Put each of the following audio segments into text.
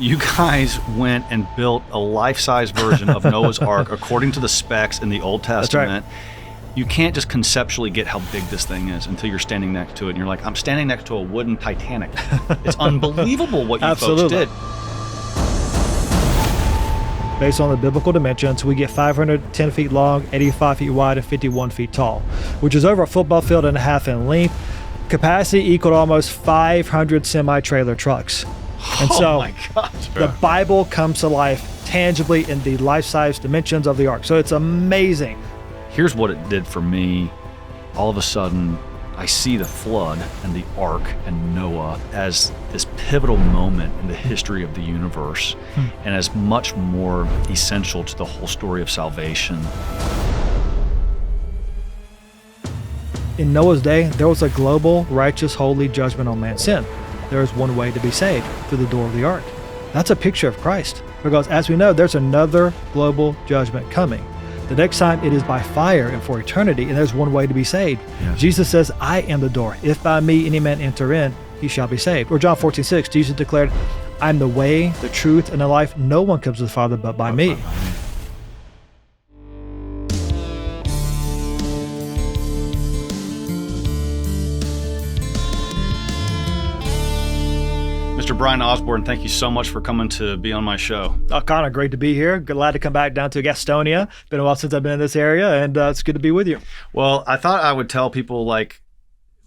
you guys went and built a life-size version of Noah's Ark according to the specs in the Old Testament. That's right. You can't just conceptually get how big this thing is until you're standing next to it. And you're like, I'm standing next to a wooden Titanic. It's unbelievable what you folks did. Based on the biblical dimensions, we get 510 feet long, 85 feet wide, and 51 feet tall, which is over a football field and a half in length. Capacity equaled almost 500 semi-trailer trucks. And so my gosh, the Bible comes to life tangibly in the life-size dimensions of the Ark. So it's amazing. Here's what it did for me. All of a sudden, I see the flood and the Ark and Noah as this pivotal moment in the history of the universe and as much more essential to the whole story of salvation. In Noah's day, there was a global, righteous, holy judgment on man's sin. There is one way to be saved, through the door of the Ark. That's a picture of Christ, because as we know, there's another global judgment coming. The next time it is by fire and for eternity, and there's one way to be saved. Yes. Jesus says, I am the door. If by me any man enter in, he shall be saved. Or John 14:6, Jesus declared, I am the way, the truth, and the life. No one comes to the Father but by me. Mr. Bryan Osborne, thank you so much for coming to be on my show. Conor, great to be here. Glad to come back down to Gastonia. Been a while since I've been in this area, and it's good to be with you. Well, I thought I would tell people, like,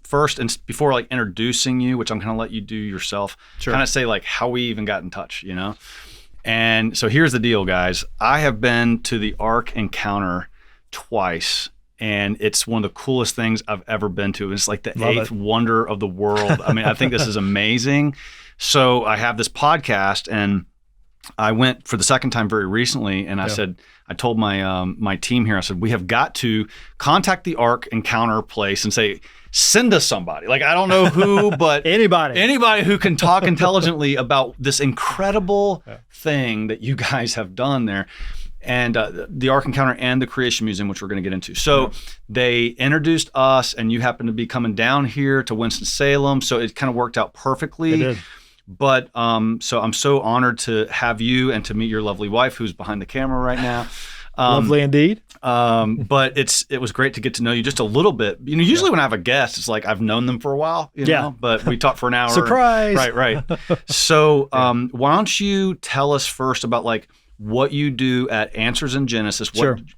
first, and before like introducing you, which I'm going to let you do yourself, kind of say like how we even got in touch, you know? And so here's the deal, guys. I have been to the Ark Encounter twice, and it's one of the coolest things I've ever been to. It's like the eighth wonder of the world. I mean, I think this is amazing. So I have this podcast, and I went for the second time very recently, and I said, I told my my team here, I said, we have got to contact the Ark Encounter place and say, send us somebody. Like, I don't know who, but anybody who can talk intelligently about this incredible thing that you guys have done there. And the Ark Encounter and the Creation Museum, which we're going to get into. So they introduced us, and you happened to be coming down here to Winston-Salem. So it kind of worked out perfectly. It did. But so I'm so honored to have you and to meet your lovely wife, who's behind the camera right now. Lovely indeed. But it was great to get to know you just a little bit. You know, usually when I have a guest, it's like I've known them for a while, you know, but we talked for an hour. Surprise! Right. So why don't you tell us first about like what you do at Answers in Genesis,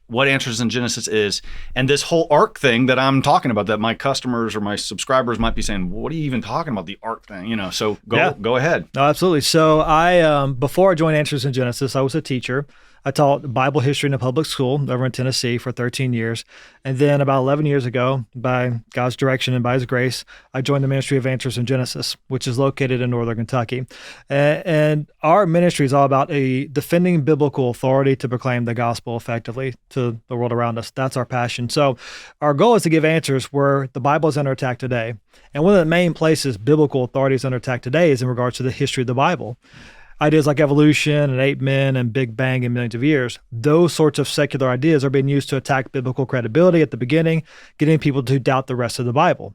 what Answers in Genesis is, and this whole Ark thing that I'm talking about that my customers or my subscribers might be saying, what are you even talking about, the Ark thing? You know, so go ahead. No, absolutely. So I, before I joined Answers in Genesis, I was a teacher. I taught Bible history in a public school over in Tennessee for 13 years. And then about 11 years ago, by God's direction and by his grace, I joined the ministry of Answers in Genesis, which is located in northern Kentucky. And our ministry is all about defending biblical authority to proclaim the gospel effectively to the world around us. That's our passion. So our goal is to give answers where the Bible is under attack today. And one of the main places biblical authority is under attack today is in regards to the history of the Bible. Ideas like evolution and ape men and Big Bang and millions of years, those sorts of secular ideas are being used to attack biblical credibility at the beginning, getting people to doubt the rest of the Bible.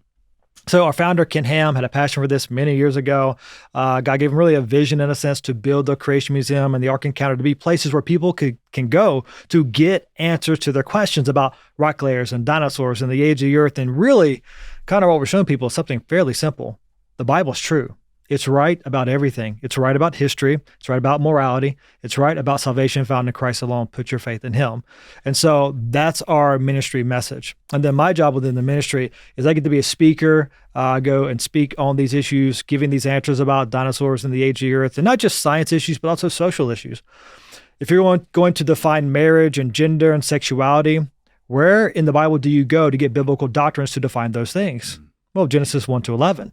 So our founder, Ken Ham, had a passion for this many years ago. God gave him really a vision, in a sense, to build the Creation Museum and the Ark Encounter to be places where people can go to get answers to their questions about rock layers and dinosaurs and the age of the earth. And really, kind of what we're showing people is something fairly simple. The Bible's true. It's right about everything. It's right about history. It's right about morality. It's right about salvation found in Christ alone. Put your faith in him. And so that's our ministry message. And then my job within the ministry is I get to be a speaker, go and speak on these issues, giving these answers about dinosaurs and the age of the earth, and not just science issues, but also social issues. If you're going to define marriage and gender and sexuality, where in the Bible do you go to get biblical doctrines to define those things? Well, Genesis 1-11.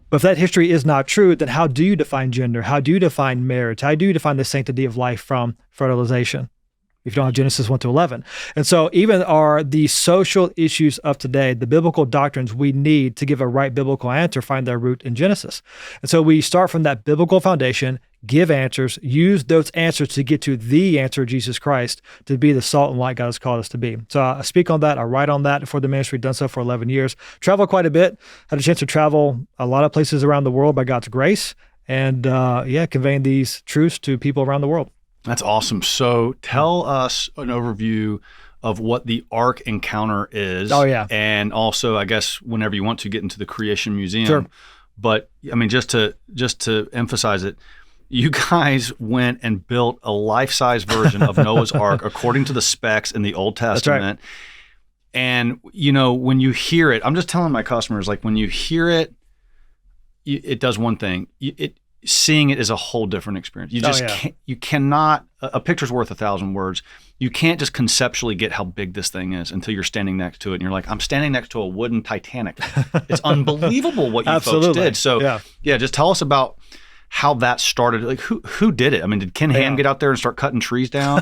But if that history is not true, then how do you define gender? How do you define marriage? How do you define the sanctity of life from fertilization if you don't have Genesis 1-11? And so even the social issues of today, the biblical doctrines we need to give a right biblical answer, find their root in Genesis. And so we start from that biblical foundation, give answers, use those answers to get to the answer, Jesus Christ, to be the salt and light God has called us to be. So I speak on that, I write on that for the ministry, done so for 11 years, travel quite a bit, had a chance to travel a lot of places around the world by God's grace, and conveying these truths to people around the world. That's awesome. So tell us an overview of what the Ark Encounter is. Oh, yeah. And also, I guess, whenever you want to get into the Creation Museum. Sure. But I mean, just to emphasize it, you guys went and built a life-size version of Noah's Ark according to the specs in the Old Testament. That's right. And, when you hear it, I'm just telling my customers, like when you hear it, it does one thing. Seeing it is a whole different experience. You just can't, you cannot, a picture's worth 1,000 words. You can't just conceptually get how big this thing is until you're standing next to it. And you're like, I'm standing next to a wooden Titanic. It's unbelievable what you folks did. So just tell us about how that started. Like who did it? I mean, did Ken Ham get out there and start cutting trees down?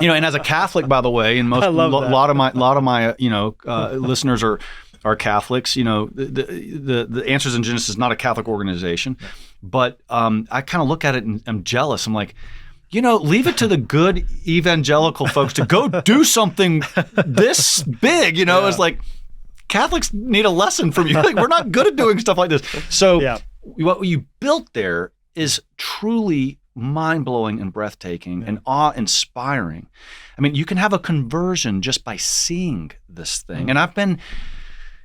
And as a Catholic, by the way, and a lot of my listeners are Catholics. The Answers in Genesis is not a Catholic organization, but I kind of look at it and I'm jealous. I'm like, leave it to the good evangelical folks to go do something this big. It's like Catholics need a lesson from you. Like, we're not good at doing stuff like this. So what you built there is truly mind-blowing and breathtaking and awe-inspiring. I mean, you can have a conversion just by seeing this thing. And I've been,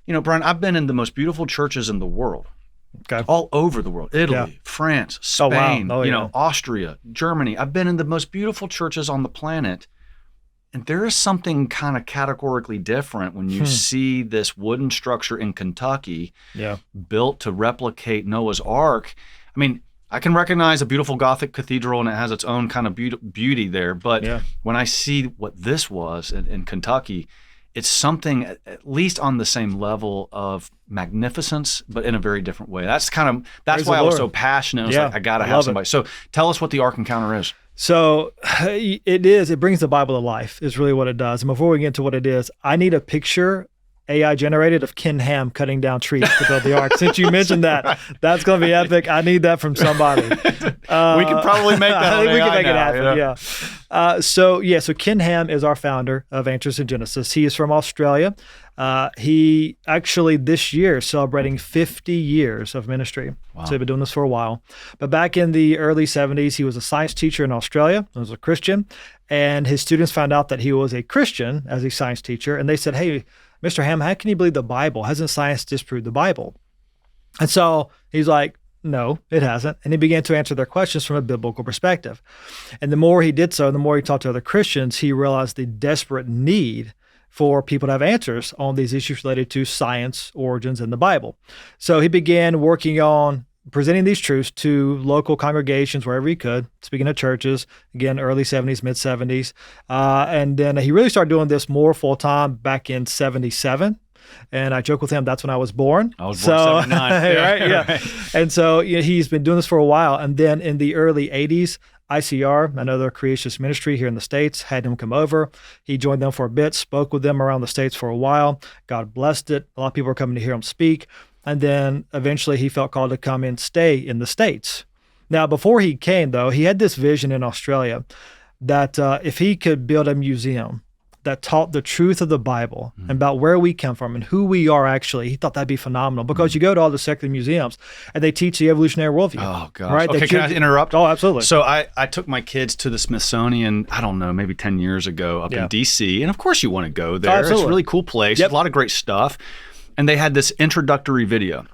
Brian, I've been in the most beautiful churches in the world. Okay. All over the world. Italy, France, Spain, Austria, Germany. I've been in the most beautiful churches on the planet. And there is something kind of categorically different when you see this wooden structure in Kentucky built to replicate Noah's Ark. I mean, I can recognize a beautiful Gothic cathedral and it has its own kind of beauty there. But when I see what this was in Kentucky, it's something at least on the same level of magnificence, but in a very different way. That's why I was so passionate. I was like, I got to have somebody. So tell us what the Ark Encounter is. So it brings the Bible to life is really what it does. And before we get into what it is, I need a picture AI generated of Ken Ham cutting down trees to build the Ark. Since you mentioned that, that's going to be epic. I need that from somebody. We can probably make that. I think we can make it happen. So Ken Ham is our founder of Answers in Genesis. He is from Australia. He actually this year is celebrating 50 years of ministry. Wow. So he's been doing this for a while. But back in the early 70s, he was a science teacher in Australia. He was a Christian. And his students found out that he was a Christian as a science teacher. And they said, hey, Mr. Ham, how can you believe the Bible? Hasn't science disproved the Bible? And so he's like, no, it hasn't. And he began to answer their questions from a biblical perspective. And the more he did so, the more he talked to other Christians, he realized the desperate need for people to have answers on these issues related to science, origins, and the Bible. So he began working on presenting these truths to local congregations wherever he could, speaking of churches, again, early 70s, mid 70s. And then he really started doing this more full time back in 77. And I joke with him, that's when I was born. I was born in 79. Right. And so he's been doing this for a while. And then in the early 80s, ICR, another creationist ministry here in the States, had him come over. He joined them for a bit, spoke with them around the States for a while. God blessed it. A lot of people were coming to hear him speak. And then eventually he felt called to come and stay in the States. Now, before he came, though, he had this vision in Australia that if he could build a museum that taught the truth of the Bible and about where we come from and who we are actually, he thought that'd be phenomenal because you go to all the secular museums and they teach the evolutionary worldview. Oh, gosh. Right? Okay, can I interrupt? Oh, absolutely. So I took my kids to the Smithsonian, I don't know, maybe 10 years ago up in D.C. And of course you want to go there. It's a really cool place. There's a lot of great stuff. And they had this introductory video.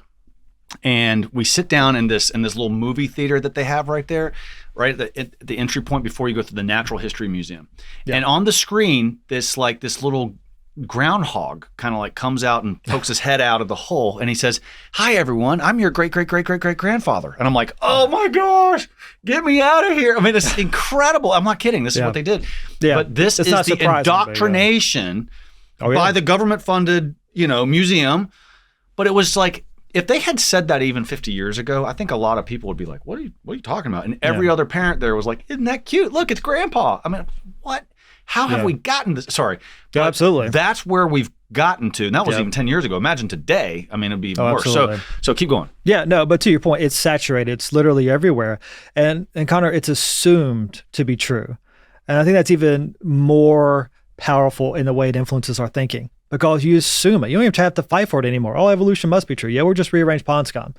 And we sit down in this little movie theater that they have right there, right at the entry point before you go to the Natural History Museum. Yeah. And on the screen, this little groundhog kind of like comes out and pokes his head out of the hole. And he says, "Hi, everyone. I'm your great-great-great-great-great-grandfather." And I'm like, oh my gosh, get me out of here. I mean, it's incredible. I'm not kidding. This is what they did. Yeah. But this is the indoctrination by the government-funded, museum. But it was like, if they had said that even 50 years ago, I think a lot of people would be like, what are you talking about? And every other parent there was like, isn't that cute? Look, it's Grandpa. I mean, what? How have we gotten this? Sorry. Yeah, absolutely. That's where we've gotten to. And that was even 10 years ago. Imagine today. I mean, it'd be even worse. So keep going. Yeah, no, but to your point, it's saturated. It's literally everywhere. And Conor, it's assumed to be true. And I think that's even more powerful in the way it influences our thinking. because you assume it. You don't even have to fight for it anymore. Oh, evolution must be true. Yeah, we're just rearranged pond-scum.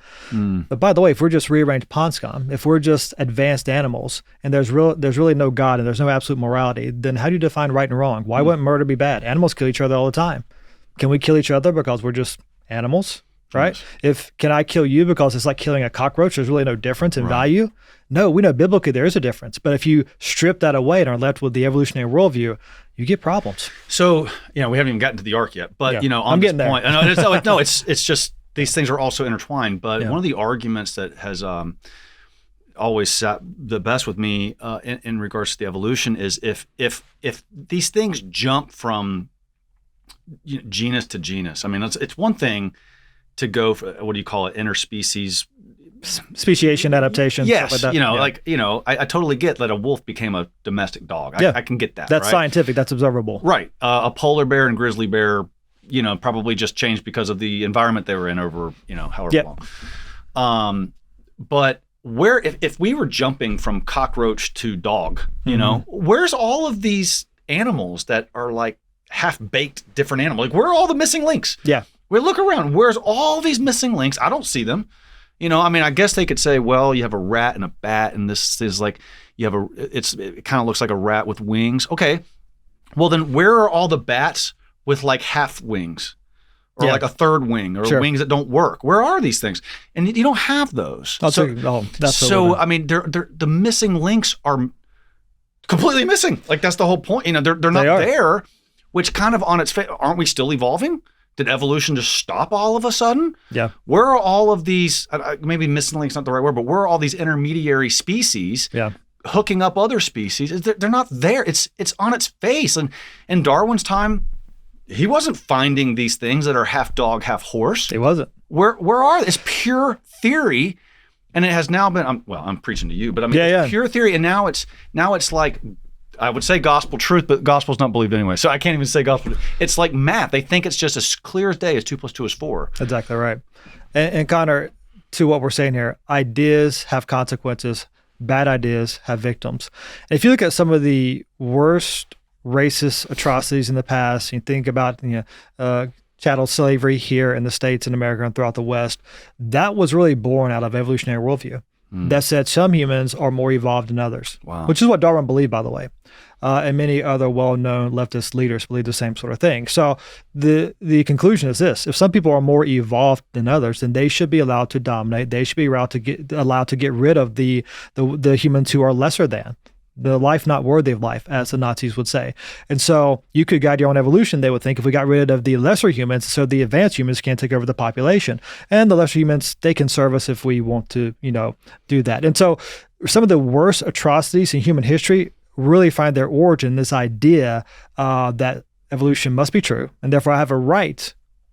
But by the way, if we're just rearranged pond-scum, if we're just advanced animals, and there's really no God and there's no absolute morality, then how do you define right and wrong? Why wouldn't murder be bad? Animals kill each other all the time. Can we kill each other because we're just animals? Right? Yes. Can I kill you because it's like killing a cockroach? There's really no difference in value. No, we know biblically there is a difference. But if you strip that away and are left with the evolutionary worldview, you get problems. So, we haven't even gotten to the Ark yet, but on this point, it's just these things are also intertwined. But one of the arguments that has always sat the best with me in regards to the evolution is if these things jump from genus to genus. I mean, it's one thing to go for, what do you call it, interspecies speciation adaptation. Yes, like that. I totally get that a wolf became a domestic dog. I can get that. That's scientific. That's observable. Right. A polar bear and grizzly bear, probably just changed because of the environment they were in over, however long. But where if we were jumping from cockroach to dog, where's all of these animals that are like half-baked different animals? Like, where are all the missing links? Yeah. We look around. Where's all these missing links? I don't see them. I guess they could say, well, you have a rat and a bat, and this is like it kind of looks like a rat with wings. Okay. Well, then where are all the bats with like half wings or like a third wing or wings that don't work? Where are these things? And you don't have those. I mean, the missing links are completely missing. Like, that's the whole point. They're not there, which kind of on its face, aren't we still evolving? Did evolution just stop all of a sudden? Yeah. Where are all of these, maybe missing links not the right word, but where are all these intermediary species hooking up other species? They're not there. It's on its face. And in Darwin's time, he wasn't finding these things that are half dog, half horse. He wasn't. Where are they? It's pure theory. And it has now been, I'm preaching to you, but I mean, it's pure theory. And now it's like, I would say gospel truth, but gospel's not believed anyway. So I can't even say gospel. It's like math. They think it's just as clear as day as 2 + 2 is 4. Exactly right. And Conor, to what we're saying here, ideas have consequences. Bad ideas have victims. And if you look at some of the worst racist atrocities in the past, you think about chattel slavery here in the States and America and throughout the West, that was really born out of evolutionary worldview. That said some humans are more evolved than others, which is what Darwin believed, by the way. And many other well-known leftist leaders believe the same sort of thing. So the conclusion is this: if some people are more evolved than others, then they should be allowed to dominate. They should be allowed to get rid of the humans who are lesser than. The life not worthy of life, as the Nazis would say. And so you could guide your own evolution, they would think, if we got rid of the lesser humans, so the advanced humans can't take over the population. And the lesser humans, they can serve us if we want to, do that. And so some of the worst atrocities in human history really find their origin in this idea that evolution must be true, and therefore I have a right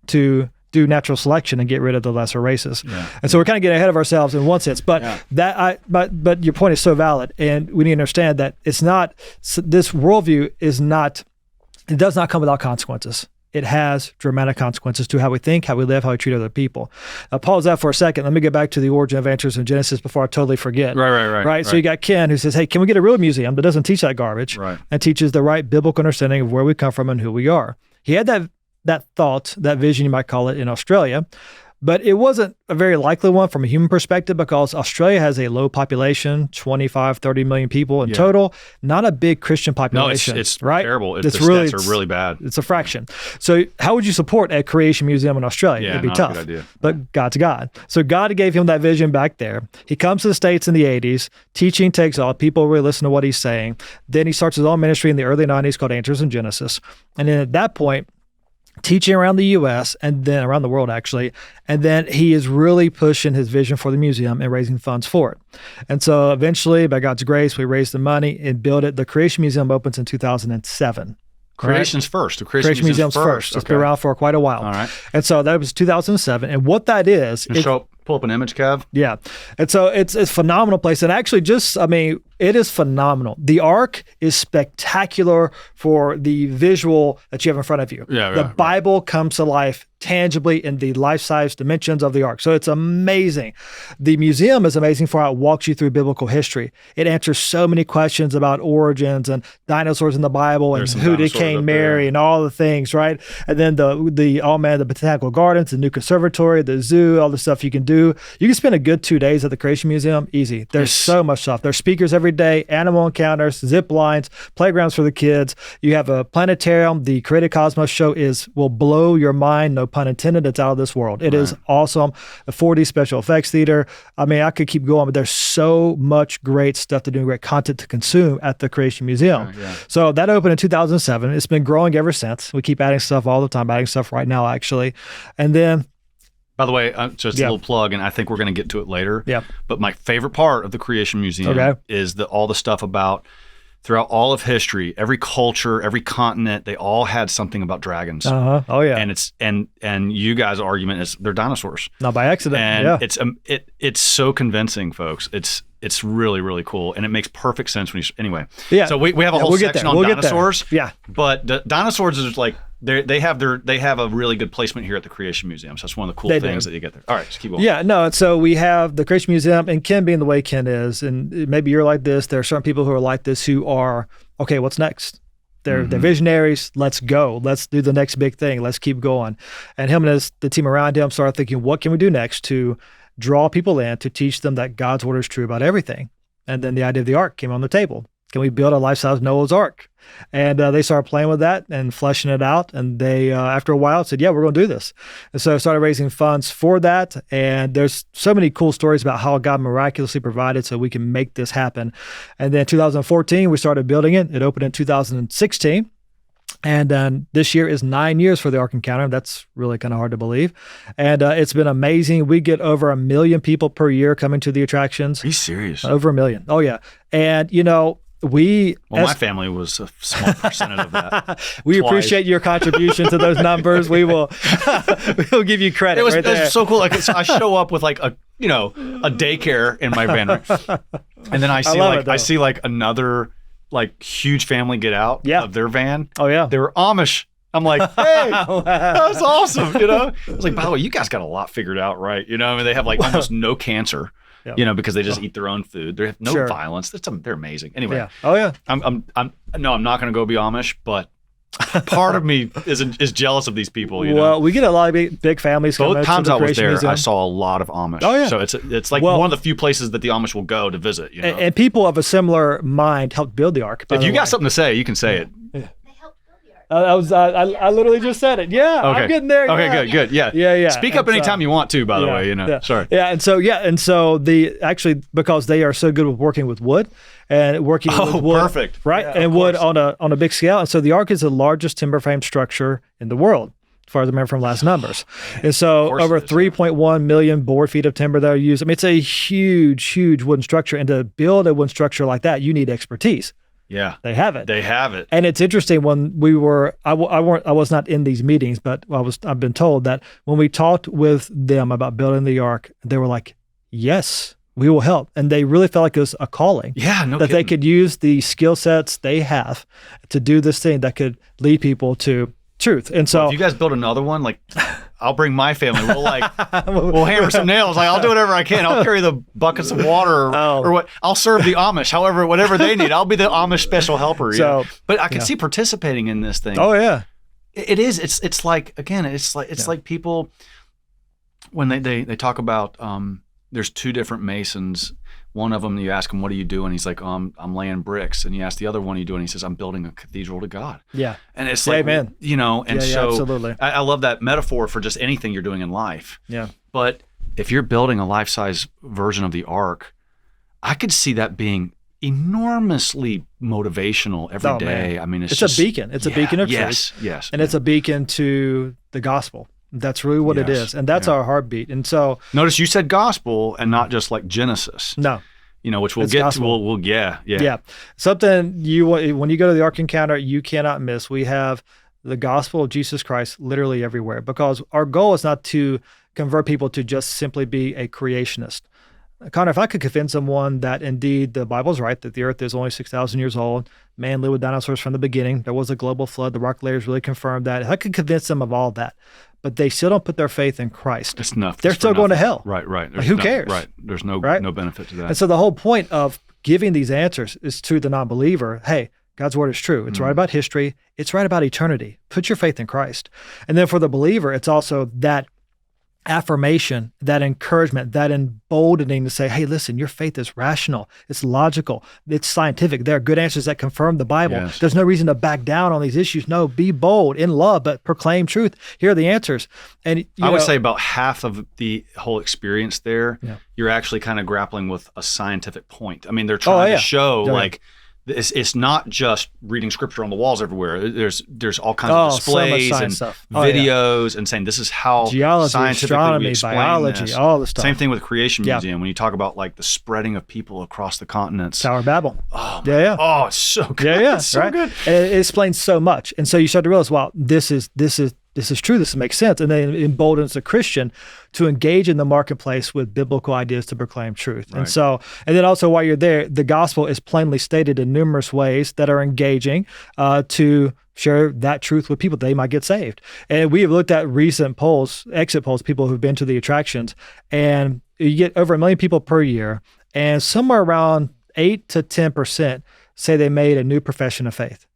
to do natural selection and get rid of the lesser races. And so we're kind of getting ahead of ourselves in one sense, but but your point is so valid, and we need to understand that it's not, this worldview it does not come without consequences. It has dramatic consequences to how we think, how we live, how we treat other people. I'll pause that for a second. Let me get back to the origin of answers in Genesis before I totally forget. Right. So you got Ken who says, hey, can we get a real museum that doesn't teach that garbage and teaches the right biblical understanding of where we come from and who we are? He had that thought, that vision, you might call it, in Australia. But it wasn't a very likely one from a human perspective because Australia has a low population, 25, 30 million people in total, not a big Christian population. No, it's right? terrible. The stats are really bad. It's a fraction. So how would you support a creation museum in Australia? It'd be tough. Good idea. But God's God. So God gave him that vision back there. He comes to the States in the 80s. Teaching takes off. People really listen to what he's saying. Then he starts his own ministry in the early 90s called Answers in Genesis. And then at that point, teaching around the U.S. and then around the world, actually. And then he is really pushing his vision for the museum and raising funds for it. And so eventually, by God's grace, we raised the money and built it. The Creation Museum opens in 2007. Creation's first. The Creation Museum's first. It's been around for quite a while. All right. And so that was 2007. And what that is... Pull up an image, Kev. Yeah. And so it's a phenomenal place. And actually It is phenomenal. The Ark is spectacular for the visual that you have in front of you. The Bible comes to life tangibly in the life-size dimensions of the Ark. So it's amazing. The museum is amazing for how it walks you through biblical history. It answers so many questions about origins and dinosaurs in the Bible and who did King Mary and all the things, right? And then the botanical gardens, the new conservatory, the zoo, all the stuff you can do. You can spend a good 2 days at the Creation Museum, easy. There's so much stuff. There's speakers every day, animal encounters, zip lines, playgrounds for the kids. You have a planetarium. The Created Cosmos show will blow your mind, no pun intended. It's out of this world. It is awesome. The 4D special effects theater. I mean, I could keep going, but there's so much great stuff to do, great content to consume at the Creation Museum. So that opened in 2007. It's been growing ever since. We keep adding stuff all the time, adding stuff right now, actually. And then, by the way, just a little plug, and I think we're going to get to it later. But my favorite part of the Creation Museum is all the stuff about throughout all of history, every culture, every continent, they all had something about dragons. Oh yeah. And you guys' argument is they're dinosaurs. Not by accident. And it's so convincing, folks. It's really, really cool, and it makes perfect sense when anyway. So we have a whole section on dinosaurs. But the dinosaurs is like they have a really good placement here at the Creation Museum. So that's one of the cool things that you get there. All right, just keep going. So we have the Creation Museum, and Ken being the way Ken is, and maybe you're like this. There are certain people who are like this who are, okay, what's next? They're visionaries. Let's go. Let's do the next big thing. Let's keep going. And him and the team around him started thinking, what can we do next to draw people in, to teach them that God's word is true about everything? And then the idea of the Ark came on the table. Can we build a life-size Noah's Ark? And they started playing with that and fleshing it out. And they, after a while, said, yeah, we're going to do this. And so I started raising funds for that. And there's so many cool stories about how God miraculously provided so we can make this happen. And then 2014, we started building it. It opened in 2016. And then this year is 9 years for the Ark Encounter. That's really kind of hard to believe. And it's been amazing. We get over 1 million people per year coming to the attractions. Are you serious? Over 1 million. Oh, yeah. And, my family was a small percentage of that. We appreciate your contribution to those numbers. We'll give you credit. It was so cool. Like I show up with like a daycare in my van, and then I see another like huge family get out of their van. Oh yeah, they were Amish. I'm like, hey, that's awesome. I was like, by the way, you guys got a lot figured out, right? I mean, they have like almost no cancer. Because they just eat their own food. They have no violence. They're amazing. Anyway. Yeah. Oh yeah. I'm not going to go be Amish, but part of me is jealous of these people. Well, we get a lot of big families. Both times I was there, Museum. I saw a lot of Amish. Oh yeah. So it's like one of the few places that the Amish will go to visit. And people of a similar mind helped build the Ark. If you got something to say, you can say it. Yeah. I literally just said it. Yeah, okay. I'm getting there. Okay, good. Yeah. Speak up anytime you want to, by the way, Yeah. Sorry. Yeah, and so because they are so good with working with wood and working with wood. Perfect. Right? And wood on a big scale. And so the Ark is the largest timber frame structure in the world, as far as I remember from last numbers. And so over 3.1 million board feet of timber that are used. I mean, it's a huge, huge wooden structure. And to build a wooden structure like that, you need expertise. Yeah, they have it. And it's interesting when we were, I was not in these meetings, but I've been told that when we talked with them about building the Ark, they were like, yes, we will help. And they really felt like it was a calling. Yeah, no that kidding. They could use the skill sets they have to do this thing that could lead people to truth. And so if you guys build another one, like I'll bring my family. We'll hammer some nails. Like I'll do whatever I can. I'll carry the buckets of water or what. I'll serve the Amish, whatever they need. I'll be the Amish special helper. But I can see participating in this thing. Oh yeah, it is. It's like again, it's like people when they talk about there's two different masons. One of them, you ask him, what are you doing? He's like, I'm laying bricks. And you ask the other one, what are you doing? He says, I'm building a cathedral to God. Yeah. And it's like, amen. So absolutely. I love that metaphor for just anything you're doing in life. Yeah. But if you're building a life-size version of the Ark, I could see that being enormously motivational every day. Man. I mean, it's just a beacon. It's a beacon of truth. Yes. And it's a beacon to the gospel. That's really what it is. And that's our heartbit. And so notice you said gospel and not just like Genesis. No. Which we'll get gospel. to. Yeah. Something when you go to the Ark Encounter, you cannot miss. We have the gospel of Jesus Christ literally everywhere because our goal is not to convert people to just simply be a creationist. Connor, if I could convince someone that indeed the Bible's right, that the earth is only 6,000 years old, man lived with dinosaurs from the beginning, there was a global flood, the rock layers really confirmed that. If I could convince them of all that, but they still don't put their faith in Christ, it's nothing. They're still going to hell. Right. Like, who cares? Right. There's no benefit to that. And so the whole point of giving these answers is to the non-believer, hey, God's word is true. It's right about history. It's right about eternity. Put your faith in Christ. And then for the believer, it's also that affirmation, that encouragement, that emboldening to say, hey, listen, your faith is rational. It's logical. It's scientific. There are good answers that confirm the Bible. Yes. There's no reason to back down on these issues. No, be bold in love, but proclaim truth. Here are the answers. And I would say about half of the whole experience there, you're actually kind of grappling with a scientific point. I mean, they're trying to show like, it's not just reading scripture on the walls everywhere. There's all kinds of displays and videos and saying this is how geology, scientifically astronomy, we explain biology, this. all the stuff. Same thing with Creation Museum when you talk about like the spreading of people across the continents. Tower of Babel. Oh, Oh, it's so good. It's so good. And it explains so much. And so you start to realize, wow, this is true. This makes sense. And then it emboldens a Christian to engage in the marketplace with biblical ideas to proclaim truth. Right. And then also while you're there, the gospel is plainly stated in numerous ways that are engaging to share that truth with people. They might get saved. And we have looked at recent polls, exit polls, people who've been to the attractions, and you get over 1 million people per year, and somewhere around 8 to 10% say they made a new profession of faith.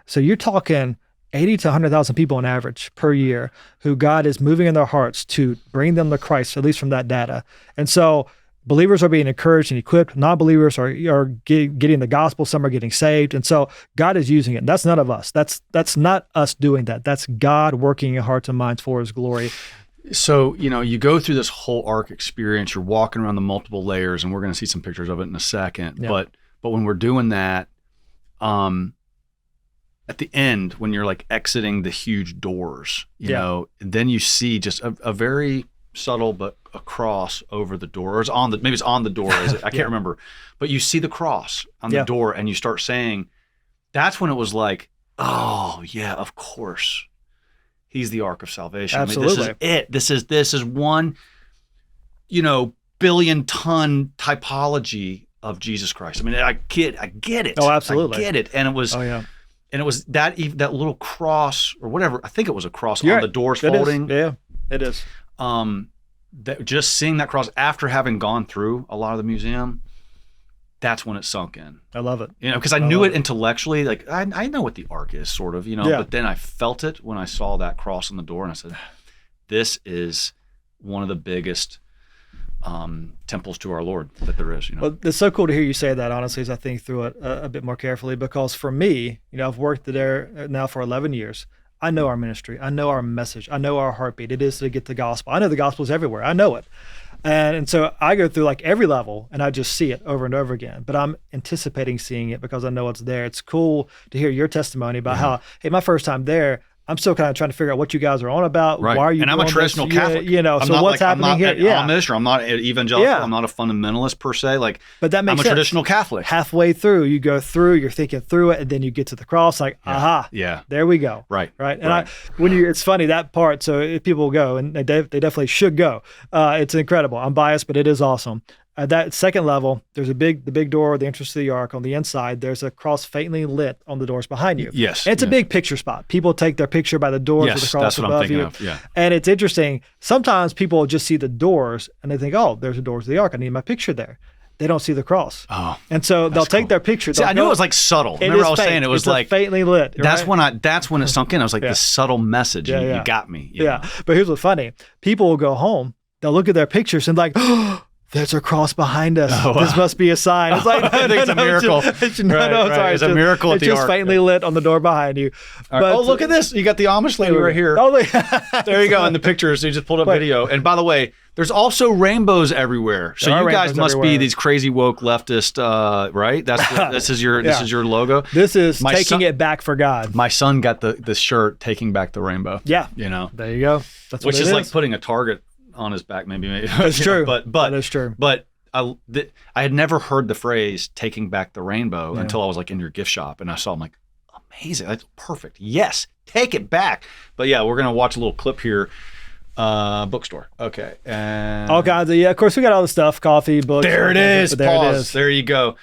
So you're talking 80 to 100,000 people on average per year who God is moving in their hearts to bring them to Christ, at least from that data. And so believers are being encouraged and equipped. Non-believers are getting the gospel. Some are getting saved. And so God is using it. That's none of us. That's not us doing that. That's God working in hearts and minds for his glory. So, you go through this whole Ark experience, you're walking around the multiple layers, and we're going to see some pictures of it in a second. Yeah. But when we're doing that, at the end, when you're like exiting the huge doors, you know, then you see just a very subtle but a cross over the door, or maybe it's on the door. I can't remember, but you see the cross on the door, and you start saying, that's when it was like, oh yeah, of course, he's the Ark of salvation. Absolutely, I mean, this is it. This is one, billion-ton typology of Jesus Christ. I mean, I get it. Oh, absolutely, I get it, and it was. Oh yeah. And it was that little cross or whatever. I think it was a cross on the doors folding. Yeah, it is. That just seeing that cross after having gone through a lot of the museum, that's when it sunk in. I love it. Because I knew it intellectually. Like I know what the Ark is, sort of. But then I felt it when I saw that cross on the door, and I said, "This is one of the biggest." Temples to our Lord that there is. Well, it's so cool to hear you say that, honestly, as I think through it a bit more carefully, because for me, I've worked there now for 11 years. I know our ministry. I know our message. I know our heartbeat. It is to get the gospel. I know the gospel is everywhere. I know it. And so I go through like every level and I just see it over and over again, but I'm anticipating seeing it because I know it's there. It's cool to hear your testimony about how, hey, my first time there, I'm still kind of trying to figure out what you guys are on about. Right. Why are you And I'm a traditional Catholic. So what's happening here? I'm not Amish, or I'm not evangelical. I'm not a fundamentalist per se. But that makes sense. I'm a traditional Catholic. Halfway through, you go through, you're thinking through it, and then you get to the cross, aha. Yeah. There we go. Right. And it's funny, that part, so if people go, and they definitely should go, it's incredible. I'm biased, but it is awesome. At that second level, there's the big door, the entrance to the Ark. On the inside, there's a cross faintly lit on the doors behind you. Yes. And it's a big picture spot. People take their picture by the doors with the cross above you. Of. Yeah. And it's interesting. Sometimes people just see the doors and they think, oh, there's the doors to the Ark. I need my picture there. They don't see the cross. Oh. And so they'll take their picture. See, I knew it was like subtle. Remember I was saying it was like faintly lit. That's when it sunk in. I was like, the subtle message. You got me. Yeah. But here's what's funny. People will go home. They'll look at their pictures and like, oh, there's a cross behind us. Oh, wow. This must be a sign. It's like, I think it's a miracle. Sorry. It's a miracle at the Ark. It's just faintly lit on the door behind you. Right. But, look at this. You got the Amish lady right here. There you go in the pictures. You just pulled up video. And by the way, there's also rainbows everywhere. So you guys must be these crazy woke leftist, right? This is your logo. This is taking it back for God. My son got the shirt taking back the rainbow. Yeah. There you go. That's which is like putting a target on his back, maybe. That's true. But that is true. But I had never heard the phrase "taking back the rainbow" until I was like in your gift shop, and I saw. I'm like, amazing. That's perfect. Yes, take it back. But yeah, we're gonna watch a little clip here Bookstore. Okay. And all kinds of, of course we got all the stuff, coffee, books. There it is. There Pause. it is. There you go.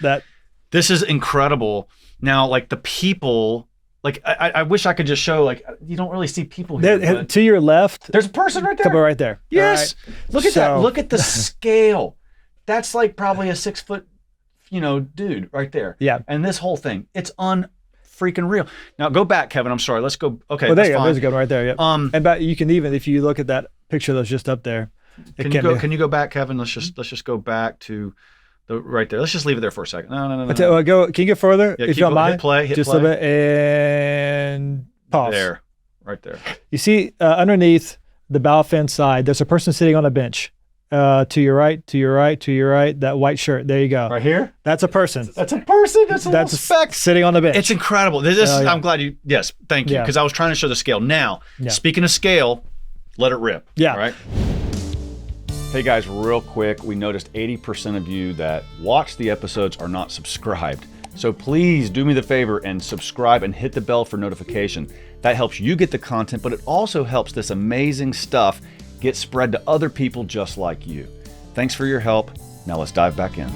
This is incredible. Now, like the people, like I wish I could just show, like, you don't really see people here. To your left. There's a person right there. Couple right there. Yes. Right. Look at that. Look at the scale. That's like probably a 6 foot, dude right there. Yeah. And this whole thing, it's freaking real. Now go back, Kevin. I'm sorry. Let's go. Okay. Well, there you go. Fine. There's a good one right there. Yep. And you can even, if you look at that picture that's just up there. Can you go back, Kevin? Let's just go back to the right there. Let's just leave it there for a second. No. Can you get further? Yeah, if you don't mind. Hit play. Just a little bit and pause. There. Right there. You see underneath the bow fin side, there's a person sitting on a bench. To your right, that white shirt. There you go. Right here? That's a person. That's a person. That's a little speck. Sitting on the bench. It's incredible. I'm glad you, yes, thank you. Because I was trying to show the scale. Now, speaking of scale, let it rip. Yeah. All right. Hey guys, real quick, we noticed 80% of you that watch the episodes are not subscribed. So please do me the favor and subscribe and hit the bell for notification. That helps you get the content, but it also helps this amazing stuff get spread to other people just like you. Thanks for your help. Now let's dive back in.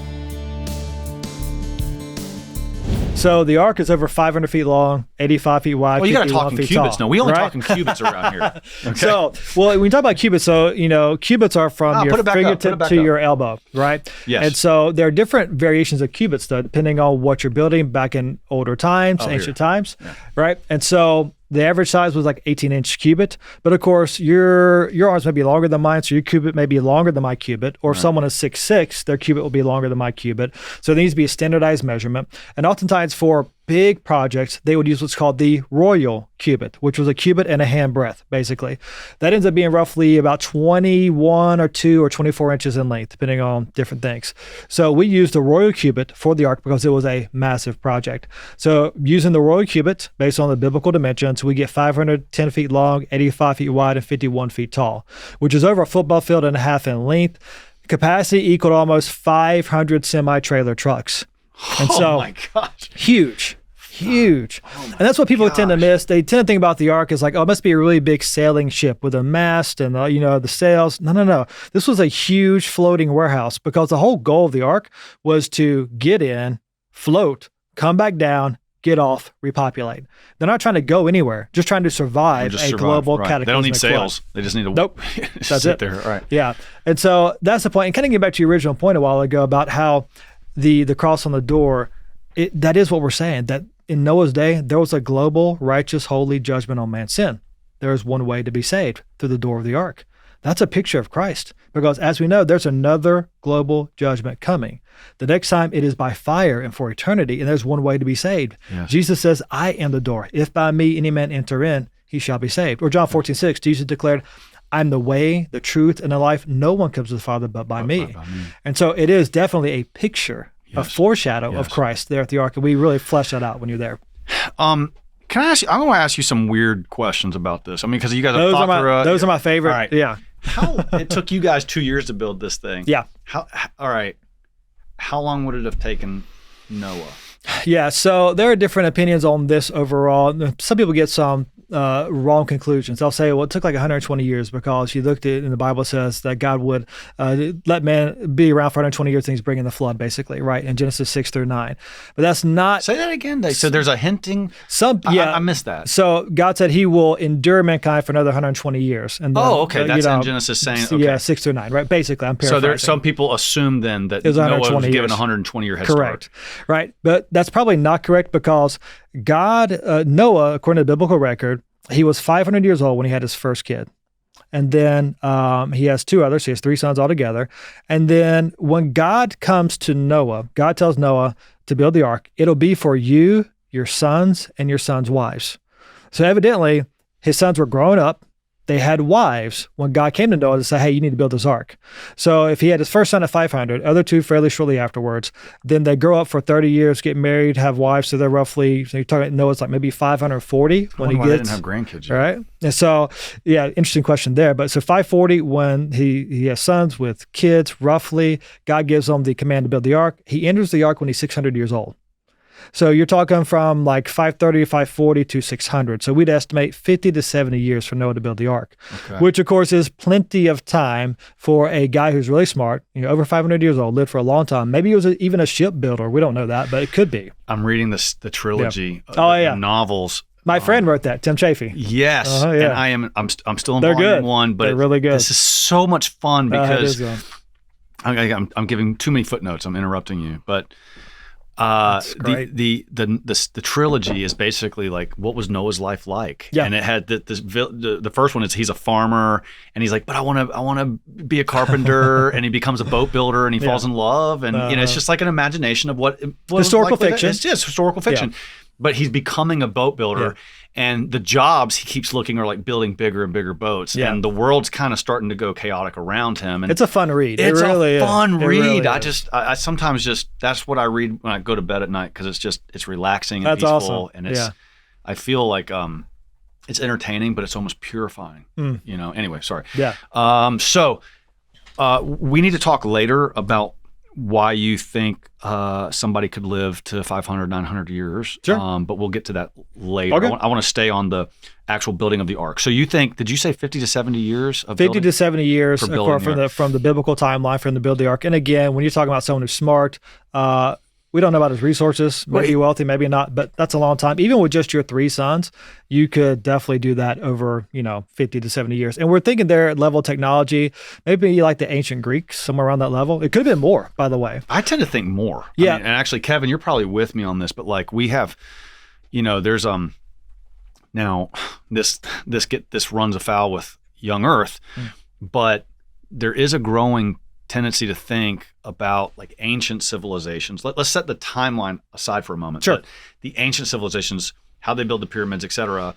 So the Ark is over 500 feet long, 85 feet wide. Well, you got to talk in cubits. Tall, no, we only talk in cubits around here. Okay. So, when you talk about cubits, cubits are from your fingertip to your elbow, right? Yes. And so there are different variations of cubits, though, depending on what you're building back in older times, ancient times, right? And so the average size was like 18-inch cubit, but of course your arms may be longer than mine, so your cubit may be longer than my cubit. Or if someone is 6'6", their cubit will be longer than my cubit. So there needs to be a standardized measurement. And oftentimes for big projects, they would use what's called the royal cubit, which was a cubit and a handbreadth, basically. That ends up being roughly about 21 or 2 or 24 inches in length, depending on different things. So we used the royal cubit for the Ark because it was a massive project. So using the royal cubit, based on the biblical dimensions, we get 510 feet long, 85 feet wide, and 51 feet tall, which is over a football field and a half in length. Capacity equaled almost 500 semi-trailer trucks. And so, my gosh. Huge. And that's what people tend to miss. They tend to think about the Ark as like, oh, it must be a really big sailing ship with a mast and, the sails. No. This was a huge floating warehouse because the whole goal of the Ark was to get in, float, come back down, get off, repopulate. They're not trying to go anywhere, just trying to survive global cataclysmic They don't need sails. Flood. They just need to That's sit it. there. Right. Yeah. And so that's the point. And kind of getting back to your original point a while ago about how the cross on the door, that is what we're saying, that in Noah's day, there was a global, righteous, holy judgment on man's sin. There is one way to be saved, through the door of the Ark. That's a picture of Christ, because as we know, there's another global judgment coming. The next time it is by fire and for eternity, and there's one way to be saved. Yes. Jesus says, I am the door. If by me any man enter in, he shall be saved. Or John 14:6, Jesus declared, I'm the way, the truth, and the life. No one comes to the Father but by me. And so it is definitely a picture, a foreshadow of Christ there at the Ark. And we really flesh that out when you're there. Can I ask you, I'm going to ask you some weird questions about this. I mean, because you guys have thought through those are my favorite. All right. Yeah. It took you guys 2 years to build this thing. Yeah. All right. How long would it have taken Noah? Yeah, so there are different opinions on this overall. Some people get some wrong conclusions. They'll say, well, it took like 120 years because you looked at it and the Bible says that God would let man be around for 120 years and he's bringing the flood, basically, right? In Genesis 6-9. But that's not... Say that again. So there's a hinting... I missed that. So God said he will endure mankind for another 120 years. And then, okay. That's in Genesis saying... Okay. Yeah, 6-9, right? Basically, I'm paraphrasing. So there's some people assume then that Noah was given 120 year head start. Correct. Right. But that's probably not correct because Noah, according to the biblical record, he was 500 years old when he had his first kid. And then he has two others. He has 3 sons altogether. And then when God comes to Noah, God tells Noah to build the ark. It'll be for you, your sons, and your sons' wives. So evidently, his sons were growing up. They had wives when God came to Noah to say, hey, you need to build this ark. So if he had his first son at 500, other 2 fairly shortly afterwards, then they grow up for 30 years, get married, have wives. So they're roughly, so you're talking Noah's like maybe 540 when he gets. I didn't have grandkids yet. Right. And so, yeah, interesting question there. But so 540 when he has sons with kids, roughly, God gives him the command to build the ark. He enters the ark when he's 600 years old. So you're talking from like 530 to 540 to 600. So we'd estimate 50 to 70 years for Noah to build the ark, which of course is plenty of time for a guy who's really smart, over 500 years old, lived for a long time. Maybe he was even a shipbuilder. We don't know that, but it could be. I'm reading the trilogy of novels. My friend wrote that, Tim Chafee. Yes, and I'm still in They're volume good. 1, but they're really good. This is so much fun because it is, I'm giving too many footnotes. I'm interrupting you, but the trilogy is basically like, what was Noah's life like? Yeah. And it had the first one is he's a farmer and he's like, but I want to be a carpenter, and he becomes a boat builder and he falls in love, and it's just like an imagination of what historical fiction. It's just historical fiction. Yeah. But he's becoming a boat builder, and the jobs he keeps looking are like building bigger and bigger boats, and the world's kind of starting to go chaotic around him. And it's a fun read. It's really a fun read. Really I sometimes just that's what I read when I go to bed at night, because it's relaxing and that's peaceful, awesome. and I feel like it's entertaining, but it's almost purifying. Anyway, sorry. Yeah. So we need to talk later about why you think somebody could live to 500, 900 years. Sure. But we'll get to that later. Okay. I want to stay on the actual building of the ark. So you think, did you say 50 to 70 years of 50 to 70 years from the biblical timeline from the build the ark. And again, when you're talking about someone who's smart, we don't know about his resources, maybe wealthy, maybe not, but that's a long time. Even with just your 3 sons, you could definitely do that over, 50 to 70 years. And we're thinking their level of technology, maybe like the ancient Greeks, somewhere around that level. It could have been more, by the way. I tend to think more. Yeah. And actually, Kevin, you're probably with me on this, but like we have, there's now this runs afoul with young Earth, but there is a growing tendency to think about like ancient civilizations. Let's set the timeline aside for a moment. Sure. But the ancient civilizations, how they build the pyramids, et cetera,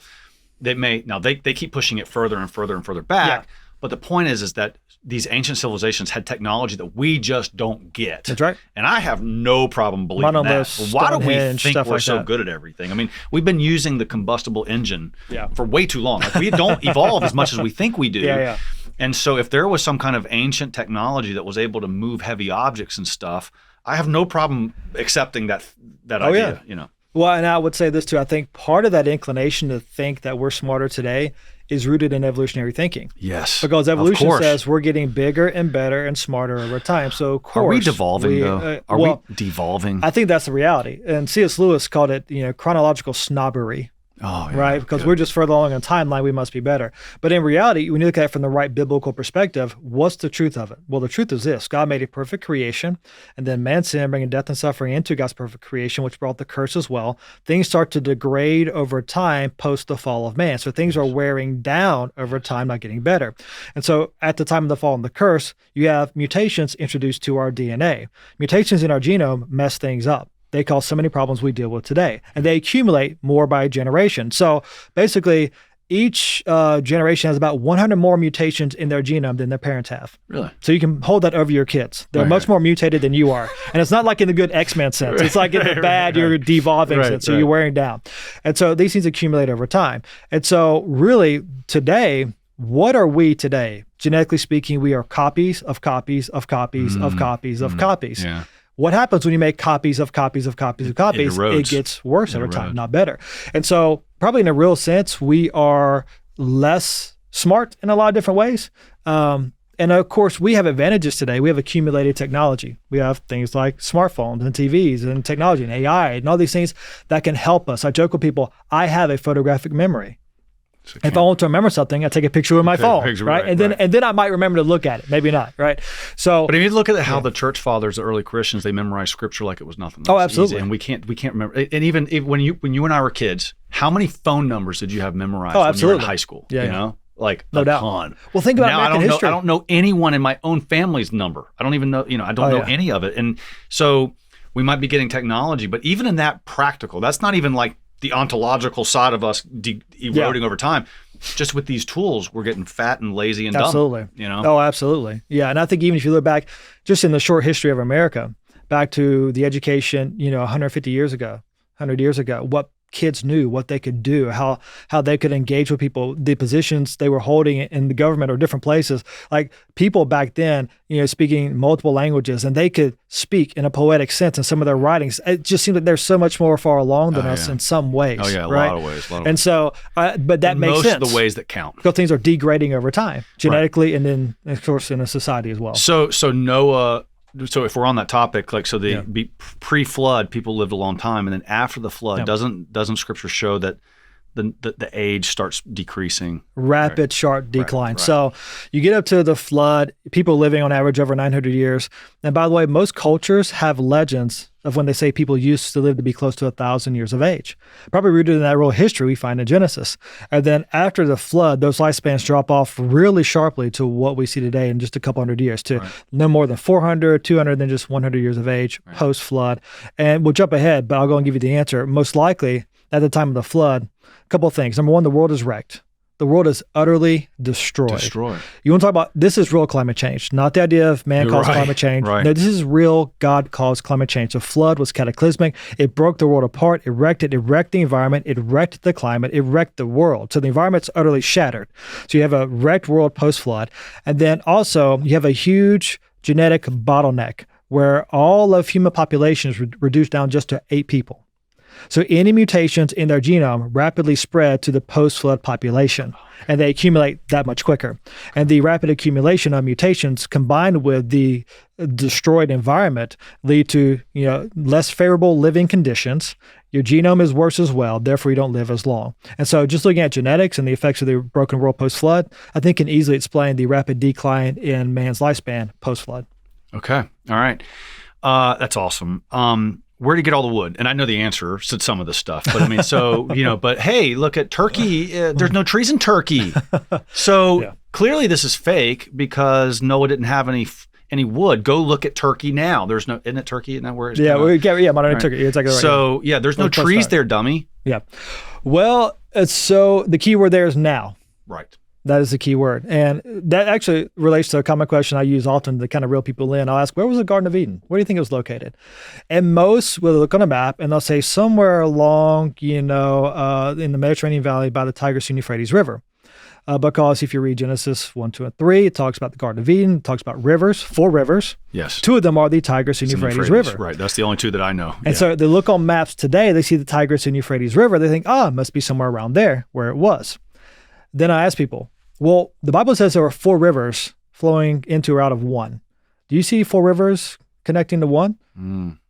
they keep pushing it further and further and further back. Yeah. But the point is that these ancient civilizations had technology that we just don't get. That's right. And I have no problem believing that. Why do we think we're so good at everything? I mean, we've been using the combustible engine for way too long. Like we don't evolve as much as we think we do. Yeah. And so if there was some kind of ancient technology that was able to move heavy objects and stuff, I have no problem accepting that idea, Well, and I would say this too. I think part of that inclination to think that we're smarter today is rooted in evolutionary thinking. Yes. Because evolution says we're getting bigger and better and smarter over time. So of course, are we devolving though? Are we devolving? I think that's the reality. And C.S. Lewis called it, chronological snobbery. Oh, yeah, right? Because we're just further along in timeline, we must be better. But in reality, when you look at it from the right biblical perspective, what's the truth of it? Well, the truth is this: God made a perfect creation, and then man sinned, bringing death and suffering into God's perfect creation, which brought the curse as well. Things start to degrade over time post the fall of man. So things are wearing down over time, not getting better. And so at the time of the fall and the curse, you have mutations introduced to our DNA. Mutations in our genome mess things up. They cause so many problems we deal with today, and they accumulate more by generation. So basically, each generation has about 100 more mutations in their genome than their parents have. Really? So you can hold that over your kids. They're much more mutated than you are. And it's not like in the good X-Men sense. It's like in the bad, you're devolving sense. So you're wearing down. And so these things accumulate over time. And so really today, what are we today? Genetically speaking, we are copies of copies of copies of copies of copies. Yeah. What happens when you make copies of copies of copies of copies? It gets worse over time, not better. And so probably in a real sense, we are less smart in a lot of different ways. And of course, we have advantages today. We have accumulated technology. We have things like smartphones and TVs and technology and AI and all these things that can help us. I joke with people, I have a photographic memory. If I want to remember something, I take a picture with my phone, right? And then I might remember to look at it, maybe not, right? So, but if you look at how the church fathers, the early Christians, they memorized scripture like it was nothing. Oh, absolutely. Easy. And we can't remember. And even when you and I were kids, how many phone numbers did you have memorized when you were in high school? Yeah, you know, like no doubt. Ton. Well, think about American history. I don't know anyone in my own family's number. I don't even know. I don't know any of it. And so we might be getting technology, but even in that practical, that's not even like the ontological side of us eroding over time. Just with these tools, we're getting fat and lazy and dumb. Absolutely. Oh, absolutely. Yeah. And I think even if you look back just in the short history of America, back to the education, 150 years ago, 100 years ago, what kids knew, what they could do, how they could engage with people, the positions they were holding in the government or different places. Like people back then, speaking multiple languages, and they could speak in a poetic sense in some of their writings. It just seems like they're so much more far along than us in some ways. Oh yeah, a right? lot of ways. And so, but that makes sense. Most of the ways that count. Because things are degrading over time, genetically, and then of course in a society as well. So Noah. So if we're on that topic, like pre-flood, people lived a long time, and then after the flood, doesn't Scripture show that the age starts decreasing? Rapid, sharp decline. Right. So you get up to the flood, people living on average over 900 years. And by the way, most cultures have legends of when they say people used to live to be close to 1,000 years of age. Probably rooted in that real history we find in Genesis. And then after the flood, those lifespans drop off really sharply to what we see today in just a couple hundred years, to no more than 400, 200, then just 100 years of age post-flood. And we'll jump ahead, but I'll go and give you the answer. Most likely, at the time of the flood, a couple of things. Number one, the world is wrecked. The world is utterly destroyed. You want to talk about, this is real climate change, not the idea of man-caused climate change. Right. No, this is real God-caused climate change. The flood was cataclysmic. It broke the world apart. It wrecked it. It wrecked the environment. It wrecked the climate. It wrecked the world. So the environment's utterly shattered. So you have a wrecked world post-flood. And then also you have a huge genetic bottleneck where all of human population is reduced down just to 8 people. So any mutations in their genome rapidly spread to the post-flood population, and they accumulate that much quicker. And the rapid accumulation of mutations combined with the destroyed environment lead to, less favorable living conditions. Your genome is worse as well, therefore you don't live as long. And so just looking at genetics and the effects of the broken world post-flood, I think can easily explain the rapid decline in man's lifespan post-flood. Okay. All right. That's awesome. Where do you get all the wood? And I know the answer to some of this stuff, but I mean, but hey, look at Turkey. There's no trees in Turkey. So clearly this is fake because Noah didn't have any wood. Go look at Turkey now. There's no, isn't it Turkey? Isn't that where it's modern Turkey. It's exactly right. So there's no trees there, dummy. Yeah. Well, so the key word there is now. Right. That is the key word. And that actually relates to a common question I use often to kind of reel people in. I'll ask, where was the Garden of Eden? Where do you think it was located? And most will look on a map and they'll say somewhere along, in the Mediterranean Valley by the Tigris and Euphrates River. Because if you read Genesis 1, 2, and 3, it talks about the Garden of Eden, it talks about rivers, 4 rivers. Yes. 2 of them are the Tigris and Euphrates River. Right. That's the only 2 that I know. And so they look on maps today, they see the Tigris and Euphrates River, they think, it must be somewhere around there where it was. Then I ask people, well, the Bible says there are 4 rivers flowing into or out of one. Do you see 4 rivers connecting to one?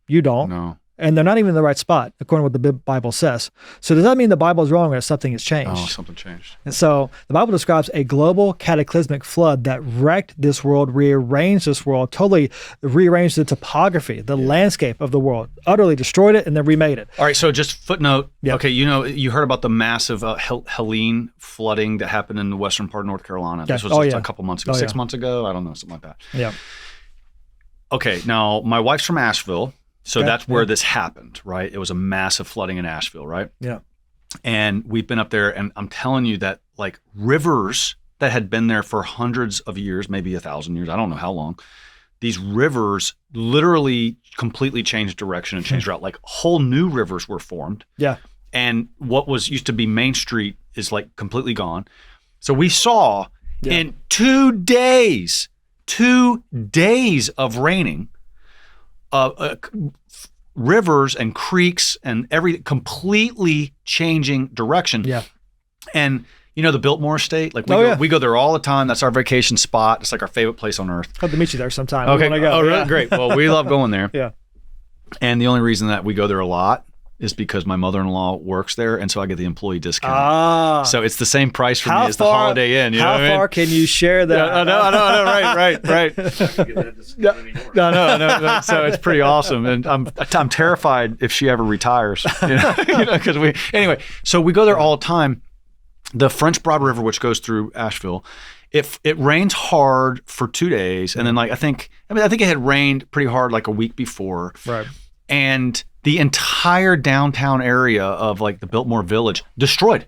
You don't. No. And they're not even in the right spot, according to what the Bible says. So does that mean the Bible is wrong or that something has changed? Oh, something changed. And so the Bible describes a global cataclysmic flood that wrecked this world, rearranged this world, totally rearranged the topography, the landscape of the world, utterly destroyed it, and then remade it. All right, so just footnote. Yep. Okay, you heard about the massive Helene flooding that happened in the western part of North Carolina. This was just a couple months ago, 6 months ago. I don't know, something like that. Yeah. Okay, now my wife's from Asheville. So that's where this happened, right? It was a massive flooding in Asheville, right? Yeah. And we've been up there, and I'm telling you that like rivers that had been there for hundreds of years, maybe 1,000 years, I don't know how long, these rivers literally completely changed direction and changed route. Like whole new rivers were formed. Yeah. And what was used to be Main Street is like completely gone. So we saw in 2 days of raining, rivers and creeks and everything completely changing direction. Yeah. And the Biltmore Estate, like we go there all the time. That's our vacation spot. It's like our favorite place on earth. Hope to meet you there sometime. Okay. Oh, really? Great. Well, we love going there. Yeah. And the only reason that we go there a lot is because my mother-in-law works there, and so I get the employee discount. So it's the same price for me as the Holiday Inn. How far can you share that? I know. Right. No. So it's pretty awesome, and I'm terrified if she ever retires. Because anyway. So we go there all the time. The French Broad River, which goes through Asheville, if it rains hard for 2 days, and then I think it had rained pretty hard like a week before, right? And the entire downtown area of like the Biltmore Village destroyed.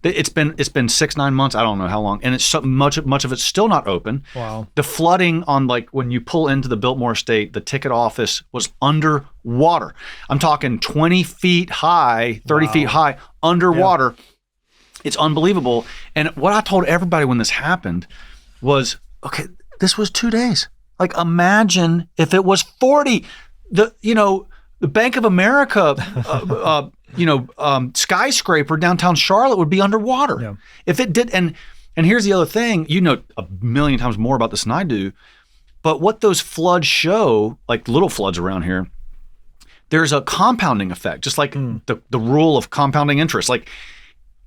It's been 6-9 months. I don't know how long, and it's so much of it's still not open. Wow. The flooding on like when you pull into the Biltmore Estate, the ticket office was underwater. I'm talking 20 feet high, 30 feet high, underwater. Yeah. It's unbelievable. And what I told everybody when this happened was, okay, this was 2 days. Like imagine if it was 40. The Bank of America, skyscraper downtown Charlotte would be underwater. Yeah. If it did, and here's the other thing, you know a million times more about this than I do, but what those floods show, like little floods around here, there's a compounding effect, just like the rule of compounding interest. Like,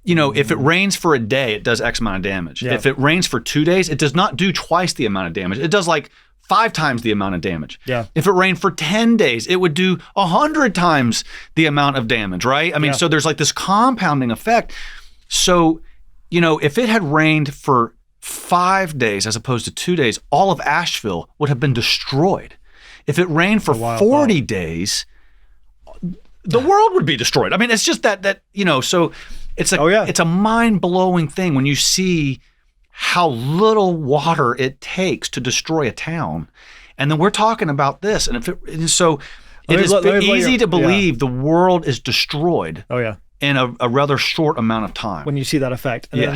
if it rains for a day, it does X amount of damage. Yeah. If it rains for 2 days, it does not do twice the amount of damage. It does like 5 times the amount of damage. Yeah. If it rained for 10 days, it would do 100 times the amount of damage, right? I mean, so there's like this compounding effect. So, if it had rained for 5 days as opposed to 2 days, all of Asheville would have been destroyed. If it rained for 40 days, the world would be destroyed. I mean, it's just that so it's it's a mind-blowing thing when you see how little water it takes to destroy a town. And then we're talking about this. And it is easy to believe the world is destroyed in a rather short amount of time. When you see that effect. And then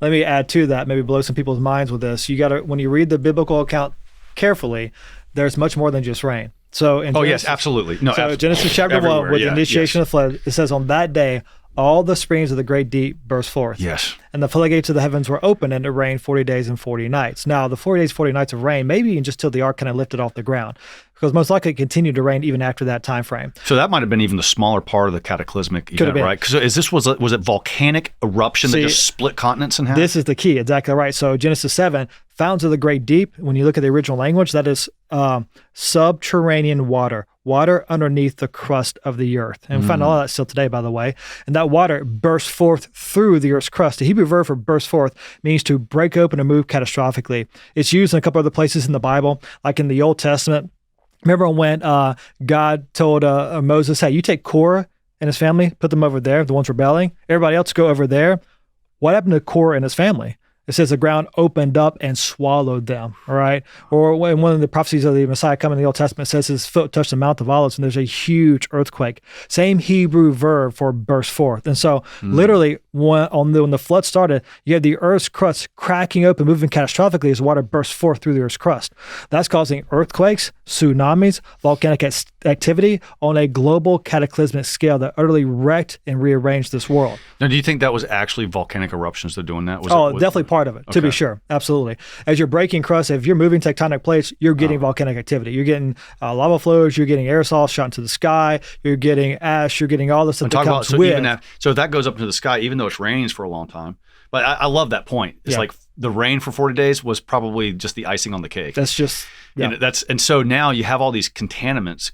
let me add to that, maybe blow some people's minds with this. You gotta, when you read the biblical account carefully, there's much more than just rain. So in Genesis, yes, absolutely. No, so Genesis chapter 1, with the initiation of the flood, it says, on that day, all the springs of the great deep burst forth. Yes. And the floodgates of the heavens were open, and it rained 40 days and 40 nights. Now, the 40 days, 40 nights of rain, maybe even just till the ark kind of lifted off the ground, because most likely it continued to rain even after that time frame. So that might have been even the smaller part of the cataclysmic event, right? Because was it volcanic eruption that just split continents in half? This is the key, exactly right. So Genesis 7, fountains of the great deep, when you look at the original language, that is subterranean water underneath the crust of the earth. And we find all that still today, by the way. And that water burst forth through the earth's crust. The Hebrew verb for burst forth means to break open or move catastrophically. It's used in a couple other places in the Bible, like in the Old Testament. Remember when God told Moses, hey, you take Korah and his family, put them over there, the ones rebelling. Everybody else go over there. What happened to Korah and his family? It says the ground opened up and swallowed them, all right? Or when one of the prophecies of the Messiah come in the Old Testament, it says his foot touched the Mount of Olives, and there's a huge earthquake. Same Hebrew verb for burst forth. And so literally when the flood started, you had the earth's crust cracking open, moving catastrophically as water burst forth through the earth's crust. That's causing earthquakes, tsunamis, volcanic activity on a global cataclysmic scale that utterly wrecked and rearranged this world. Now, do you think that was actually volcanic eruptions that are doing that? Definitely part of it, to be sure. Absolutely. As you're breaking crust, if you're moving tectonic plates, you're getting volcanic activity. You're getting lava flows, you're getting aerosols shot into the sky, you're getting ash, you're getting all this stuff that comes with. So if that goes up into the sky, even though it rains for a long time. But I love that point. It's like the rain for 40 days was probably just the icing on the cake. That's just... Yeah. And so now you have all these contaminants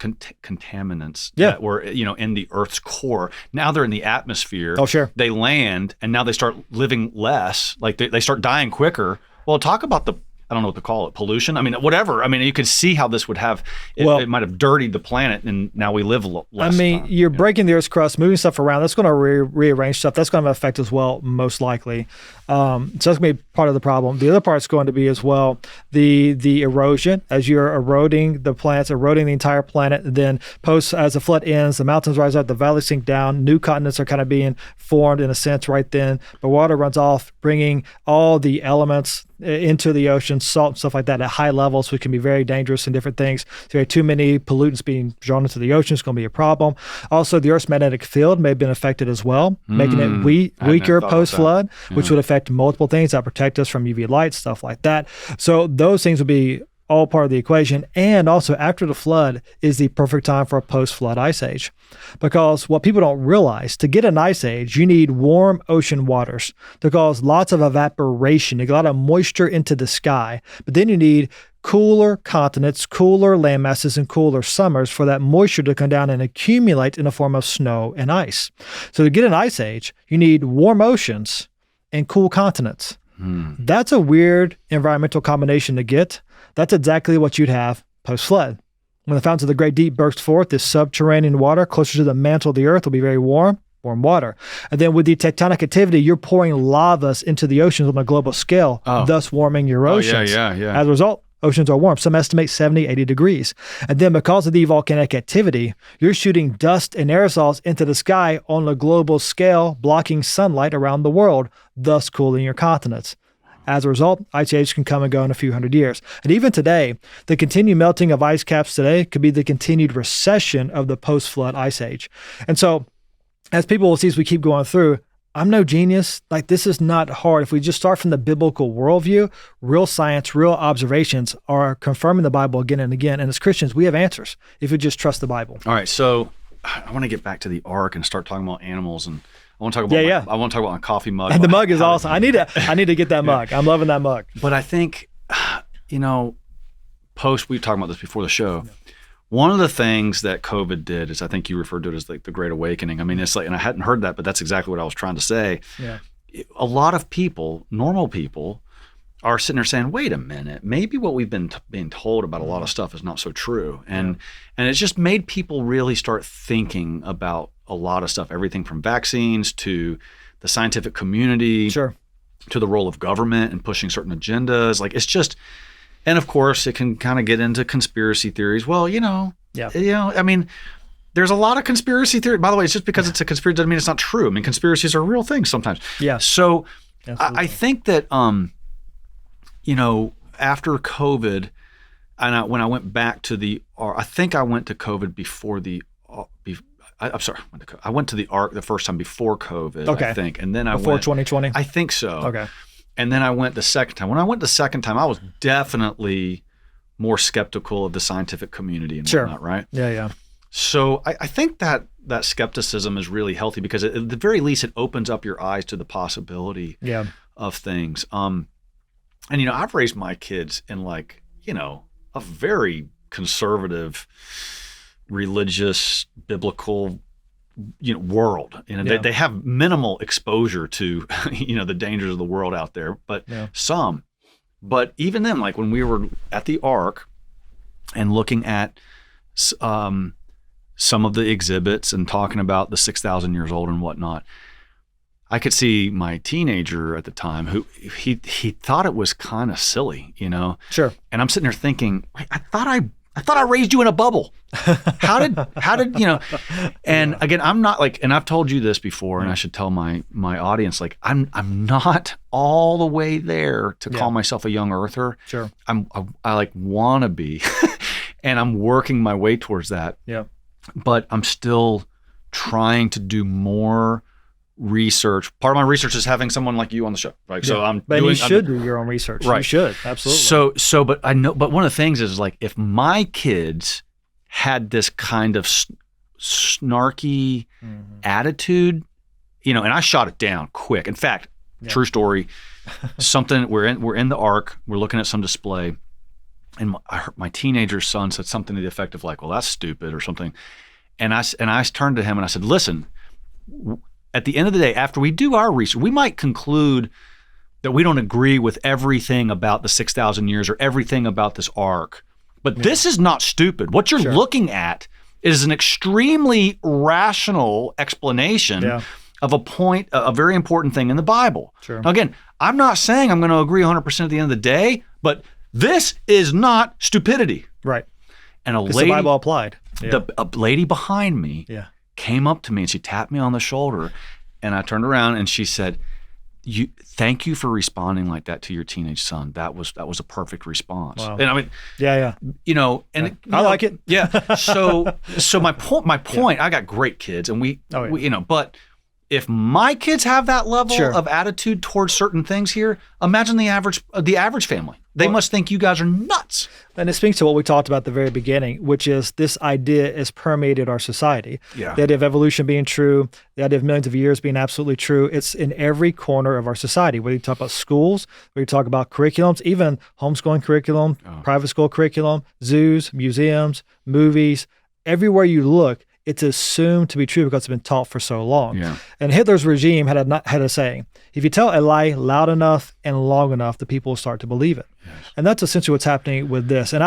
that were in the Earth's core. Now they're in the atmosphere. Oh, sure. They land, and now they start living less. Like they start dying quicker. Well, talk about I don't know what to call it, pollution. I mean, whatever. I mean, you could see how this would have. It might have dirtied the planet, and now we live less. I mean, you're breaking the Earth's crust, moving stuff around. That's going to rearrange stuff. That's going to affect as well, most likely. So that's going to be part of the problem. The other part is going to be as well the erosion, as you're eroding the plants, eroding the entire planet. Then as the flood ends, the mountains rise up, the valleys sink down, new continents are kind of being formed in a sense right then. The water runs off, bringing all the elements into the ocean, salt and stuff like that at high levels, which can be very dangerous and different things. If you have too many pollutants being drawn into the ocean, it's going to be a problem. Also, the Earth's magnetic field may have been affected as well, making it weaker post-flood, which would affect multiple things that protect us from UV light, stuff like that. So those things would be all part of the equation. And also after the flood is the perfect time for a post-flood ice age. Because what people don't realize, to get an ice age, you need warm ocean waters to cause lots of evaporation. You get a lot of moisture into the sky. But then you need cooler continents, cooler land masses, and cooler summers for that moisture to come down and accumulate in the form of snow and ice. So to get an ice age, you need warm oceans and cool continents. That's a weird environmental combination to get. That's exactly what you'd have post-flood. When the fountains of the great deep burst forth, this subterranean water closer to the mantle of the earth will be very warm. warm water. And then with the tectonic activity, you're pouring lavas into the oceans on a global scale, thus warming your oceans. Yeah. As a result, oceans are warm. Some estimate 70, 80 degrees. And then because of the volcanic activity, you're shooting dust and aerosols into the sky on a global scale, blocking sunlight around the world, thus cooling your continents. As a result, ice age can come and go in a few hundred years. And even today, the continued melting of ice caps today could be the continued recession of the post-flood ice age. And so, as people will see as we keep going through, I'm no genius. Like, this is not hard. If we just start from the biblical worldview, real science, real observations are confirming the Bible again and again. And as Christians, we have answers if we just trust the Bible. All right, so I want to get back to the Ark and start talking about animals, and I want to talk about I want to talk about my coffee mug. And the mug is awesome. I need to get that mug. I'm loving that mug. But I think, we were talking about this before the show. One of the things that COVID did is, I think you referred to it as like the Great Awakening. I mean, it's like, and I hadn't heard that, but that's exactly what I was trying to say. Yeah. A lot of people, normal people, are sitting there saying, wait a minute, maybe what we've been being told about a lot of stuff is not so true. And it's just made people really start thinking about a lot of stuff, everything from vaccines to the scientific community, sure, to the role of government and pushing certain agendas. Like, it's just, and of course it can kind of get into conspiracy theories. Well, I mean, there's a lot of conspiracy theory. By the way, it's just because it's a conspiracy doesn't mean it's not true. I mean, conspiracies are real things sometimes. Yeah. So I think that, after COVID, and when I went back to the Ark, I think I went to COVID before the, I'm sorry, I went to the Ark the first time before COVID, I think. And then before 2020? I think so. Okay. And then I went the second time. When I went the second time, I was definitely more skeptical of the scientific community and whatnot, right? Yeah. So I think that skepticism is really healthy because at the very least it opens up your eyes to the possibility of things. And I've raised my kids in a very conservative, religious, biblical, world. They have minimal exposure to, the dangers of the world out there, but some. But even then, like when we were at the Ark and looking at some of the exhibits and talking about the 6,000 years old and whatnot, I could see my teenager at the time who he thought it was kind of silly, Sure. And I'm sitting there thinking, wait, I thought I raised you in a bubble. How did And again, I'm not like, and I've told you this before, and I should tell my audience, like I'm not all the way there to call myself a young earther. Sure. I like want to be, and I'm working my way towards that. Yeah. But I'm still trying to do more research. Part of my research is having someone like you on the show, right? So you should do your own research. Right. You should, absolutely. So, but I know, but one of the things is like, if my kids had this kind of snarky attitude, and I shot it down quick. In fact, true story, something, we're in the Ark, we're looking at some display, and I heard my teenager son said something to the effect of like, well, that's stupid or something. And I turned to him and I said, listen, at the end of the day, after we do our research, we might conclude that we don't agree with everything about the 6,000 years or everything about this Ark. But this is not stupid. What you're looking at is an extremely rational explanation of a very important thing in the Bible. Sure. Now, again, I'm not saying I'm going to agree 100% at the end of the day, but this is not stupidity. Right. And it's the Bible applied. Yeah. A lady behind me came up to me and she tapped me on the shoulder, and I turned around and she said, thank you for responding like that to your teenage son. That was a perfect response. Wow. And I mean, and I like it. Yeah. So my point, I got great kids, and we but if my kids have that level of attitude towards certain things here, imagine the average family. They must think you guys are nuts. And it speaks to what we talked about at the very beginning, which is this idea has permeated our society. Yeah. The idea of evolution being true, the idea of millions of years being absolutely true. It's in every corner of our society. Whether you talk about schools, whether you talk about curriculums, even homeschooling curriculum, private school curriculum, zoos, museums, movies, everywhere you look, it's assumed to be true because it's been taught for so long. Yeah. And Hitler's regime had a saying, if you tell a lie loud enough and long enough, the people will start to believe it. Yes. And that's essentially what's happening with this. And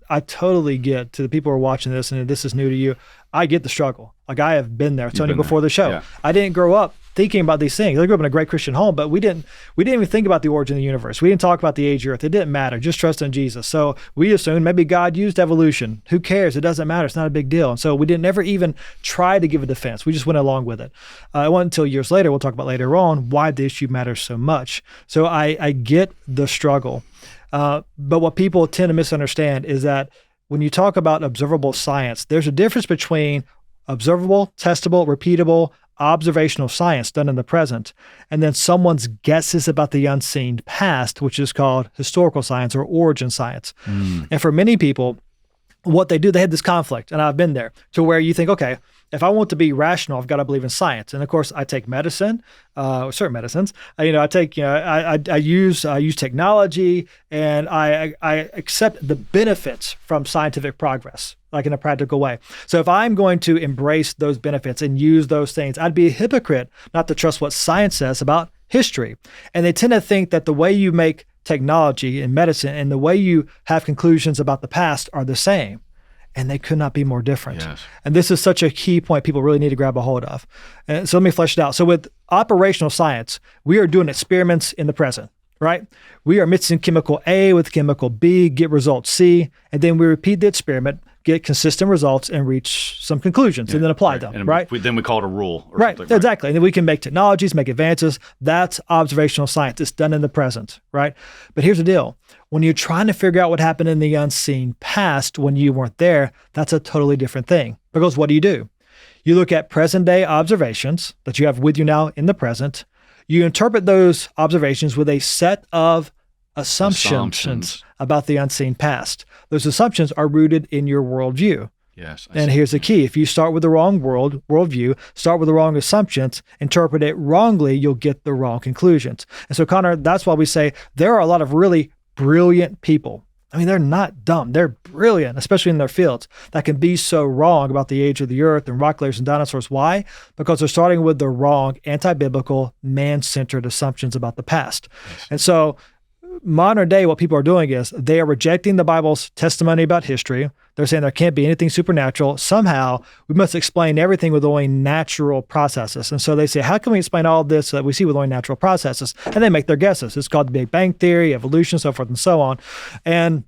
I totally get to the people who are watching this, and this is new to you, I get the struggle. Like I have been there. I was telling you before the show. Yeah. I didn't grow up thinking about these things. I grew up in a great Christian home, but we didn't even think about the origin of the universe. We didn't talk about the age of the earth. It didn't matter. Just trust in Jesus. So we assumed maybe God used evolution. Who cares? It doesn't matter. It's not a big deal. And so we didn't never even try to give a defense. We just went along with it. It wasn't until years later, we'll talk about later on, why the issue matters so much. So I get the struggle. But what people tend to misunderstand is that when you talk about observable science, there's a difference between observable, testable, repeatable, observational science done in the present, and then someone's guesses about the unseen past, which is called historical science or origin science. And for many people, what they do, they had this conflict, and I've been there, to where you think, okay, if I want to be rational, I've got to believe in science. And of course, I take medicine, certain medicines. I use technology, and I accept the benefits from scientific progress, like in a practical way. So if I'm going to embrace those benefits and use those things, I'd be a hypocrite not to trust what science says about history. And they tend to think that the way you make technology and medicine and the way you have conclusions about the past are the same. And they could not be more different. Yes. And this is such a key point people really need to grab a hold of. And so let me flesh it out. So with operational science, we are doing experiments in the present, right? We are mixing chemical A with chemical B, get result C, and then we repeat the experiment, get consistent results, and reach some conclusions, and then apply them, and right? Then we call it a rule. Or Right, something, exactly. And then we can make technologies, make advances. That's observational science. It's done in the present, right? But here's the deal. When you're trying to figure out what happened in the unseen past when you weren't there, that's a totally different thing. Because what do? You look at present day observations that you have with you now in the present. You interpret those observations with a set of assumptions about the unseen past. Those assumptions are rooted in your worldview. Yes. And here's the key. If you start with the wrong worldview, start with the wrong assumptions, interpret it wrongly, you'll get the wrong conclusions. And so, Conor, that's why we say there are a lot of really brilliant people. I mean, they're not dumb. They're brilliant, especially in their fields, that can be so wrong about the age of the earth and rock layers and dinosaurs. Why? Because they're starting with the wrong, anti-biblical, man-centered assumptions about the past. Yes. And so modern day, what people are doing is they are rejecting the Bible's testimony about history. They're saying there can't be anything supernatural. Somehow, we must explain everything with only natural processes. And so they say, how can we explain all this that we see with only natural processes? And they make their guesses. It's called the Big Bang Theory, evolution, so forth and so on. And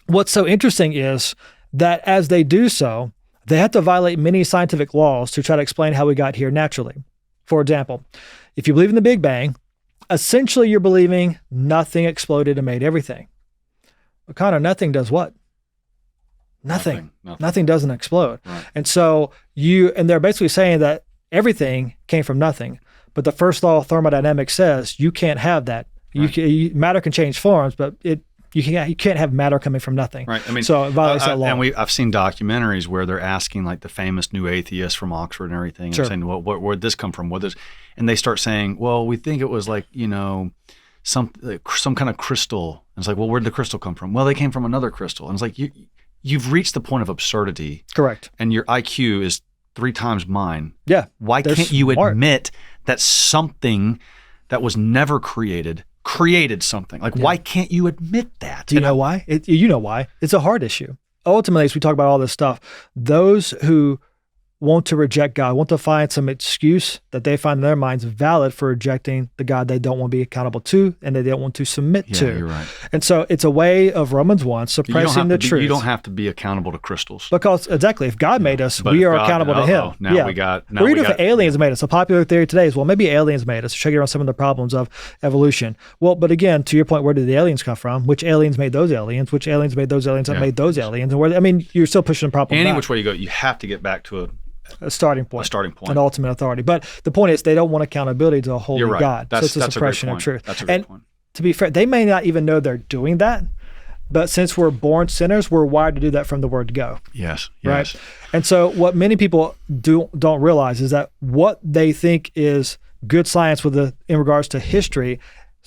what's so interesting is that as they do so, they have to violate many scientific laws to try to explain how we got here naturally. For example, if you believe in the Big Bang, essentially you're believing nothing exploded and made everything. But Conor, nothing does what? Nothing. Nothing doesn't explode. Right. And so they're basically saying that everything came from nothing. But the first law of thermodynamics says you can't have that. Right. Matter can change forms, but you can't have matter coming from nothing. Right. I mean, so it violates that law. And I've seen documentaries where they're asking like the famous new atheists from Oxford and everything, and saying, well, where'd this come from? And they start saying, well, we think it was like, some kind of crystal. And it's like, well, where'd the crystal come from? Well, they came from another crystal. And it's like, you've reached the point of absurdity. Correct. And your IQ is 3 times mine. Yeah. Why can't you admit that something that was never created something? Like, why can't you admit that? Do you know why? You know why. It's a hard issue. Ultimately, as we talk about all this stuff, those who want to reject God, want to find some excuse that they find in their minds valid for rejecting the God they don't want to be accountable to and they don't want to submit to. You're right. And so it's a way of Romans 1, suppressing the truth. You don't have to be accountable to crystals. Because exactly, if God made us, we are accountable to Him. Or even if aliens made us. A popular theory today is, well, maybe aliens made us to show you around some of the problems of evolution. Well, but again, to your point, where did the aliens come from? Which aliens made those aliens? Which aliens made those aliens that made those aliens? And you're still pushing the problem back. Which way you go, you have to get back to a starting point. An ultimate authority. But the point is, they don't want accountability to a holy God. So it's a suppression of truth. That's a great point. To be fair, they may not even know they're doing that, but since we're born sinners, we're wired to do that from the word go. Yes. Right? And so what many people don't realize is that what they think is good science in regards to history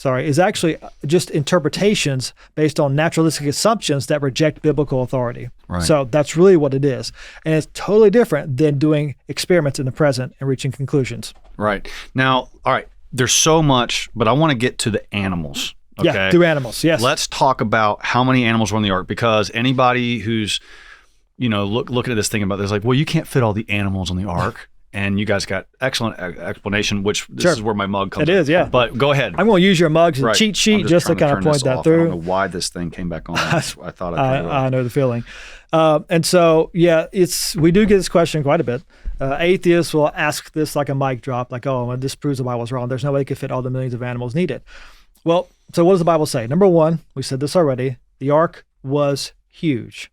is actually just interpretations based on naturalistic assumptions that reject biblical authority. Right. So that's really what it is. And it's totally different than doing experiments in the present and reaching conclusions. Right. Now, all right, there's so much, but I want to get to the animals. Okay? Yeah, through animals, yes. Let's talk about how many animals were on the ark, because anybody who's looking at this thing about this, like, well, you can't fit all the animals on the ark. And you guys got excellent explanation, which this is where my mug comes in. It is, yeah. But go ahead. I'm going to use your mugs and cheat sheet just to kind of point that through. I don't know why this thing came back on. I thought I know the feeling. And so, we do get this question quite a bit. Atheists will ask this like a mic drop, like, oh, well, this proves the Bible's wrong. There's no way it could fit all the millions of animals needed. Well, so what does the Bible say? Number one, we said this already, the ark was huge.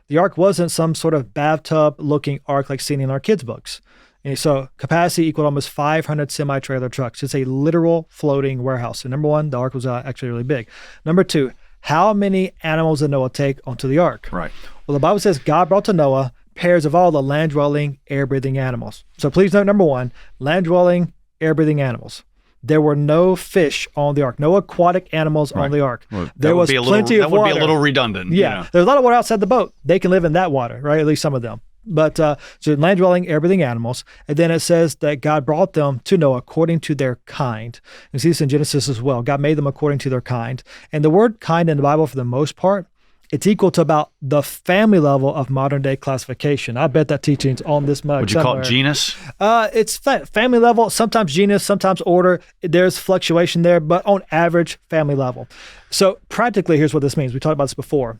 The ark wasn't some sort of bathtub-looking ark like seen in our kids' books. And so capacity equaled almost 500 semi-trailer trucks. It's a literal floating warehouse. So number one, the ark was actually really big. Number two, how many animals did Noah take onto the ark? Right. Well, the Bible says God brought to Noah pairs of all the land-dwelling, air-breathing animals. So please note, number one, land-dwelling, air-breathing animals. There were no fish on the ark, no aquatic animals on the ark. Well, there was plenty of water. That would be a little redundant. Yeah. There's a lot of water outside the boat. They can live in that water, right? At least some of them. But so land-dwelling, air-breathing animals. And then it says that God brought them to Noah according to their kind. You see this in Genesis as well. God made them according to their kind. And the word kind in the Bible, for the most part, it's equal to about the family level of modern-day classification. I bet that teaching's on this mug. Would you call it genus? It's family level, sometimes genus, sometimes order. There's fluctuation there, but on average, family level. So practically, here's what this means. We talked about this before,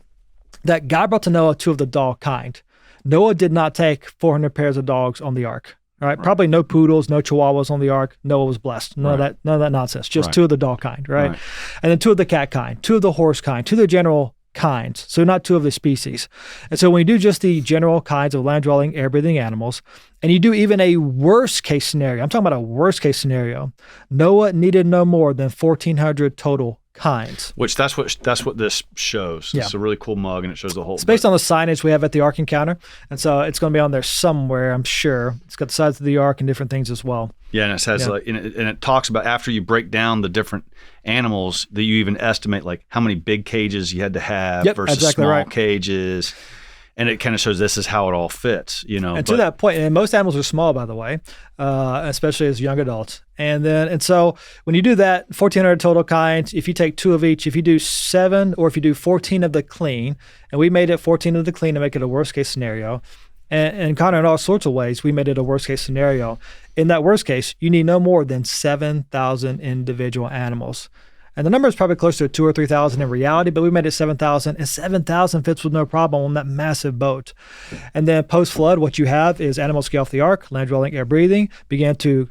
that God brought to Noah two of the dog kind. Noah did not take 400 pairs of dogs on the ark. Right? Probably no poodles, no chihuahuas on the ark. Noah was blessed. None of that nonsense. Just two of the dog kind, right? And then two of the cat kind, two of the horse kind, two of the general kinds. So not two of the species. And so when you do just the general kinds of land-dwelling, air-breathing animals, and you do even a worst-case scenario, I'm talking about a worst-case scenario, Noah needed no more than 1,400 total kinds. Which that's what this shows. It's a really cool mug, and it shows the whole. It's based on the signage we have at the Ark Encounter, and so it's going to be on there somewhere, I'm sure. It's got the size of the ark and different things as well. Yeah, and it says and it talks about after you break down the different animals that you even estimate like how many big cages you had to have versus small cages. And it kind of shows this is how it all fits, And to that point, and most animals are small, by the way, especially as young adults. And so when you do that, 1,400 total kinds, if you take two of each, if you do 7 or if you do 14 of the clean, and we made it 14 of the clean to make it a worst case scenario, and Conor, in all sorts of ways, we made it a worst case scenario. In that worst case, you need no more than 7,000 individual animals. And the number is probably closer to 2,000 or 3,000 in reality, but we made it 7,000, and 7,000 fits with no problem on that massive boat. And then post-flood, what you have is animals get off the ark, land-dwelling, air-breathing, began to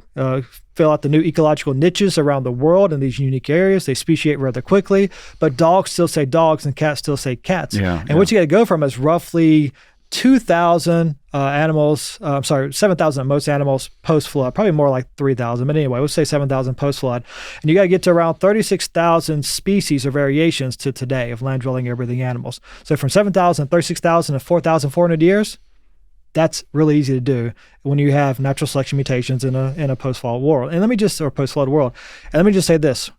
fill out the new ecological niches around the world in these unique areas. They speciate rather quickly, but dogs still say dogs and cats still say cats. What you got to go from is roughly 2,000 animals, 7,000 at most animals post-flood, probably more like 3,000. But anyway, let's say 7,000 post-flood. And you got to get to around 36,000 species or variations to today of land-dwelling, air-breathing animals. So from 7,000, 36,000 to 4,400 years, that's really easy to do when you have natural selection mutations in a post-flood world. And post-flood world. And let me just say this.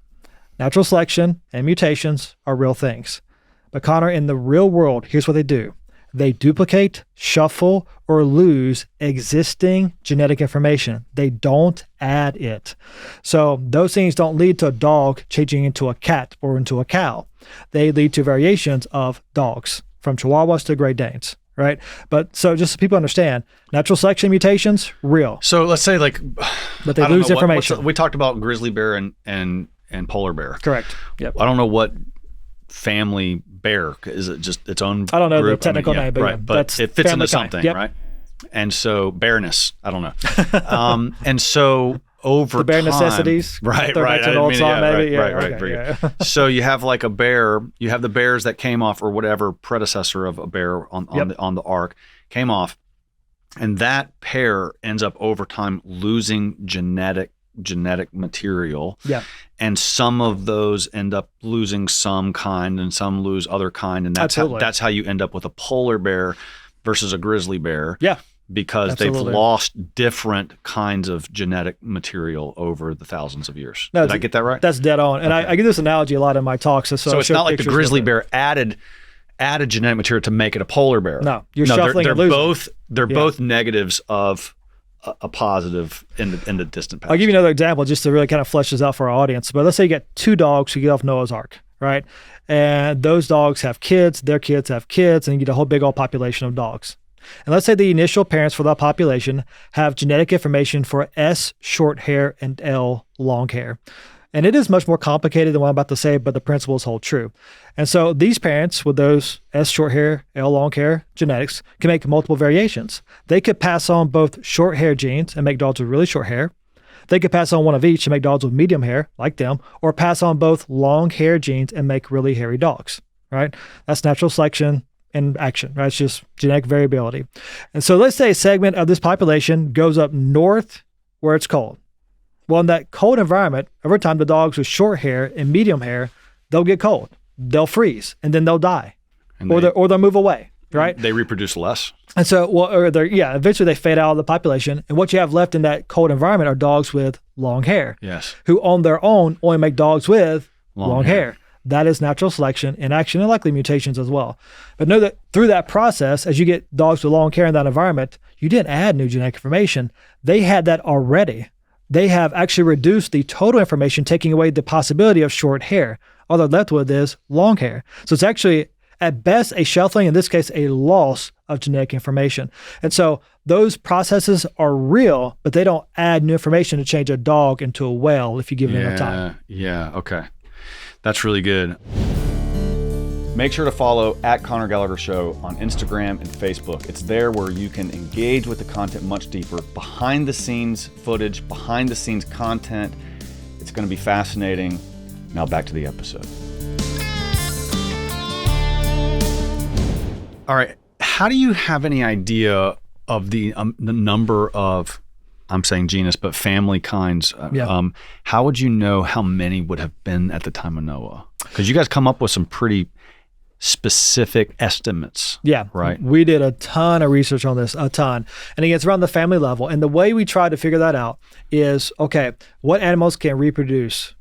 Natural selection and mutations are real things. But Conor, in the real world, here's what they do. They duplicate, shuffle, or lose existing genetic information. They don't add it. So those things don't lead to a dog changing into a cat or into a cow. They lead to variations of dogs, from Chihuahuas to Great Danes, right? But so just so people understand, natural selection mutations, real. So let's say but they lose information. We talked about grizzly bear and polar bear. Correct. Yep. I don't know what family bear, is it just its own I don't know group? the technical name, but but it fits into something, right? And so bareness, I don't know. And so over the bare time, necessities, right. So you have like a bear, you have the bears that came off, or whatever predecessor of a bear on the ark came off, and that pair ends up over time losing genetic material. And some of those end up losing some kind and some lose other kind, and that's how you end up with a polar bear versus a grizzly bear. Because they've lost different kinds of genetic material over the thousands of years. Did I get that right? That's dead on. And I give this analogy a lot in my talks. So it's not like the grizzly bear added genetic material to make it a polar bear. No, shuffling and losing. They're both negatives of a positive in the distant past. I'll give you another example just to really kind of flesh this out for our audience. But let's say you got 2 dogs who get off Noah's Ark, right? And those dogs have kids, their kids have kids, and you get a whole big old population of dogs. And let's say the initial parents for that population have genetic information for S, short hair, and L, long hair. And it is much more complicated than what I'm about to say, but the principles hold true. And so these parents with those S, short hair, L, long hair genetics can make multiple variations. They could pass on both short hair genes and make dogs with really short hair. They could pass on one of each and make dogs with medium hair, like them, or pass on both long hair genes and make really hairy dogs, right? That's natural selection in action, right? It's just genetic variability. And so let's say a segment of this population goes up north where it's cold. Well, in that cold environment, over time, the dogs with short hair and medium hair, they'll get cold. They'll freeze, and then they'll die, or they'll move away, right? They reproduce less. And so, eventually they fade out of the population. And what you have left in that cold environment are dogs with long hair. Yes. Who on their own only make dogs with long hair. That is natural selection in action, and likely mutations as well. But know that through that process, as you get dogs with long hair in that environment, you didn't add new genetic information. They had that already. They have actually reduced the total information, taking away the possibility of short hair. All they're left with is long hair. So it's actually, at best, a shuffling, in this case, a loss of genetic information. And so those processes are real, but they don't add new information to change a dog into a whale if you give it enough time. Yeah, okay. That's really good. Make sure to follow @Conor Gallagher Show on Instagram and Facebook. It's there where you can engage with the content much deeper, behind the scenes footage, behind the scenes content. It's going to be fascinating. Now back to the episode. All right. How do you have any idea of the number of, I'm saying genus, but family kinds? How would you know how many would have been at the time of Noah? Because you guys come up with some pretty specific estimates. Yeah. Right. We did a ton of research on this, a ton. And again, it's around the family level. And the way we try to figure that out is, okay, what animals can reproduce?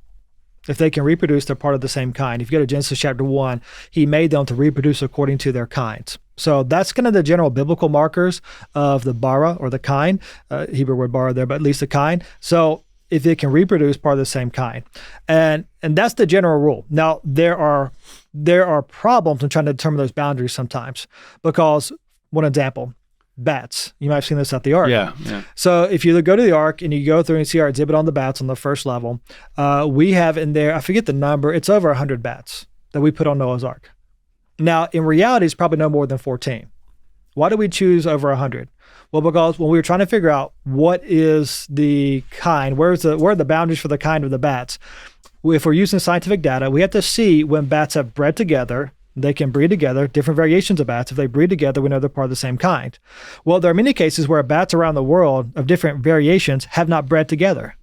If they can reproduce, they're part of the same kind. If you go to Genesis chapter 1, he made them to reproduce according to their kinds. So that's kind of the general biblical markers of the bara, or the kind. Hebrew word bara there, but at least the kind. So if it can reproduce, part of the same kind. And that's the general rule. Now, there are problems in trying to determine those boundaries sometimes, because, one example, bats. You might have seen this at the Ark. Yeah. So if you go to the Ark and you go through and see our exhibit on the bats on the first level, we have in there, I forget the number, it's over 100 bats that we put on Noah's Ark. Now, in reality, it's probably no more than 14. Why do we choose over 100? Well, because when we were trying to figure out what is the kind, where are the boundaries for the kind of the bats, if we're using scientific data, we have to see when bats have bred together. They can breed together, different variations of bats. If they breed together, we know they're part of the same kind. Well, there are many cases where bats around the world of different variations have not bred together.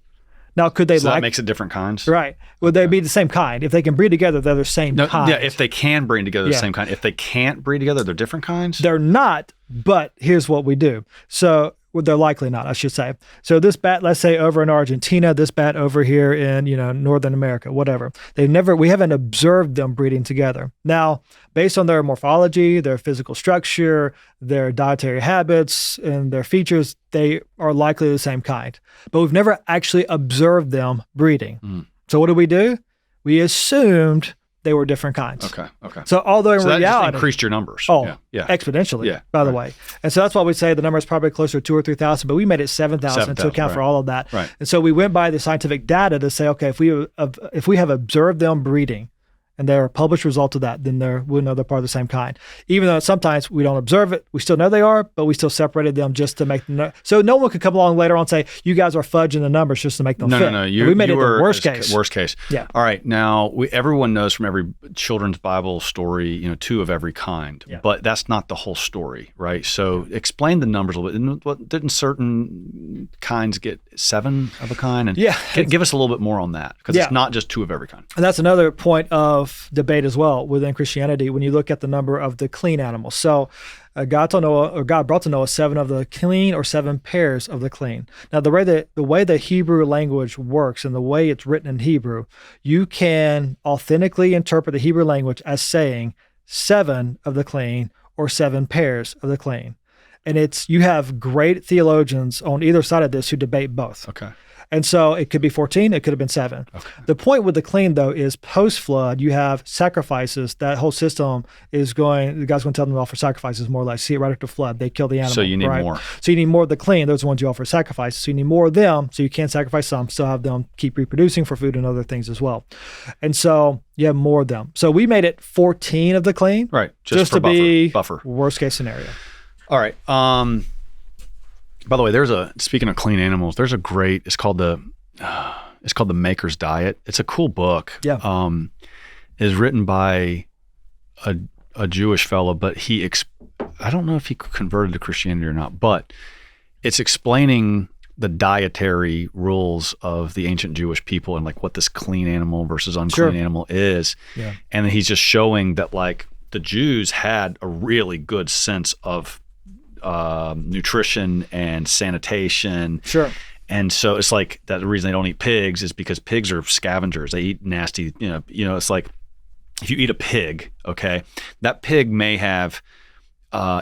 Now, could they that makes it different kinds? Right. Would they be the same kind? If they can breed together, they're the same kind. Yeah, if they can breed together, the same kind. If they can't breed together, they're different kinds? They're not, but here's what we do. So, well, they're likely not, I should say. So this bat, let's say over in Argentina, this bat over here in, Northern America, whatever. We haven't observed them breeding together. Now, based on their morphology, their physical structure, their dietary habits, and their features, they are likely the same kind. But we've never actually observed them breeding. So what do? We assumed they were different kinds. Okay. So although in reality, that just increased your numbers. Exponentially, by the way. And so that's why we say the number is probably closer to 2,000 or 3,000, but we made it 7,000 to account for all of that. Right. And so we went by the scientific data to say, okay, if we have observed them breeding, and there are published results of that, then we'll know they're part of the same kind. Even though sometimes we don't observe it, we still know they are, but we still separated them just to make them know. So no one could come along later on and say, you guys are fudging the numbers just to make them fit. No. We made it the worst case. Worst case. Yeah. All right. Now, everyone knows from every children's Bible story, 2 of every kind. Yeah. But that's not the whole story, right? So explain the numbers a little bit. Didn't certain kinds get 7 of a kind? And give us a little bit more on that, because it's not just 2 of every kind. And that's another point of debate as well within Christianity when you look at the number of the clean animals. So God brought to Noah 7 of the clean, or 7 pairs of the clean. Now, the way the Hebrew language works and the way it's written in Hebrew, you can authentically interpret the Hebrew language as saying 7 of the clean or 7 pairs of the clean. And you have great theologians on either side of this who debate both. Okay. And so it could be 14, it could have been 7. Okay. The point with the clean, though, is post-flood, you have sacrifices. That whole system is going, the God's going to tell them to offer sacrifices, more or less. See it right after the flood. They kill the animal. So you need more. So you need more of the clean. Those are the ones you offer sacrifices. So you need more of them, so you can sacrifice some, still have them keep reproducing for food and other things as well. And so you have more of them. So we made it 14 of the clean. Right. Just to be buffer. Worst case scenario. All right. By the way, speaking of clean animals, there's a great, it's called the Maker's Diet. It's a cool book. Yeah. Is written by a Jewish fellow, but I don't know if he converted to Christianity or not, but it's explaining the dietary rules of the ancient Jewish people and like what this clean animal versus unclean animal is. Yeah. And then he's just showing that like the Jews had a really good sense of nutrition and sanitation. Sure. And so it's like that the reason they don't eat pigs is because pigs are scavengers. They eat nasty, it's like if you eat a pig, okay, that pig may have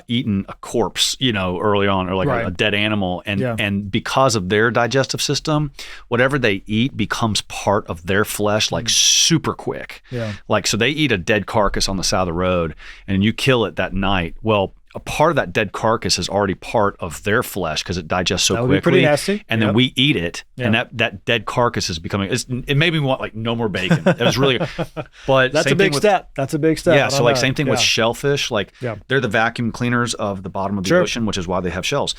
eaten a corpse, early on, or like a dead animal. And because of their digestive system, whatever they eat becomes part of their flesh, like super quick. Yeah. Like, so they eat a dead carcass on the side of the road and you kill it that night. Well, a part of that dead carcass is already part of their flesh because it digests so quickly. That would be pretty nasty. And then we eat it, and that dead carcass is becoming. It made me want like no more bacon. It was really, but that's a big step. That's a big step. Yeah. So like same thing with shellfish. Like they're the vacuum cleaners of the bottom of the ocean, which is why they have shells.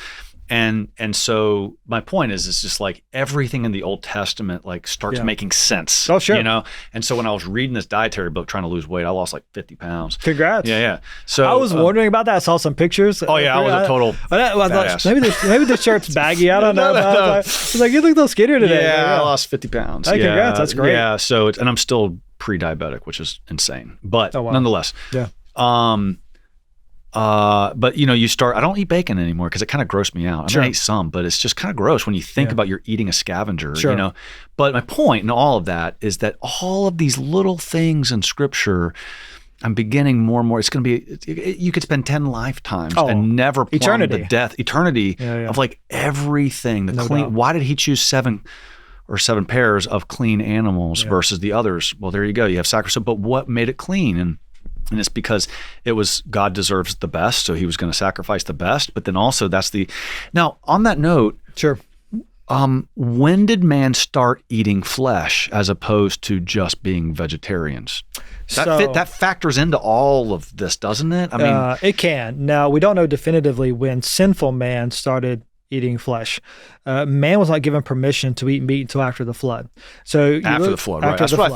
And so my point is, it's just like everything in the Old Testament like starts making sense. Oh, sure. And so when I was reading this dietary book trying to lose weight, I lost like 50 pounds. Congrats. Yeah. So I was wondering about that. I saw some pictures. Oh yeah, I was a total badass. Maybe the shirt's baggy. I don't know. I was like, you look a little skinnier today. Yeah, I lost 50 pounds. Hey, congrats. That's great. Yeah. So and I'm still pre-diabetic, which is insane, but nonetheless. Yeah. But you start, I don't eat bacon anymore because it kind of grossed me out. I ate some, but it's just kind of gross when you think about you're eating a scavenger, But my point in all of that is that all of these little things in scripture, I'm beginning more and more, it's going to be, you could spend 10 lifetimes and never plumb the eternity of like everything, clean. Why did he choose 7 pairs of clean animals versus the others? Well, there you go. You have sacrifice, but what made it clean? And it's because it was God deserves the best, so he was going to sacrifice the best. But then also now on that note, when did man start eating flesh as opposed to just being vegetarians? That factors into all of this, doesn't it? I mean, it can. Now, we don't know definitively when sinful man started eating flesh. Man was not given permission to eat meat until after the flood. So after the flood, right? That's what I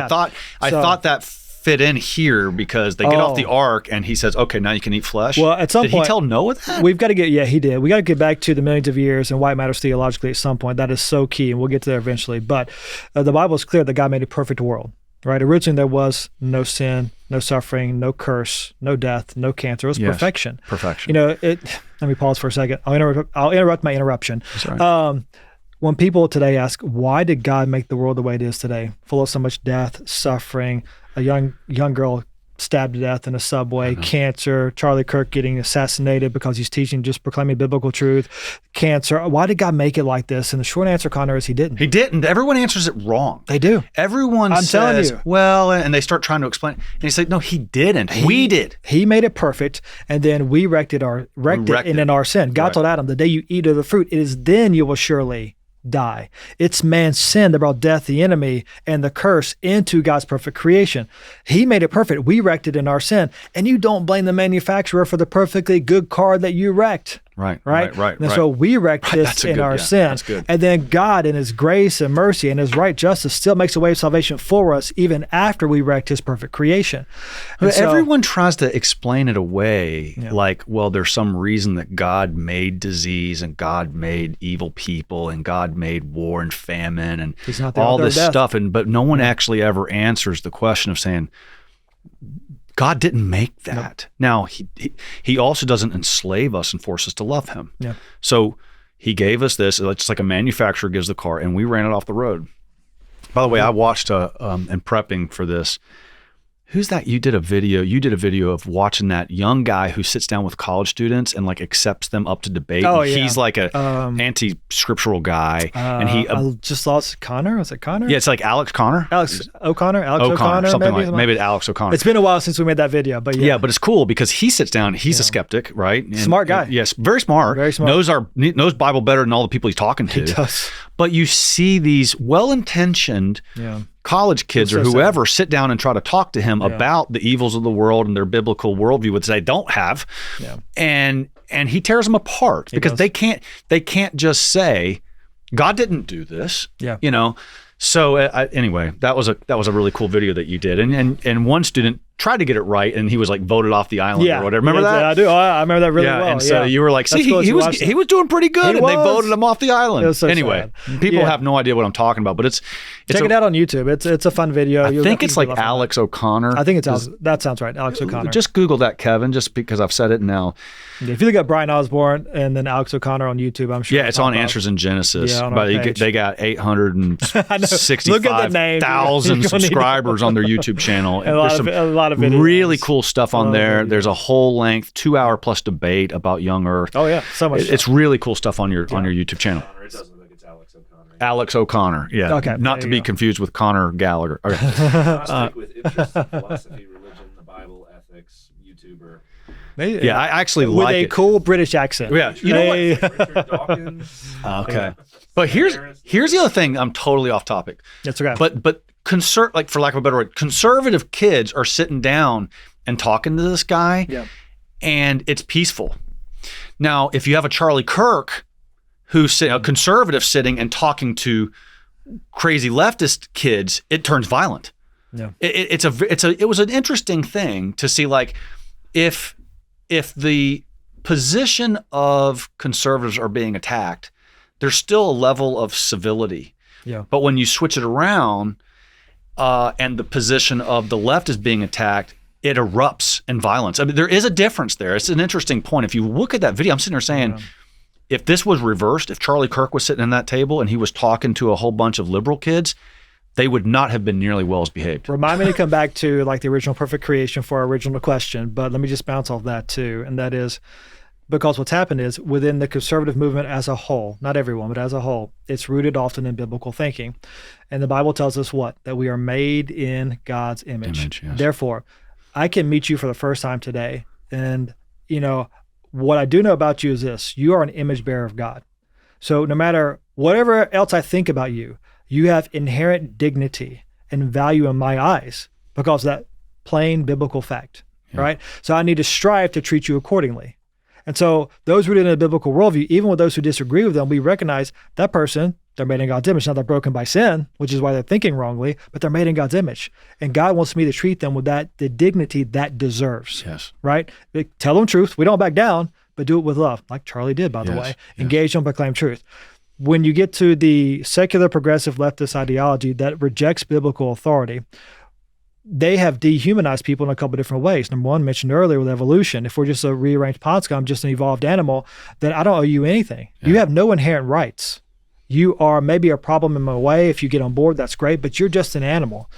thought. I thought that fit in here because they get off the ark and he says, okay, now you can eat flesh. Well, at some point, did he tell Noah that? We've got to he did. We got to get back to the millions of years and why it matters theologically at some point. That is so key, and we'll get to there eventually. But the Bible is clear that God made a perfect world, right? Originally, there was no sin, no suffering, no curse, no death, no cancer. It was perfection. Perfection. Let me pause for a second. I'll interrupt my interruption. Sorry. When people today ask, why did God make the world the way it is today, full of so much death, suffering, a young girl stabbed to death in a subway, cancer, Charlie Kirk getting assassinated because he's proclaiming biblical truth, cancer. Why did God make it like this? And the short answer, Conor, is he didn't. He didn't. Everyone answers it wrong. They do. Everyone says, telling you. Well, and they start trying to explain it. And he's like, no, he didn't. We did. He made it perfect, and then we wrecked it in our sin. God told Adam, the day you eat of the fruit, it is then you will surely die. It's man's sin that brought death, the enemy, and the curse into God's perfect creation. He made it perfect. We wrecked it in our sin. And you don't blame the manufacturer for the perfectly good car that you wrecked. Right. And so we wrecked this in our sin. That's good. And then God, in his grace and mercy and his right justice, still makes a way of salvation for us even after we wrecked his perfect creation. But everyone tries to explain it away like, well, there's some reason that God made disease and God made evil people and God made war and famine and all this stuff. But no one actually ever answers the question of saying, God didn't make that. Now, he also doesn't enslave us and force us to love him. Yeah. So he gave us this. It's just like a manufacturer gives the car, and we ran it off the road. By the way, I watched, in prepping for this, Who's that? You did a video of watching that young guy who sits down with college students and like accepts them up to debate. Oh, and yeah. He's like a anti-scriptural guy. And I just lost Connor. Was it Connor? Yeah, it's like Alex O'Connor, Alex O'Connor, maybe Alex O'Connor. It's been a while since we made that video, but yeah, but it's cool because he sits down. He's a skeptic, right? And, smart guy. Yes, very smart. Very smart. Knows Bible better than all the people he's talking to. He does. But you see these well-intentioned college kids or whoever sit down and try to talk to him about the evils of the world and their biblical worldview, which they don't have. Yeah. And he tears them apart because they can't just say God didn't do this. Yeah. You know. So anyway, that was a really cool video that you did, and one student tried to get it right, and he was like voted off the island or whatever. Remember that? I do. I remember that really well. And so you were like, see, he was doing pretty good, and they voted him off the island. It was so anyway, sad. People have no idea what I'm talking about, but it's check it out on YouTube. It's a fun video. I think it's like Alex O'Connor. I think it's Alex. That sounds right, Alex O'Connor. Just Google that, Kevin, just because I've said it now. Yeah, if you look at Bryan Osborne and then Alex O'Connor on YouTube, I'm sure. Yeah, it's on Answers in Genesis. Yeah, but they got 865,000 subscribers on their YouTube channel. A lot of videos. Really cool stuff on there. There's a whole length 2-hour plus debate about young Earth. Oh yeah, so much. It's really cool stuff on your YouTube channel. It doesn't look like it's Alex O'Connor. Alex O'Connor, yeah. Okay, not to be confused with Conor Gallagher. Okay. Agnostic with interest in philosophy, religion, the Bible, ethics, YouTuber. Yeah, I actually with like a cool British accent. Yeah, you know what? Richard Dawkins. Okay, but here's the other thing. I'm totally off topic. That's okay. But like for lack of a better word, conservative kids are sitting down and talking to this guy, and it's peaceful. Now, if you have a Charlie Kirk who's a conservative sitting and talking to crazy leftist kids, it turns violent. Yeah, it was an interesting thing to see, like if the position of conservatives are being attacked, there's still a level of civility. Yeah. But when you switch it around, and the position of the left is being attacked, it erupts in violence. I mean, there is a difference there. It's an interesting point. If you look at that video, I'm sitting there saying, if this was reversed, if Charlie Kirk was sitting in that table and he was talking to a whole bunch of liberal kids, they would not have been nearly well as behaved. Remind me to come back to like the original perfect creation for our original question, but let me just bounce off that too. And that is because what's happened is within the conservative movement as a whole, not everyone, but as a whole, it's rooted often in biblical thinking. And the Bible tells us what? That we are made in God's image. Yes. Therefore, I can meet you for the first time today. And, what I do know about you is this: you are an image bearer of God. So no matter whatever else I think about you, you have inherent dignity and value in my eyes because of that plain biblical fact, right? So I need to strive to treat you accordingly. And so those rooted in a biblical worldview, even with those who disagree with them, we recognize that person, they're made in God's image. Now they're broken by sin, which is why they're thinking wrongly, but they're made in God's image. And God wants me to treat them with the dignity that deserves, right? Tell them truth. We don't back down, but do it with love, like Charlie did, by the way. Engage them, proclaim truth. When you get to the secular progressive leftist ideology that rejects biblical authority, they have dehumanized people in a couple of different ways. Number one, mentioned earlier with evolution. If we're just a rearranged pod scum, just an evolved animal, then I don't owe you anything. You have no inherent rights. You are maybe a problem in my way. If you get on board, that's great, but you're just an animal.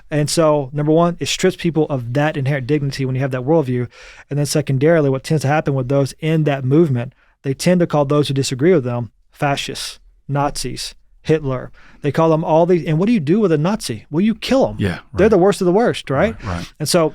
And so, number one, it strips people of that inherent dignity when you have that worldview. And then secondarily, what tends to happen with those in that movement, they tend to call those who disagree with them fascists, Nazis, Hitler. They call them all these. And what do you do with a Nazi? Well, you kill them. Yeah, right. They're the worst of the worst, right? Right. And so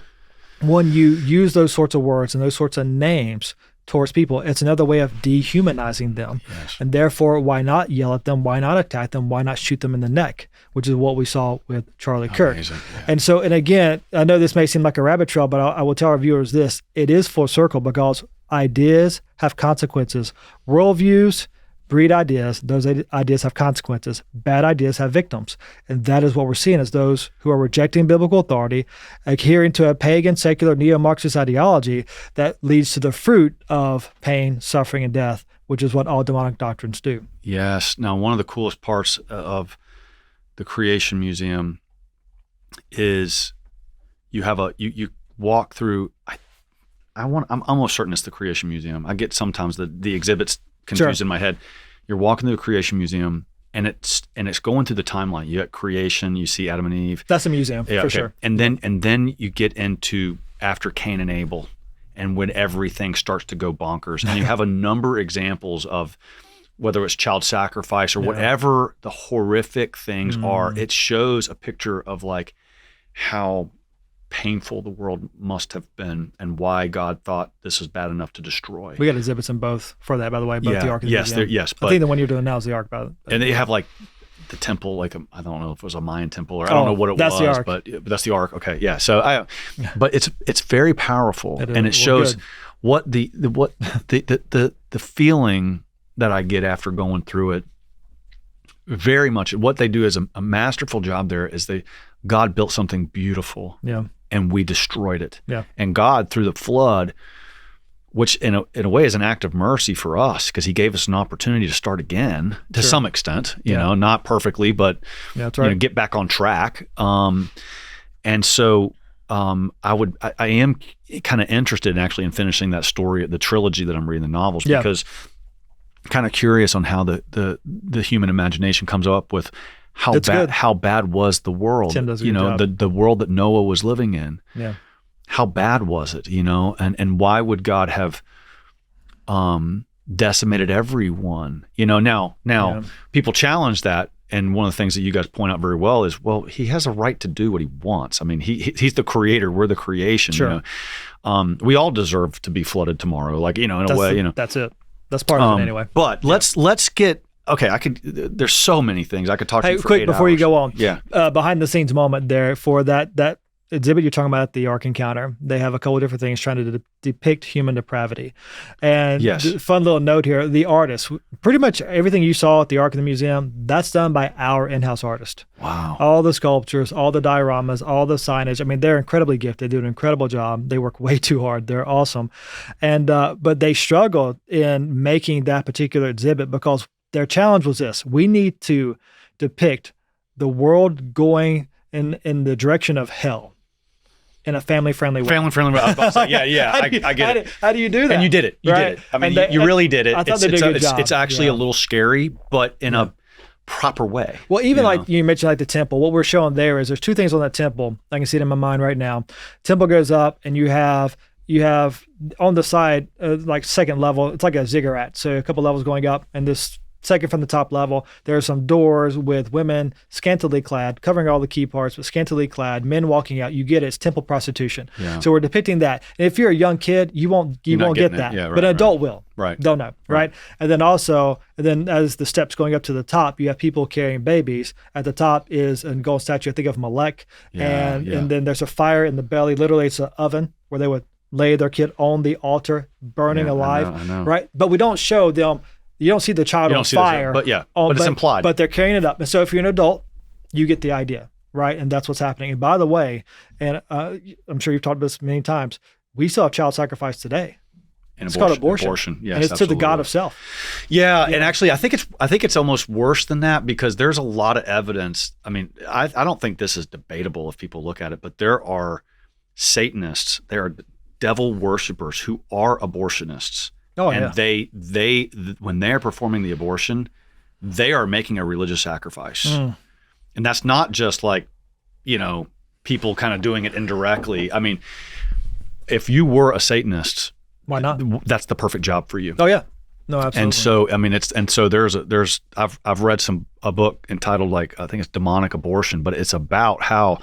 when you use those sorts of words and those sorts of names towards people, it's another way of dehumanizing them. Yes. And therefore, why not yell at them? Why not attack them? Why not shoot them in the neck? Which is what we saw with Charlie Kirk. Yeah. And again, I know this may seem like a rabbit trail, but I will tell our viewers this: it is full circle because ideas have consequences. Worldviews breed ideas. Those ideas have consequences. Bad ideas have victims. And that is what we're seeing as those who are rejecting biblical authority, adhering to a pagan, secular, neo-Marxist ideology that leads to the fruit of pain, suffering, and death, which is what all demonic doctrines do. Yes. Now, one of the coolest parts of the Creation Museum is you have you walk through. I'm almost certain it's the Creation Museum. I get sometimes the exhibits confused in my head. You're walking through the Creation Museum and it's going through the timeline. You got creation, you see Adam and Eve. That's a museum for sure. And then you get into after Cain and Abel, and when everything starts to go bonkers, and you have a number of examples of whether it's child sacrifice or whatever the horrific things are. It shows a picture of like how painful the world must have been and why God thought this is bad enough to destroy. We got exhibits in both for that, by the way, both the Ark and the museum. Yes. I think the one you're doing now is the Ark. And they have like the temple, like I don't know if it was a Mayan temple or I don't know what it was, the Ark. but that's the Ark. Okay, yeah. So but it's very powerful, and it shows what the feeling that I get after going through it. Very much what they do is a masterful job there is God built something beautiful, and we destroyed it. And God through the flood, which in a way is an act of mercy for us because he gave us an opportunity to start again to some extent, you know, not perfectly, but that's right. Get back on track. And so I am kind of interested in actually finishing that story, the trilogy that I'm reading, the novels, because kind of curious on how the human imagination comes up with how bad was the world, Tim does a good job. the world that Noah was living in. Yeah. How bad was it, and why would God have decimated everyone? Now people challenge that, and one of the things that you guys point out very well is, well, he has a right to do what he wants. I mean, he's the creator, we're the creation. Sure. We all deserve to be flooded tomorrow, like in a way. That's it. That's part of it anyway. But let's get. Okay, there's so many things I could talk to you for quick 8 before hours. you go on. Yeah. Behind the scenes moment there for that exhibit you're talking about at the Ark Encounter. They have a couple of different things trying to depict human depravity. And fun little note here, the artist, pretty much everything you saw at the Ark in the museum, that's done by our in-house artist. Wow. All the sculptures, all the dioramas, all the signage. I mean, they're incredibly gifted. They do an incredible job. They work way too hard. They're awesome. And but they struggled in making that particular exhibit because their challenge was this: we need to depict the world going in the direction of hell in a family-friendly way. Family-friendly way. I was about to say, I get it. How do you do that? And you did it. You did it. I mean, you really did it. I thought they did a good job. It's actually a little scary, but in a proper way. Well, even like you mentioned, like the temple, what we're showing there is there's two things on that temple. I can see it in my mind right now. Temple goes up, and you have on the side, like second level, it's like a ziggurat. So a couple levels going up, and this second from the top level, there are some doors with women scantily clad, covering all the key parts, but scantily clad, men walking out. You get it. It's temple prostitution. Yeah. So we're depicting that. And if you're a young kid, you won't get that. Yeah, right, but an adult will. Right. They'll know. Right. And then as the steps going up to the top, you have people carrying babies. At the top is a gold statue, I think of Melech. And then there's a fire in the belly. Literally, it's an oven where they would lay their kid on the altar, burning alive. I know. Right. But we don't show them. You don't see the child on fire. But it's implied. But they're carrying it up. And so if you're an adult, you get the idea, right? And that's what's happening. And by the way, and I'm sure you've talked about this many times, we still have child sacrifice today. It's called abortion. Yes, and it's to the God of self. Yeah, and actually, I think it's almost worse than that because there's a lot of evidence. I mean, I don't think this is debatable if people look at it, but there are Satanists, there are devil worshipers who are abortionists. Oh, and they when they're performing the abortion, they are making a religious sacrifice. And that's not just like, people kind of doing it indirectly. I mean, if you were a Satanist, why not? That's the perfect job for you. Oh yeah. No, absolutely. And so, I mean, I've read a book entitled I think it's Demonic Abortion, but it's about how,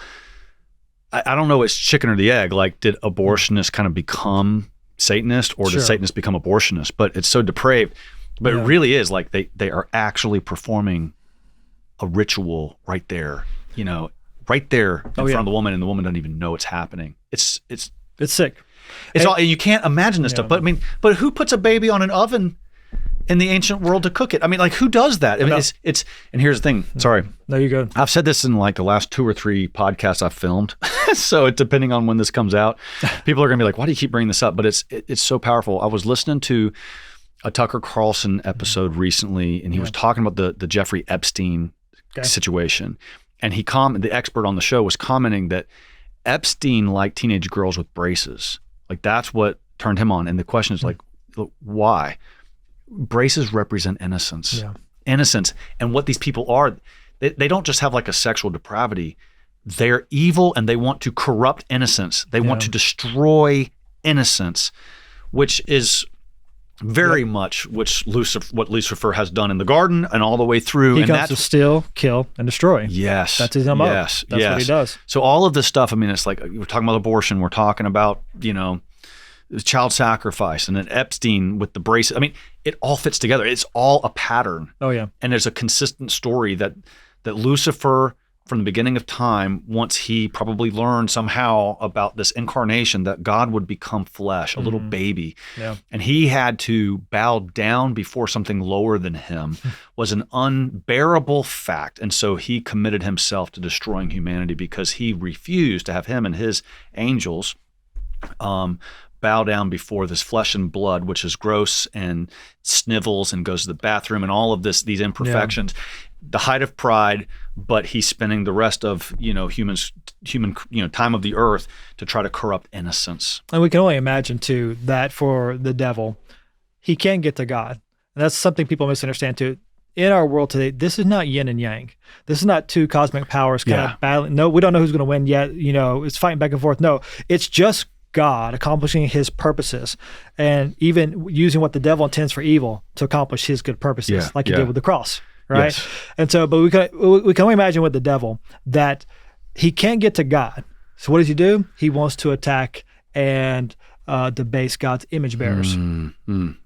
I don't know, it's chicken or the egg. Like, did abortionists kind of become Satanist, or did Satanists become abortionists? But it's so depraved. But it really is like they are actually performing a ritual right there, right there in front of the woman, and the woman doesn't even know it's happening. It's sick. It's all, you can't imagine this stuff. But I mean, but who puts a baby on an oven in the ancient world to cook it? I mean, like, who does that? I mean, it's and here's the thing. Sorry. No, you're good. I've said this in like the last 2 or 3 podcasts I've filmed. So depending on when this comes out, people are going to be like, why do you keep bringing this up? But it's so powerful. I was listening to a Tucker Carlson episode recently, and he was talking about the Jeffrey Epstein situation. And the expert on the show was commenting that Epstein liked teenage girls with braces. Like, that's what turned him on. And the question is like, why? Braces represent innocence. Yeah. innocence. And what these people are, they don't just have like a sexual depravity. They're evil and they want to corrupt innocence. They want to destroy innocence, which is very much what Lucifer has done in the garden and all the way through. He comes to steal, kill, and destroy. Yes. That's his MO. Yes. That's what he does. So all of this stuff, I mean, it's like we're talking about abortion. We're talking about, child sacrifice, and then Epstein with the bracelet. I mean, it all fits together. It's all a pattern. Oh, yeah. And there's a consistent story that Lucifer, from the beginning of time, once he probably learned somehow about this incarnation, that God would become flesh, a little baby. Yeah. And he had to bow down before something lower than him was an unbearable fact. And so he committed himself to destroying humanity because he refused to have him and his angels bow down before this flesh and blood, which is gross and snivels and goes to the bathroom and all of these imperfections. Yeah. The height of pride, but he's spending the rest of human time of the earth to try to corrupt innocence. And we can only imagine too that for the devil, he can get to God. And that's something people misunderstand too. In our world today, this is not yin and yang. This is not two cosmic powers kind of battling. No, we don't know who's going to win yet. It's fighting back and forth. No, it's just God accomplishing his purposes and even using what the devil intends for evil to accomplish his good purposes, like he did with the cross. Right. Yes. And so, but we can only imagine with the devil that he can't get to God. So what does he do? He wants to attack and debase God's image bearers,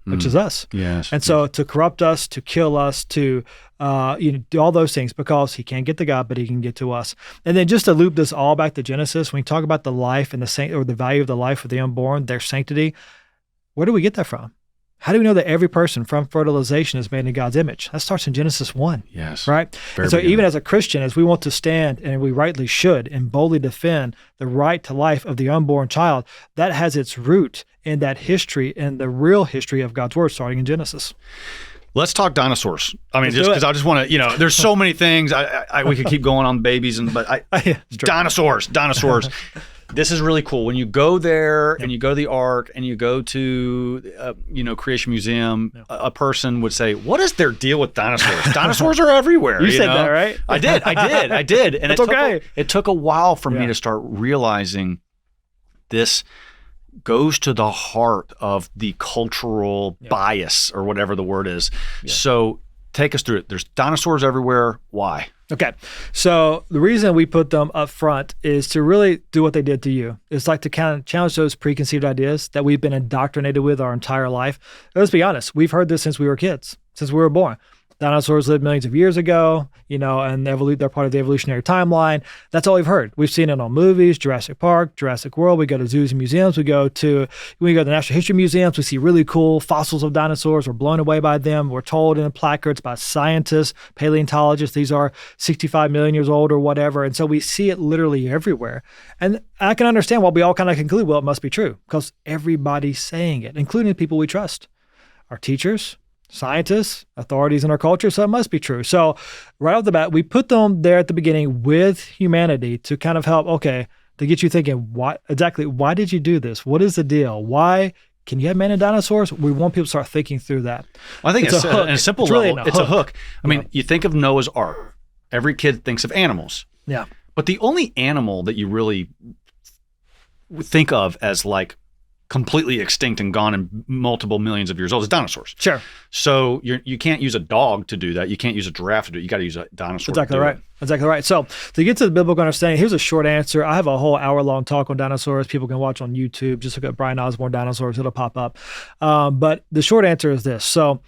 which is us. Yes. And so to corrupt us, to kill us, to do all those things because he can't get to God, but he can get to us. And then just to loop this all back to Genesis, when we talk about the life and the value of the life of the unborn, their sanctity, where do we get that from? How do we know that every person from fertilization is made in God's image? That starts in Genesis 1. Yes. Right? And so even as a Christian, as we want to stand, and we rightly should, and boldly defend the right to life of the unborn child, that has its root in that history and the real history of God's word starting in Genesis. Let's talk dinosaurs. I mean, just because I just want to, there's so many things. We could keep going on babies, dinosaurs. This is really cool. When you go there and you go to the Ark and you go to, Creation Museum, a person would say, what is their deal with dinosaurs? Dinosaurs are everywhere. You said that, right? I did. And it's it took a while for me to start realizing this goes to the heart of the cultural bias or whatever the word is. Yeah. So take us through it. There's dinosaurs everywhere. Why? Okay. So the reason we put them up front is to really do what they did to you. It's like to kind of challenge those preconceived ideas that we've been indoctrinated with our entire life. Let's be honest. We've heard this since we were kids, since we were born. Dinosaurs lived millions of years ago, and they're part of the evolutionary timeline. That's all we've heard. We've seen it on movies, Jurassic Park, Jurassic World. We go to zoos and museums. When we go to the Natural History Museums, we see really cool fossils of dinosaurs. We're blown away by them. We're told in the placards by scientists, paleontologists, these are 65 million years old or whatever. And so we see it literally everywhere. And I can understand why we all kind of conclude, well, it must be true because everybody's saying it, including the people we trust, our teachers, scientists, authorities in our culture, so it must be true. So right off the bat, we put them there at the beginning with humanity to kind of help, to get you thinking, why did you do this? What is the deal? Why can you have man and dinosaurs? We want people to start thinking through that. Well, I think it's on a simple level, it's a hook. I mean, you think of Noah's Ark. Every kid thinks of animals. Yeah. But the only animal that you really think of as like completely extinct and gone and multiple millions of years old is dinosaurs. Sure. So you can't use a dog to do that. You can't use a giraffe to do it. You got to use a dinosaur. Exactly right. Exactly right. So to get to the biblical understanding, here's a short answer. I have a whole hour-long talk on dinosaurs. People can watch on YouTube. Just look at Bryan Osborne dinosaurs. It'll pop up. But the short answer is this. So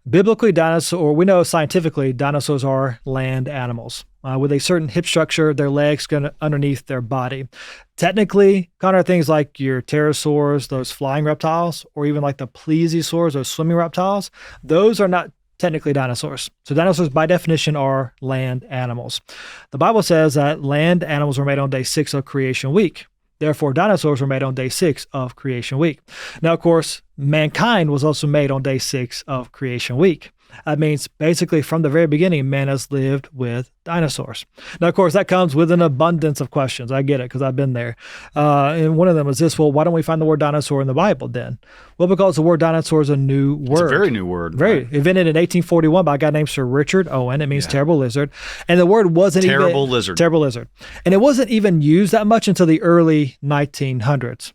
biblically, we know scientifically, dinosaurs are land animals. With a certain hip structure, their legs go underneath their body. Technically, Conor, things like your pterosaurs, those flying reptiles, or even like the plesiosaurs, those swimming reptiles, those are not technically dinosaurs. So dinosaurs, by definition, are land animals. The Bible says that land animals were made on day 6 of creation week. Therefore, dinosaurs were made on day 6 of creation week. Now, of course, mankind was also made on day 6 of creation week. That means basically from the very beginning, man has lived with dinosaurs. Now, of course, that comes with an abundance of questions. I get it because I've been there. And one of them is this: well, why don't we find the word dinosaur in the Bible then? Well, because the word dinosaur is a new word. It's a very new word. Very. Right? Invented in 1841 by a guy named Sir Richard Owen. It means terrible lizard. And the word wasn't Terrible lizard. Terrible lizard. And it wasn't even used that much until the early 1900s.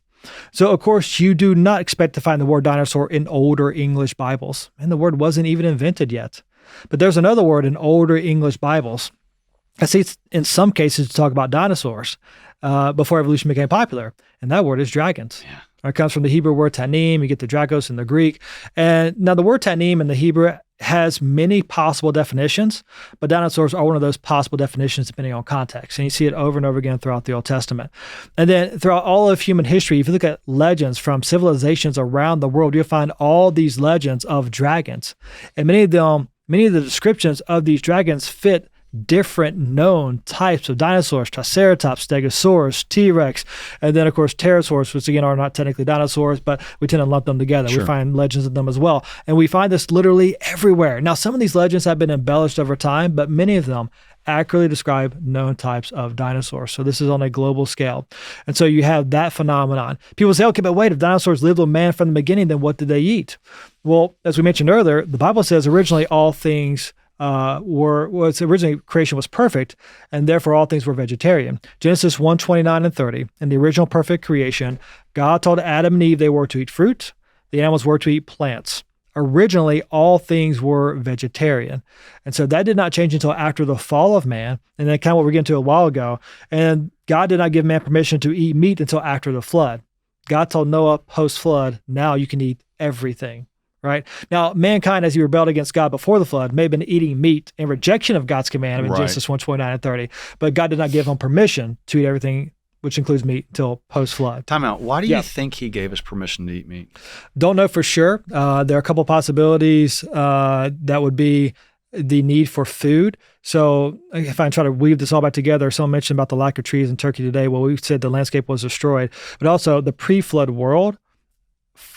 So, of course, you do not expect to find the word dinosaur in older English Bibles. And the word wasn't even invented yet. But there's another word in older English Bibles. I see it's in some cases to talk about dinosaurs before evolution became popular. And that word is dragons. Yeah. It comes from the Hebrew word tanim. You get the dragos in the Greek. And now the word tanim in the Hebrew has many possible definitions, but dinosaurs are one of those possible definitions depending on context. And you see it over and over again throughout the Old Testament. And then throughout all of human history, if you look at legends from civilizations around the world, you'll find all these legends of dragons. And many of the descriptions of these dragons fit different known types of dinosaurs: Triceratops, Stegosaurus, T-Rex, and then, of course, pterosaurs, which again are not technically dinosaurs, but we tend to lump them together. Sure. We find legends of them as well. And we find this literally everywhere. Now, some of these legends have been embellished over time, but many of them accurately describe known types of dinosaurs. So this is on a global scale. And so you have that phenomenon. People say, okay, but wait, if dinosaurs lived with man from the beginning, then what did they eat? Well, as we mentioned earlier, the Bible says originally all things originally creation was perfect, and therefore all things were vegetarian. Genesis 1:29 and 30, in the original perfect creation, God told Adam and Eve they were to eat fruit, the animals were to eat plants. Originally, all things were vegetarian. And so that did not change until after the fall of man, and then kind of what we're getting to a while ago. And God did not give man permission to eat meat until after the flood. God told Noah post-flood, now you can eat everything. Right? Now, mankind, as he rebelled against God before the flood, may have been eating meat in rejection of God's command in Genesis 1:29 and 30, but God did not give him permission to eat everything, which includes meat, until post-flood. Time out. Why do you think he gave us permission to eat meat? Don't know for sure. There are a couple possibilities that would be the need for food. So if I try to weave this all back together, someone mentioned about the lack of trees in Turkey today. Well, we said the landscape was destroyed, but also the pre-flood world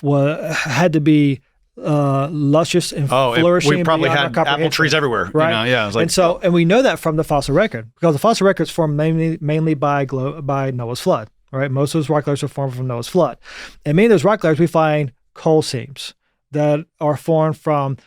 had to be luscious and flourishing. We probably had apple trees everywhere, right? You know? Yeah, it was like, and we know that from the fossil record, because the fossil record is formed mainly by Noah's flood. Right, most of those rock layers are formed from Noah's flood, and many of those rock layers we find coal seams that are formed from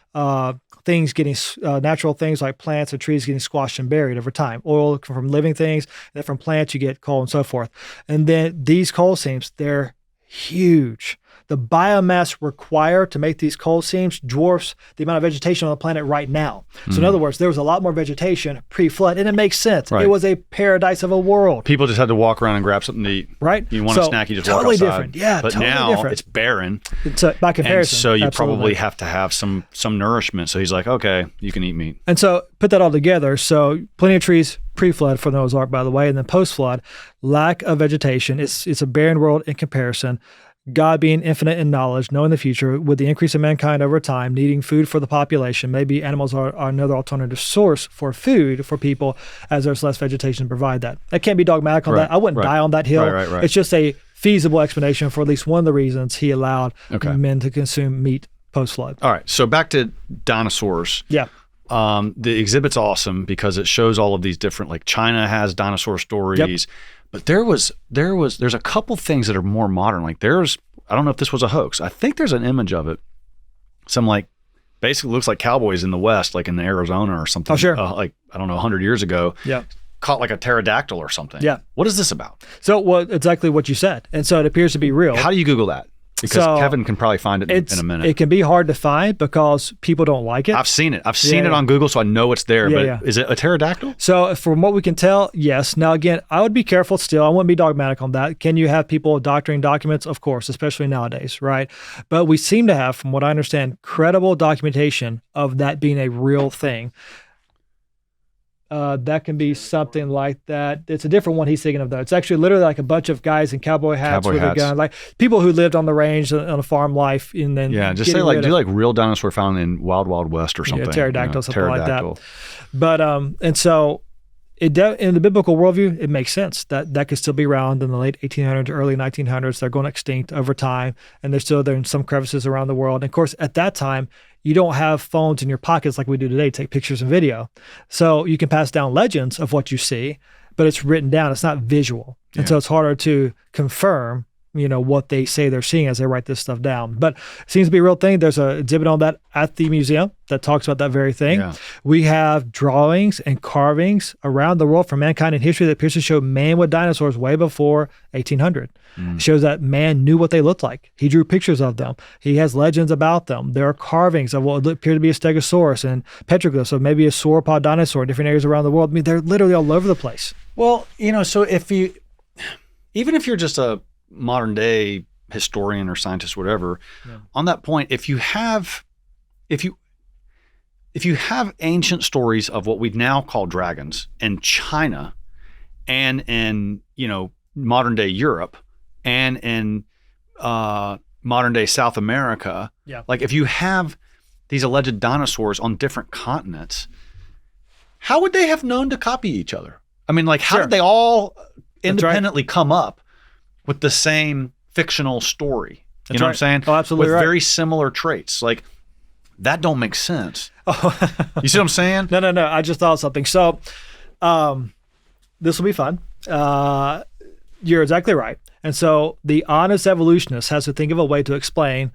things getting natural things like plants and trees getting squashed and buried over time. Oil from living things, and then from plants you get coal and so forth. And then these coal seams, they're huge. The biomass required to make these coal seams dwarfs the amount of vegetation on the planet right now. So in other words, there was a lot more vegetation pre-flood, and it makes sense. Right. It was a paradise of a world. People just had to walk around and grab something to eat. Right. You want a snack, you just walk outside. Totally different. Yeah, but totally now different. It's barren. It's by comparison. And so you absolutely. probably have to have some nourishment. So he's like, okay, you can eat meat. And so put that all together. So plenty of trees pre-flood for Noah's Ark, by the way, and then post-flood, lack of vegetation. It's a barren world in comparison. God being infinite in knowledge, knowing the future, with the increase of mankind over time, needing food for the population. Maybe animals are another alternative source for food for people, as there's less vegetation to provide that. I can't be dogmatic on that. I wouldn't die on that hill. Right. It's just a feasible explanation for at least one of the reasons he allowed men to consume meat post-flood. All right, so back to dinosaurs. Yeah. The exhibit's awesome because it shows all of these different, like China has dinosaur stories. Yep. But there's a couple things that are more modern. Like I don't know if this was a hoax. I think there's an image of it. Some basically looks like cowboys in the West, like in Arizona or something. Oh, sure. Like, I don't know, 100 years ago. Yeah. Caught like a pterodactyl or something. Yeah. What is this about? So, exactly what you said. And so it appears to be real. How do you Google that? Because Kevin can probably find it in a minute. It can be hard to find because people don't like it. I've seen it. I've seen it on Google, so I know it's there. Is it a pterodactyl? So from what we can tell, yes. Now, again, I would be careful still. I wouldn't be dogmatic on that. Can you have people doctoring documents? Of course, especially nowadays, right? But we seem to have, from what I understand, credible documentation of that being a real thing. That can be something like that. It's a different one he's thinking of, though. It's actually literally like a bunch of guys in cowboy hats with a gun, like people who lived on the range on a farm life. And then just say do real dinosaur found in Wild Wild West or something. Pterodactyl, something like that. But and so in the biblical worldview, it makes sense that could still be around in the late 1800s, early 1900s. They're going extinct over time, and they're still there in some crevices around the world. And of course, at that time, you don't have phones in your pockets like we do today to take pictures and video. So you can pass down legends of what you see, but it's written down. It's not visual. And so it's harder to confirm, what they say they're seeing as they write this stuff down. But it seems to be a real thing. There's an exhibit on that at the museum that talks about that very thing. Yeah. We have drawings and carvings around the world from mankind in history that appears to show man with dinosaurs way before 1800. It shows that man knew what they looked like. He drew pictures of them. He has legends about them. There are carvings of what appear to be a stegosaurus and petroglyphs of maybe a sauropod dinosaur in different areas around the world. I mean, they're literally all over the place. Well, so even if you're just a modern day historian or scientist, whatever, on that point, if you have ancient stories of what we now call dragons in China and in, modern day Europe and in modern day South America, like if you have these alleged dinosaurs on different continents, how would they have known to copy each other? I mean, like, how did they all independently come up with the same fictional story? You know what I'm saying? Oh, absolutely. With very similar traits. Like, that don't make sense. You see what I'm saying? No. I just thought of something. So this will be fun. You're exactly right. And so the honest evolutionist has to think of a way to explain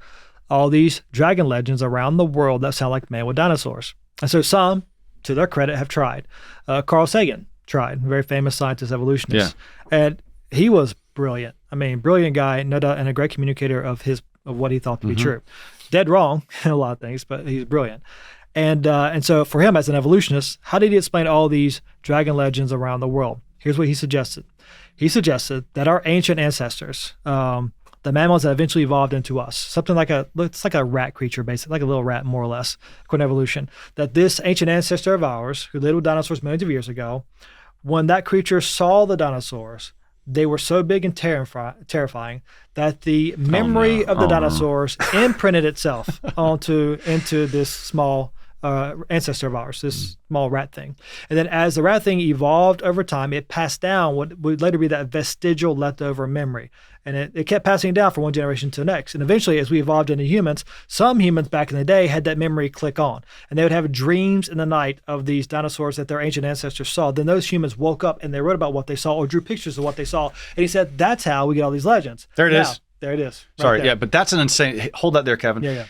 all these dragon legends around the world that sound like man with dinosaurs. And so some, to their credit, have tried. Carl Sagan tried, very famous scientist, evolutionist. Yeah. And he was brilliant. I mean, brilliant guy, no doubt, and a great communicator of what he thought to be true. Dead wrong in a lot of things, but he's brilliant. And so for him as an evolutionist, how did he explain all these dragon legends around the world? Here's what he suggested. He suggested that our ancient ancestors, the mammals that eventually evolved into us, something like it's like a rat creature, basically, like a little rat, more or less, according to evolution, that this ancient ancestor of ours, who lived with dinosaurs millions of years ago, when that creature saw the dinosaurs, they were so big and terrifying that the memory of the dinosaurs imprinted itself into this small ancestor of ours, this small rat thing. And then as the rat thing evolved over time, it passed down what would later be that vestigial leftover memory. And it kept passing down from one generation to the next. And eventually, as we evolved into humans, some humans back in the day had that memory click on. And they would have dreams in the night of these dinosaurs that their ancient ancestors saw. Then those humans woke up and they wrote about what they saw or drew pictures of what they saw. And he said, that's how we get all these legends. There it is. There it is. Sorry, yeah, but that's an insane... Hold that there, Kevin. Yeah.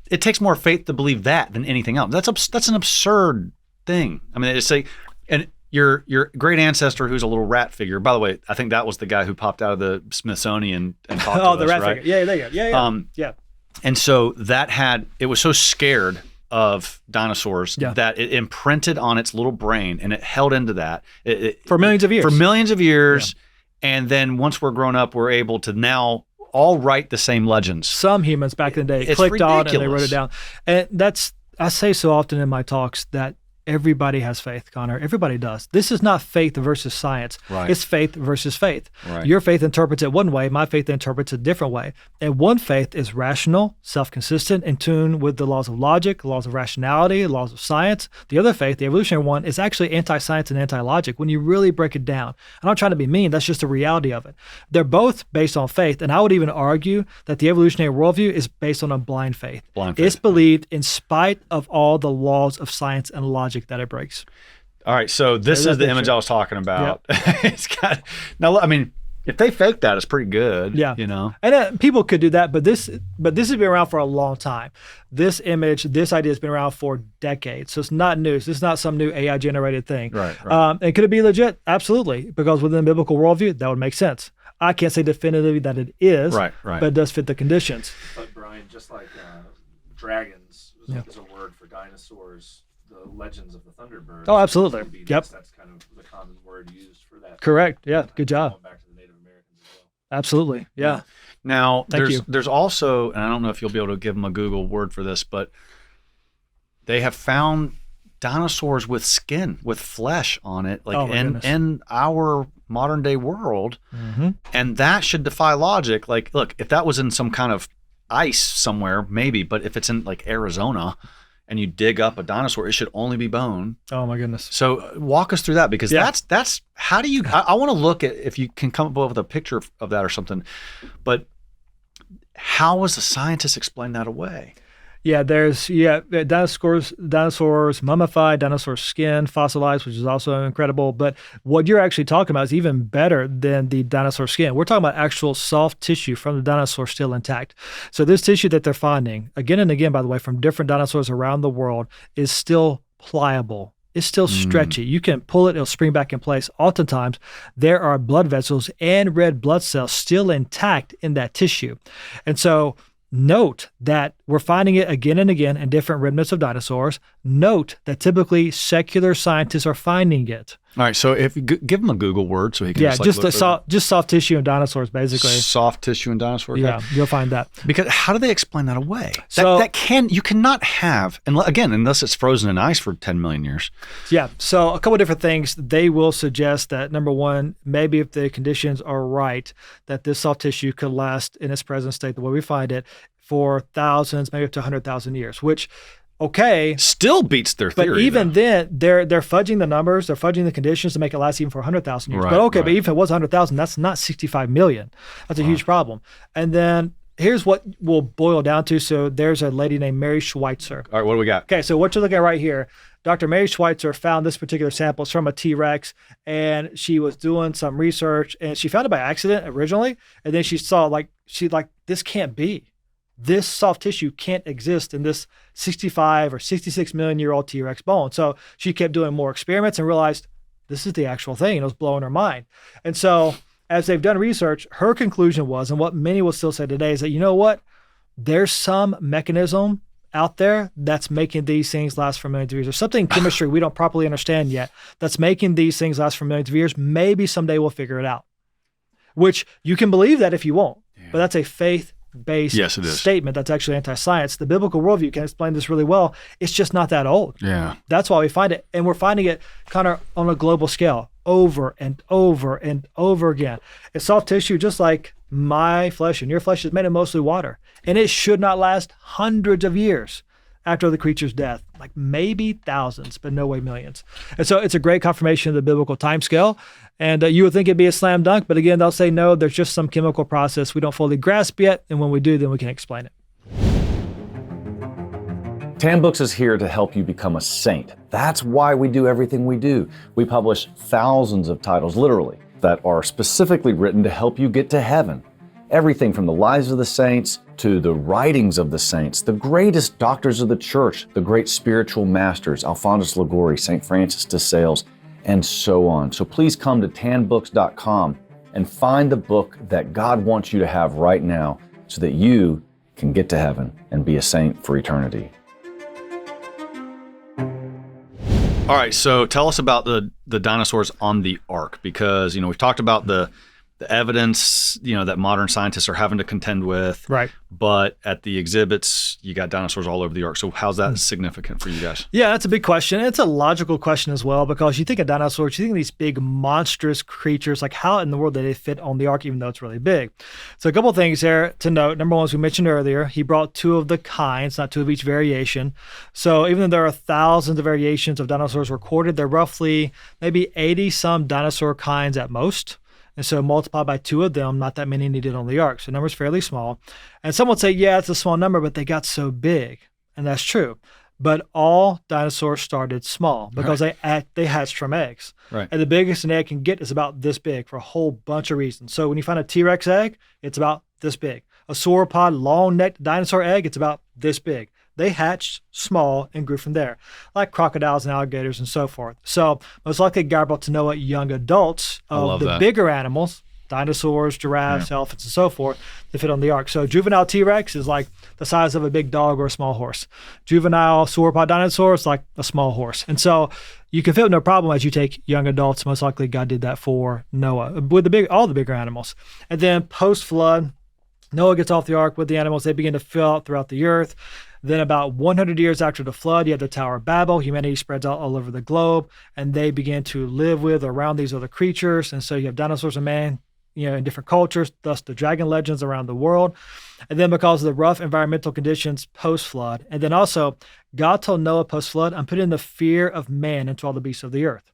It takes more faith to believe that than anything else. That's an absurd thing. I mean, it's like... And your great ancestor who's a little rat figure. By the way, I think that was the guy who popped out of the Smithsonian and talked to us, the rat right? figure. Yeah, there you go. Yeah. And so it was so scared of dinosaurs that it imprinted on its little brain and it held into that. For millions of years. For millions of years. Yeah. And then once we're grown up, we're able to now all write the same legends. Some humans back in the day clicked on and they wrote it down. And I say so often in my talks that everybody has faith, Connor. Everybody does. This is not faith versus science. Right. It's faith versus faith. Right. Your faith interprets it one way. My faith interprets it a different way. And one faith is rational, self-consistent, in tune with the laws of logic, the laws of rationality, the laws of science. The other faith, the evolutionary one, is actually anti-science and anti-logic when you really break it down. I'm not trying to be mean. That's just the reality of it. They're both based on faith. And I would even argue that the evolutionary worldview is based on a blind faith. It's believed in spite of all the laws of science and logic that it breaks. All right, so this is the image I was talking about. Yep. It's got now. I mean, if they fake that, it's pretty good. Yeah, you know. And people could do that, but this has been around for a long time. This image, this idea has been around for decades, so it's not new. So it's not some new AI generated thing. Right. And could it be legit? Absolutely, because within the biblical worldview, that would make sense. I can't say definitively that it is. Right. But it does fit the conditions. But Brian, just like dragons is a word for dinosaurs. The legends of the Thunderbirds. Oh, absolutely. That's kind of the common word used for that. Correct. Yeah. Good job. Going back to the Native Americans as well. Absolutely. Yeah. Now, there's also, and I don't know if you'll be able to give them a Google word for this, but they have found dinosaurs with skin, with flesh on it, like in our modern day world. Mm-hmm. And that should defy logic. Like, look, if that was in some kind of ice somewhere, maybe, but if it's in like Arizona, and you dig up a dinosaur, it should only be bone. Oh my goodness. So walk us through that, because that's how do you, I want to look at if you can come up with a picture of that or something, but how was the scientist explain that away? Yeah, there's dinosaurs mummified, dinosaur skin fossilized, which is also incredible. But what you're actually talking about is even better than the dinosaur skin. We're talking about actual soft tissue from the dinosaur still intact. So this tissue that they're finding, again and again, by the way, from different dinosaurs around the world, is still pliable. It's still stretchy. You can pull it, it'll spring back in place. Oftentimes, there are blood vessels and red blood cells still intact in that tissue. And so note that we're finding it again and again in different remnants of dinosaurs. Note that typically secular scientists are finding it. All right, so if you give him a Google word so he can just soft tissue in dinosaurs, basically. Soft tissue in dinosaurs. Yeah, you'll find that. Because how do they explain that away? So you cannot have, and again, unless it's frozen in ice for 10 million years. Yeah, so a couple of different things. They will suggest that, number one, maybe if the conditions are right, that this soft tissue could last in its present state, the way we find it, for thousands, maybe up to 100,000 years, which, okay, still beats their theory. But even then, they're fudging the numbers, they're fudging the conditions to make it last even for 100,000 years. Right, but okay, but even if it was 100,000, that's not 65 million. That's a huge problem. And then here's what we'll boil down to. So there's a lady named Mary Schweitzer. All right, what do we got? Okay, so what you're looking at right here, Dr. Mary Schweitzer found this particular sample. It's from a T-Rex, and she was doing some research, and she found it by accident originally, and then she saw this can't be. This soft tissue can't exist in this 65 or 66 million year old T-Rex bone. So she kept doing more experiments and realized this is the actual thing. And it was blowing her mind. And so as they've done research, her conclusion was, and what many will still say today, is that, you know what? There's some mechanism out there that's making these things last for millions of years. There's something in chemistry we don't properly understand yet that's making these things last for millions of years. Maybe someday we'll figure it out, which you can believe that if you want, but that's a faith-based statement that's actually anti-science. The biblical worldview can explain this really well. It's just not that old. Yeah. That's why we find it. And we're finding it kind of on a global scale over and over and over again. It's soft tissue, just like my flesh and your flesh is made of mostly water. And it should not last hundreds of years after the creature's death, like maybe thousands, but no way millions. And so it's a great confirmation of the biblical timescale. And you would think it'd be a slam dunk, but again, they'll say, no, there's just some chemical process we don't fully grasp yet. And when we do, then we can explain it. Tan Books is here to help you become a saint. That's why we do everything we do. We publish thousands of titles, literally, that are specifically written to help you get to heaven. Everything from the lives of the saints to the writings of the saints, the greatest doctors of the church, the great spiritual masters, Alphonsus Liguori, St. Francis de Sales, and so on. So please come to tanbooks.com and find the book that God wants you to have right now so that you can get to heaven and be a saint for eternity. All right, so tell us about the dinosaurs on the Ark, because we've talked about the evidence that modern scientists are having to contend with. Right. But at the exhibits, you got dinosaurs all over the Ark. So how's that significant for you guys? Yeah, that's a big question. It's a logical question as well, because you think of dinosaurs, you think of these big monstrous creatures, like how in the world did they fit on the Ark, even though it's really big? So a couple of things there to note. Number one, as we mentioned earlier, he brought two of the kinds, not two of each variation. So even though there are thousands of variations of dinosaurs recorded, there are roughly maybe 80 some dinosaur kinds at most. And so multiply by two of them, not that many needed on the Ark. So the number's fairly small. And some would say, yeah, it's a small number, but they got so big. And that's true. But all dinosaurs started small because they hatched from eggs. Right. And the biggest an egg can get is about this big for a whole bunch of reasons. So when you find a T-Rex egg, it's about this big. A sauropod, long-necked dinosaur egg, it's about this big. They hatched small and grew from there, like crocodiles and alligators and so forth. So most likely God brought to Noah young adults of the bigger animals, dinosaurs, giraffes, elephants, and so forth, to fit on the Ark. So juvenile T-Rex is like the size of a big dog or a small horse. Juvenile sauropod dinosaur is like a small horse. And so you can fit with no problem as you take young adults. Most likely God did that for Noah with all the bigger animals. And then post-flood, Noah gets off the Ark with the animals. They begin to fill out throughout the earth. Then about 100 years after the flood, you have the Tower of Babel. Humanity spreads out all over the globe, and they begin to live with or around these other creatures. And so you have dinosaurs and man in different cultures, thus the dragon legends around the world. And then because of the rough environmental conditions post-flood. And then also, God told Noah post-flood, I'm putting the fear of man into all the beasts of the earth.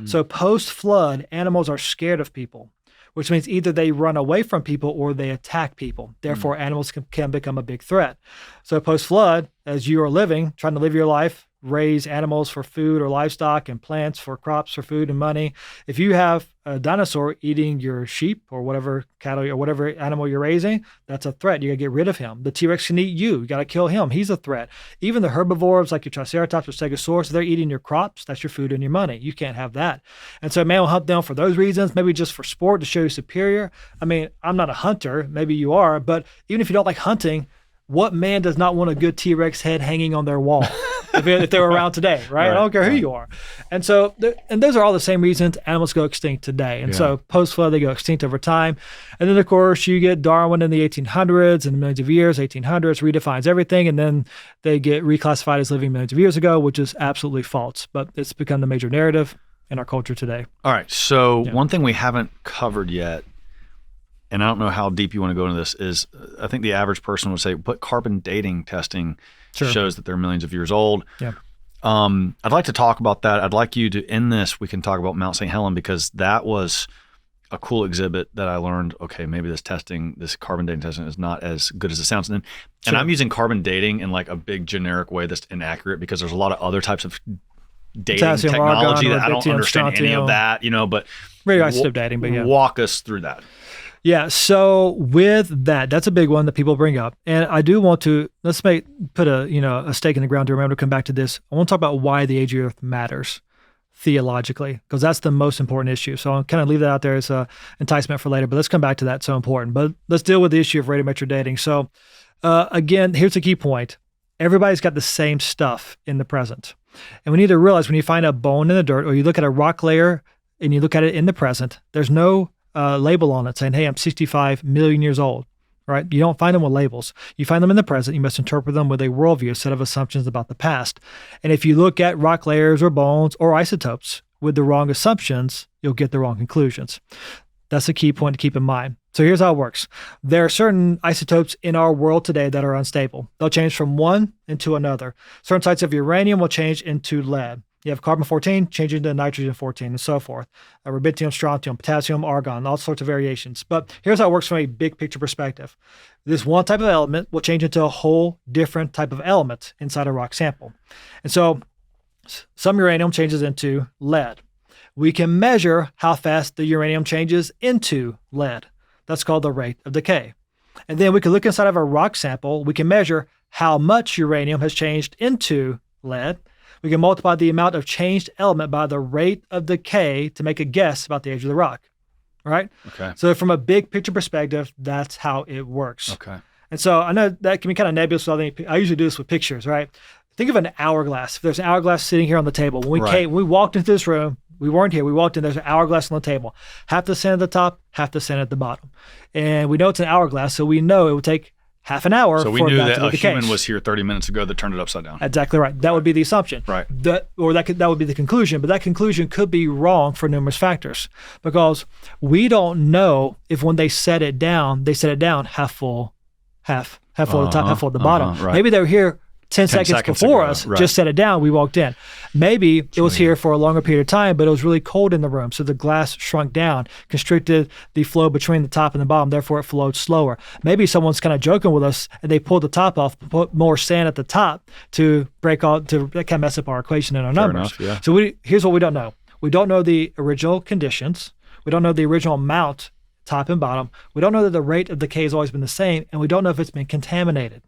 So post-flood, animals are scared of people, which means either they run away from people or they attack people. Therefore, animals can become a big threat. So post-flood, as you are living, trying to live your life, raise animals for food or livestock and plants for crops for food and money. If you have a dinosaur eating your sheep or whatever cattle or whatever animal you're raising, that's a threat. You got to get rid of him. The T-Rex can eat you. You got to kill him. He's a threat. Even the herbivores like your Triceratops or Stegosaurus, they're eating your crops. That's your food and your money. You can't have that. And so man will hunt down for those reasons, maybe just for sport to show you superior. I mean, I'm not a hunter. Maybe you are. But even if you don't like hunting, what man does not want a good T-Rex head hanging on their wall if they were around today, right? I don't care who you are. And so, and those are all the same reasons animals go extinct today. And so post-flood, they go extinct over time. And then, of course, you get Darwin in the 1800s and millions of years, 1800s, redefines everything. And then they get reclassified as living millions of years ago, which is absolutely false. But it's become the major narrative in our culture today. All right. So one thing we haven't covered yet, and I don't know how deep you want to go into this, is I think the average person would say, but carbon dating testing shows that they're millions of years old. Yeah. I'd like to talk about that. I'd like you to, in this, we can talk about Mount St. Helens, because that was a cool exhibit that I learned, okay, maybe this carbon dating testing is not as good as it sounds. And I'm using carbon dating in like a big generic way that's inaccurate, because there's a lot of other types of dating Potassium, technology argon, that I don't understand any of that, but radioisotope dating, but walk us through that. Yeah, so with that's a big one that people bring up. And I do want to, put a stake in the ground to remember to come back to this. I want to talk about why the age of the earth matters theologically, because that's the most important issue. So I'll kind of leave that out there as an enticement for later, but let's come back to that. It's so important. But let's deal with the issue of radiometric dating. So again, here's the key point. Everybody's got the same stuff in the present. And we need to realize when you find a bone in the dirt or you look at a rock layer and you look at it in the present, there's no label on it saying, hey, I'm 65 million years old, right? You don't find them with labels. You find them in the present. You must interpret them with a worldview, a set of assumptions about the past. And if you look at rock layers or bones or isotopes with the wrong assumptions, you'll get the wrong conclusions. That's a key point to keep in mind. So here's how it works. There are certain isotopes in our world today that are unstable. They'll change from one into another. Certain types of uranium will change into lead. You have carbon-14 changing to nitrogen-14 and so forth. Rubidium, strontium, potassium, argon, all sorts of variations. But here's how it works from a big picture perspective. This one type of element will change into a whole different type of element inside a rock sample. And so some uranium changes into lead. We can measure how fast the uranium changes into lead. That's called the rate of decay. And then we can look inside of a rock sample. We can measure how much uranium has changed into lead. We can multiply the amount of changed element by the rate of decay to make a guess about the age of the rock, right? Okay. So from a big picture perspective, that's how it works. Okay. And so I know that can be kind of nebulous. I usually do this with pictures, right? Think of an hourglass. If there's an hourglass sitting here on the table, when we walked into this room, we weren't here. We walked in, there's an hourglass on the table. Half the center at the top, half the center at the bottom. And we know it's an hourglass, so we know it would take half an hour. So we knew that a human was here 30 minutes ago that turned it upside down. Exactly right. That would be the assumption. Right. That would be the conclusion. But that conclusion could be wrong for numerous factors, because we don't know if when they set it down half full at the top, half full at the bottom. Right. Maybe they were here 10 seconds before us, just set it down, we walked in. Maybe it was here for a longer period of time, but it was really cold in the room, so the glass shrunk down, constricted the flow between the top and the bottom, therefore it flowed slower. Maybe someone's kind of joking with us, and they pulled the top off, put more sand at the top to break all, to kind of mess up our equation and our numbers. Fair enough, yeah. So here's what we don't know. We don't know the original conditions. We don't know the original amount, top and bottom. We don't know that the rate of decay has always been the same, and we don't know if it's been contaminated.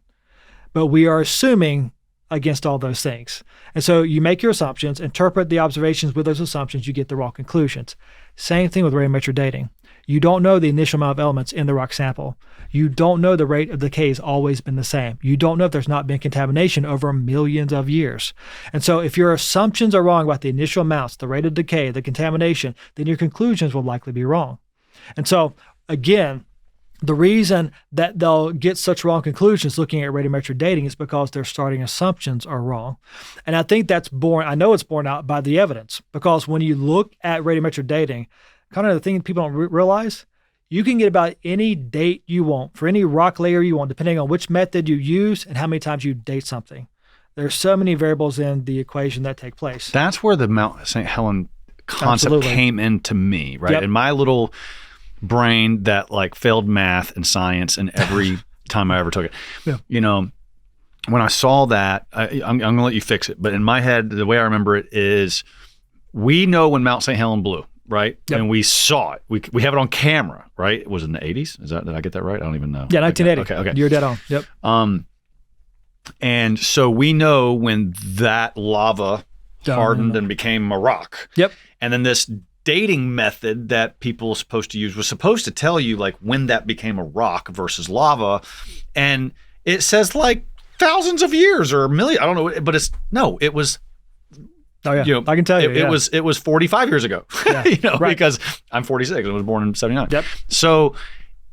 But we are assuming against all those things. And so you make your assumptions, interpret the observations with those assumptions, you get the wrong conclusions. Same thing with radiometric dating. You don't know the initial amount of elements in the rock sample. You don't know the rate of decay has always been the same. You don't know if there's not been contamination over millions of years. And so if your assumptions are wrong about the initial amounts, the rate of decay, the contamination, then your conclusions will likely be wrong. And so again, the reason that they'll get such wrong conclusions looking at radiometric dating is because their starting assumptions are wrong. And I think that's I know it's borne out by the evidence, because when you look at radiometric dating, kind of the thing people don't realize, you can get about any date you want for any rock layer you want, depending on which method you use and how many times you date something. There's so many variables in the equation that take place. That's where the Mount St. Helen concept came into me, right? Yep. In my little brain that like failed math and science and every time I ever took it. Yeah. You know, when I saw that, I'm going to let you fix it. But in my head, the way I remember it is we know when Mount St. Helen blew, right? Yep. And we saw it. We have it on camera, right? It was in the 80s. Did I get that right? I don't even know. Yeah, 1980. Okay. You're dead on. Yep. And so we know when that lava hardened and became a rock. Yep. And then this dating method that people are supposed to use was supposed to tell you like when that became a rock versus lava. And it says like thousands of years or a million, I don't know, but it was, Oh yeah, you know, I can tell you. It was 45 years ago, Yeah. you know, Right. because I'm 46 and I was born in 79. Yep. So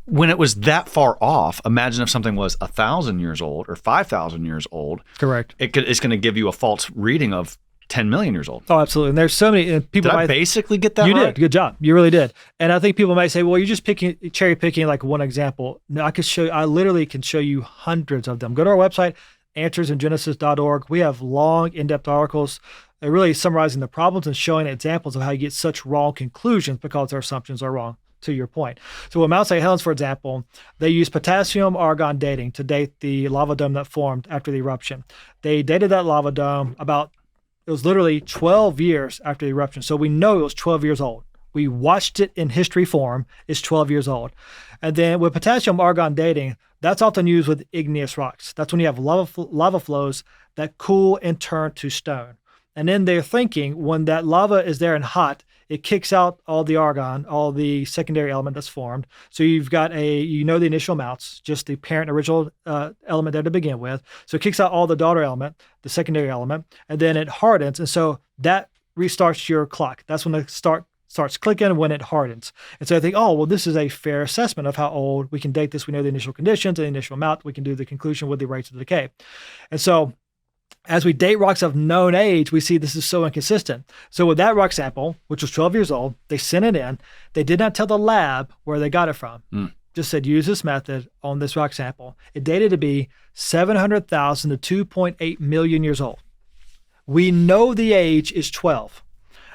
when it was that far off, imagine if something was 1,000 years old or 5,000 years old. Correct. It's going to give you a false reading of 10 million years old. Oh, absolutely. And there's so many people. Did I basically get that You right? did. Good job. You really did. And I think people might say, well, you're just cherry picking like one example. No, I literally can show you hundreds of them. Go to our website, answersingenesis.org. We have long, in-depth articles really summarizing the problems and showing examples of how you get such wrong conclusions because their assumptions are wrong, to your point. So with Mount St. Helens, for example, they used potassium argon dating to date the lava dome that formed after the eruption. They dated that lava dome it was literally 12 years after the eruption. So we know it was 12 years old. We watched it in history form. It's 12 years old. And then with potassium argon dating, that's often used with igneous rocks. That's when you have lava flows that cool and turn to stone. And then they're thinking when that lava is there and hot, it kicks out all the argon, all the secondary element that's formed. So you've got the initial amounts, just the parent original element there to begin with. So it kicks out all the daughter element, the secondary element, and then it hardens. And so that restarts your clock. That's when the starts clicking when it hardens. And so I think, oh, well, this is a fair assessment of how old. We can date this. We know the initial conditions, the initial amount. We can do the conclusion with the rates of decay. And so as we date rocks of known age, we see this is so inconsistent. So with that rock sample, which was 12 years old, they sent it in. They did not tell the lab where they got it from. Just said, use this method on this rock sample. It dated to be 700,000 to 2.8 million years old. We know the age is 12.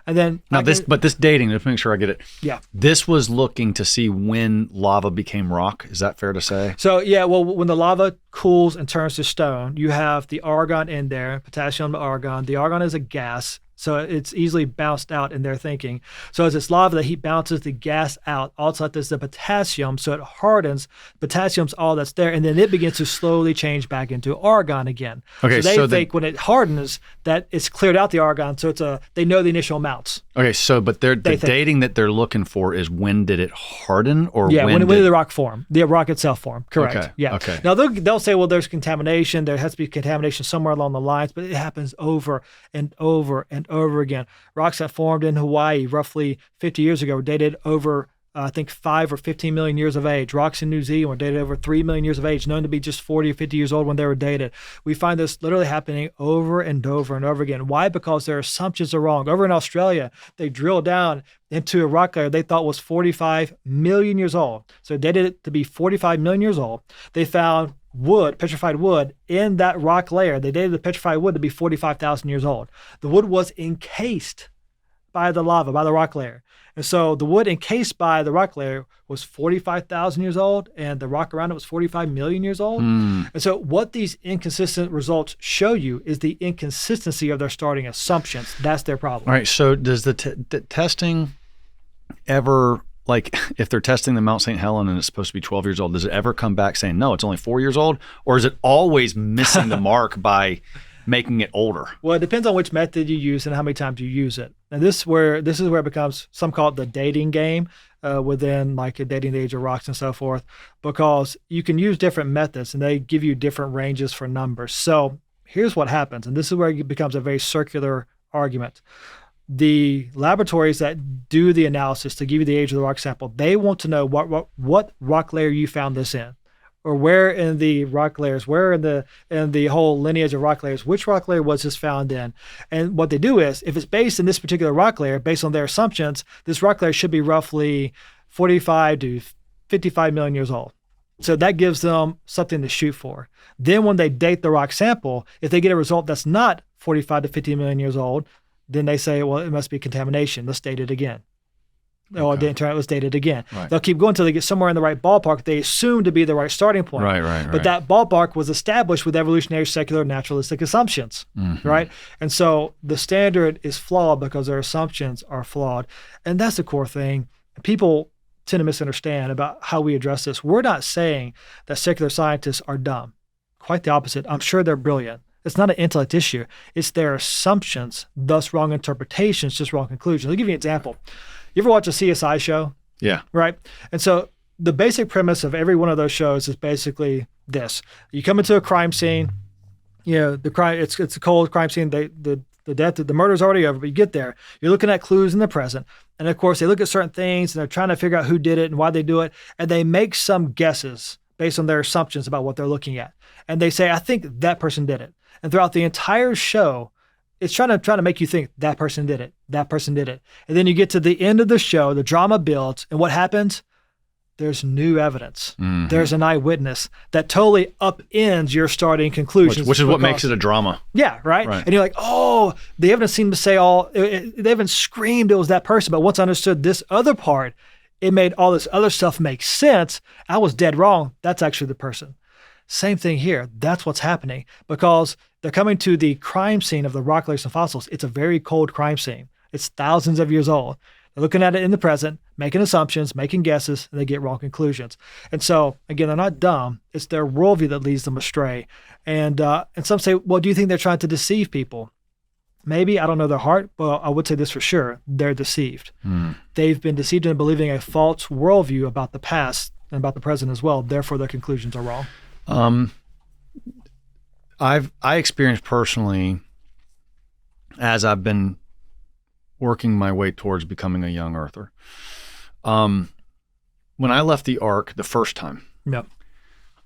And then this dating, let's make sure I get it. Yeah. This was looking to see when lava became rock. Is that fair to say? So yeah, well, when the lava cools and turns to stone, you have the argon in there, potassium argon. The argon is a gas, so it's easily bounced out in their thinking. So as it's lava, the heat bounces the gas out. Also, there's the potassium, so it hardens. Potassium's all that's there, and then it begins to slowly change back into argon again. Okay, so they think when it hardens that it's cleared out the argon, so they know the initial amounts. Okay, so but the dating that they're looking for is when did it harden, or when did the rock form? The rock itself form. Correct. Okay, yeah. Okay. Now they'll say, well, there's contamination. There has to be contamination somewhere along the lines, but it happens over and over and over again. Rocks that formed in Hawaii roughly 50 years ago were dated over, I think, 5 or 15 million years of age. Rocks in New Zealand were dated over 3 million years of age, known to be just 40 or 50 years old when they were dated. We find this literally happening over and over and over again. Why? Because their assumptions are wrong. Over in Australia, they drilled down into a rock layer they thought was 45 million years old. So they dated it to be 45 million years old. They found petrified wood in that rock layer. They dated the petrified wood to be 45,000 years old. The wood was encased by the lava, by the rock layer. And so the wood encased by the rock layer was 45,000 years old, and the rock around it was 45 million years old. And so what these inconsistent results show you is the inconsistency of their starting assumptions. That's their problem. All right, so does the testing ever, like if they're testing the Mount St. Helen and it's supposed to be 12 years old, does it ever come back saying, no, it's only 4 years old? Or is it always missing the mark by making it older? Well, it depends on which method you use and how many times you use it. And this is where it becomes, some call it the dating game within like dating the age of rocks and so forth, because you can use different methods and they give you different ranges for numbers. So here's what happens, and this is where it becomes a very circular argument. The laboratories that do the analysis to give you the age of the rock sample, they want to know what rock layer you found this in, or where in the rock layers, where in the whole lineage of rock layers, which rock layer was this found in? And what they do is, if it's based in this particular rock layer, based on their assumptions, this rock layer should be roughly 45 to 55 million years old. So that gives them something to shoot for. Then when they date the rock sample, if they get a result that's not 45 to 50 million years old, then they say, well, it must be contamination. Let's date it again. Or it didn't turn out, let's date it again. Right. They'll keep going until they get somewhere in the right ballpark they assume to be the right starting point. Right. But that ballpark was established with evolutionary, secular, naturalistic assumptions, right? And so the standard is flawed because their assumptions are flawed. And that's the core thing. People tend to misunderstand about how we address this. We're not saying that secular scientists are dumb. Quite the opposite. I'm sure they're brilliant. It's not an intellect issue. It's their assumptions, thus wrong interpretations, just wrong conclusions. I'll give you an example. You ever watch a CSI show? Yeah. Right? And so the basic premise of every one of those shows is basically this. You come into a crime scene, the crime, it's a cold crime scene. The murder's already over, but you get there. You're looking at clues in the present. And of course, they look at certain things and they're trying to figure out who did it and why they do it. And they make some guesses based on their assumptions about what they're looking at. And they say, I think that person did it. And throughout the entire show, it's trying to make you think that person did it. That person did it. And then you get to the end of the show, the drama builds, and what happens? There's new evidence. There's an eyewitness that totally upends your starting conclusions. Which is what makes it a drama. Yeah, right? And you're like, oh, the evidence seemed to say they haven't screamed it was that person, but once I understood this other part, it made all this other stuff make sense. I was dead wrong. That's actually the person. Same thing here. That's what's happening because they're coming to the crime scene of the rock layers and fossils. It's a very cold crime scene. It's thousands of years old. They're looking at it in the present, making assumptions, making guesses, and they get wrong conclusions. And so, again, they're not dumb. It's their worldview that leads them astray. And some say, well, do you think they're trying to deceive people? Maybe, I don't know their heart, but I would say this for sure. They're deceived. They've been deceived into believing a false worldview about the past and about the present as well. Therefore, their conclusions are wrong. I experienced personally, as I've been working my way towards becoming a young earther. When I left the Ark the first time,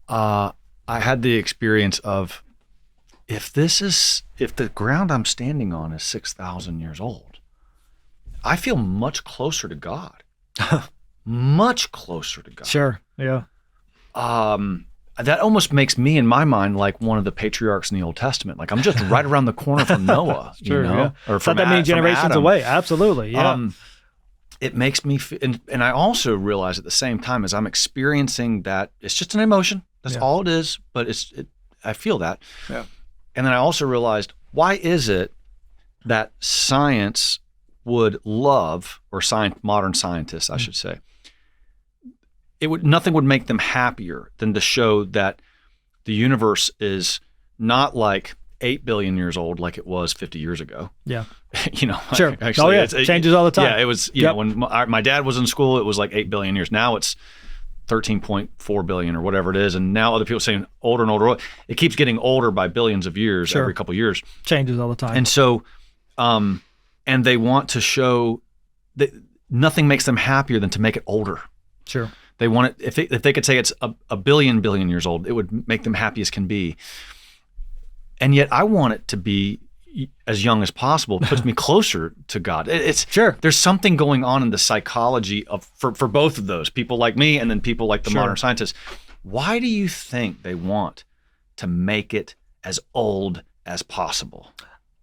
I had the experience of, if the ground I'm standing on is 6,000 years old, I feel much closer to God. Much closer to God. Sure. Yeah. That almost makes me, in my mind, like one of the patriarchs in the Old Testament. Like I'm just right around the corner from Noah, sure, you know, yeah. or from not that many generations Adam. away. Absolutely, yeah. It makes me, and I also realize at the same time as I'm experiencing that, it's just an emotion. That's all it is. But I feel that. Yeah. And then I also realized, why is it that science would love, or modern scientists, I should say, nothing would make them happier than to show that the universe is not like 8 billion years old like it was 50 years ago. Yeah. You know, sure. Actually, it changes all the time. Yeah, it was, you know, when my dad was in school, it was like 8 billion years. Now it's 13.4 billion or whatever it is. And now other people are saying older and older. It keeps getting older by billions of years every couple of years. Changes all the time. And so, and they want to show that nothing makes them happier than to make it older. Sure. They want it, if they could say it's a billion years old, it would make them happy as can be. And yet I want it to be as young as possible. It puts me closer to God. It's sure. There's something going on in the psychology for both of those, people like me and then people like the modern scientists. Why do you think they want to make it as old as possible?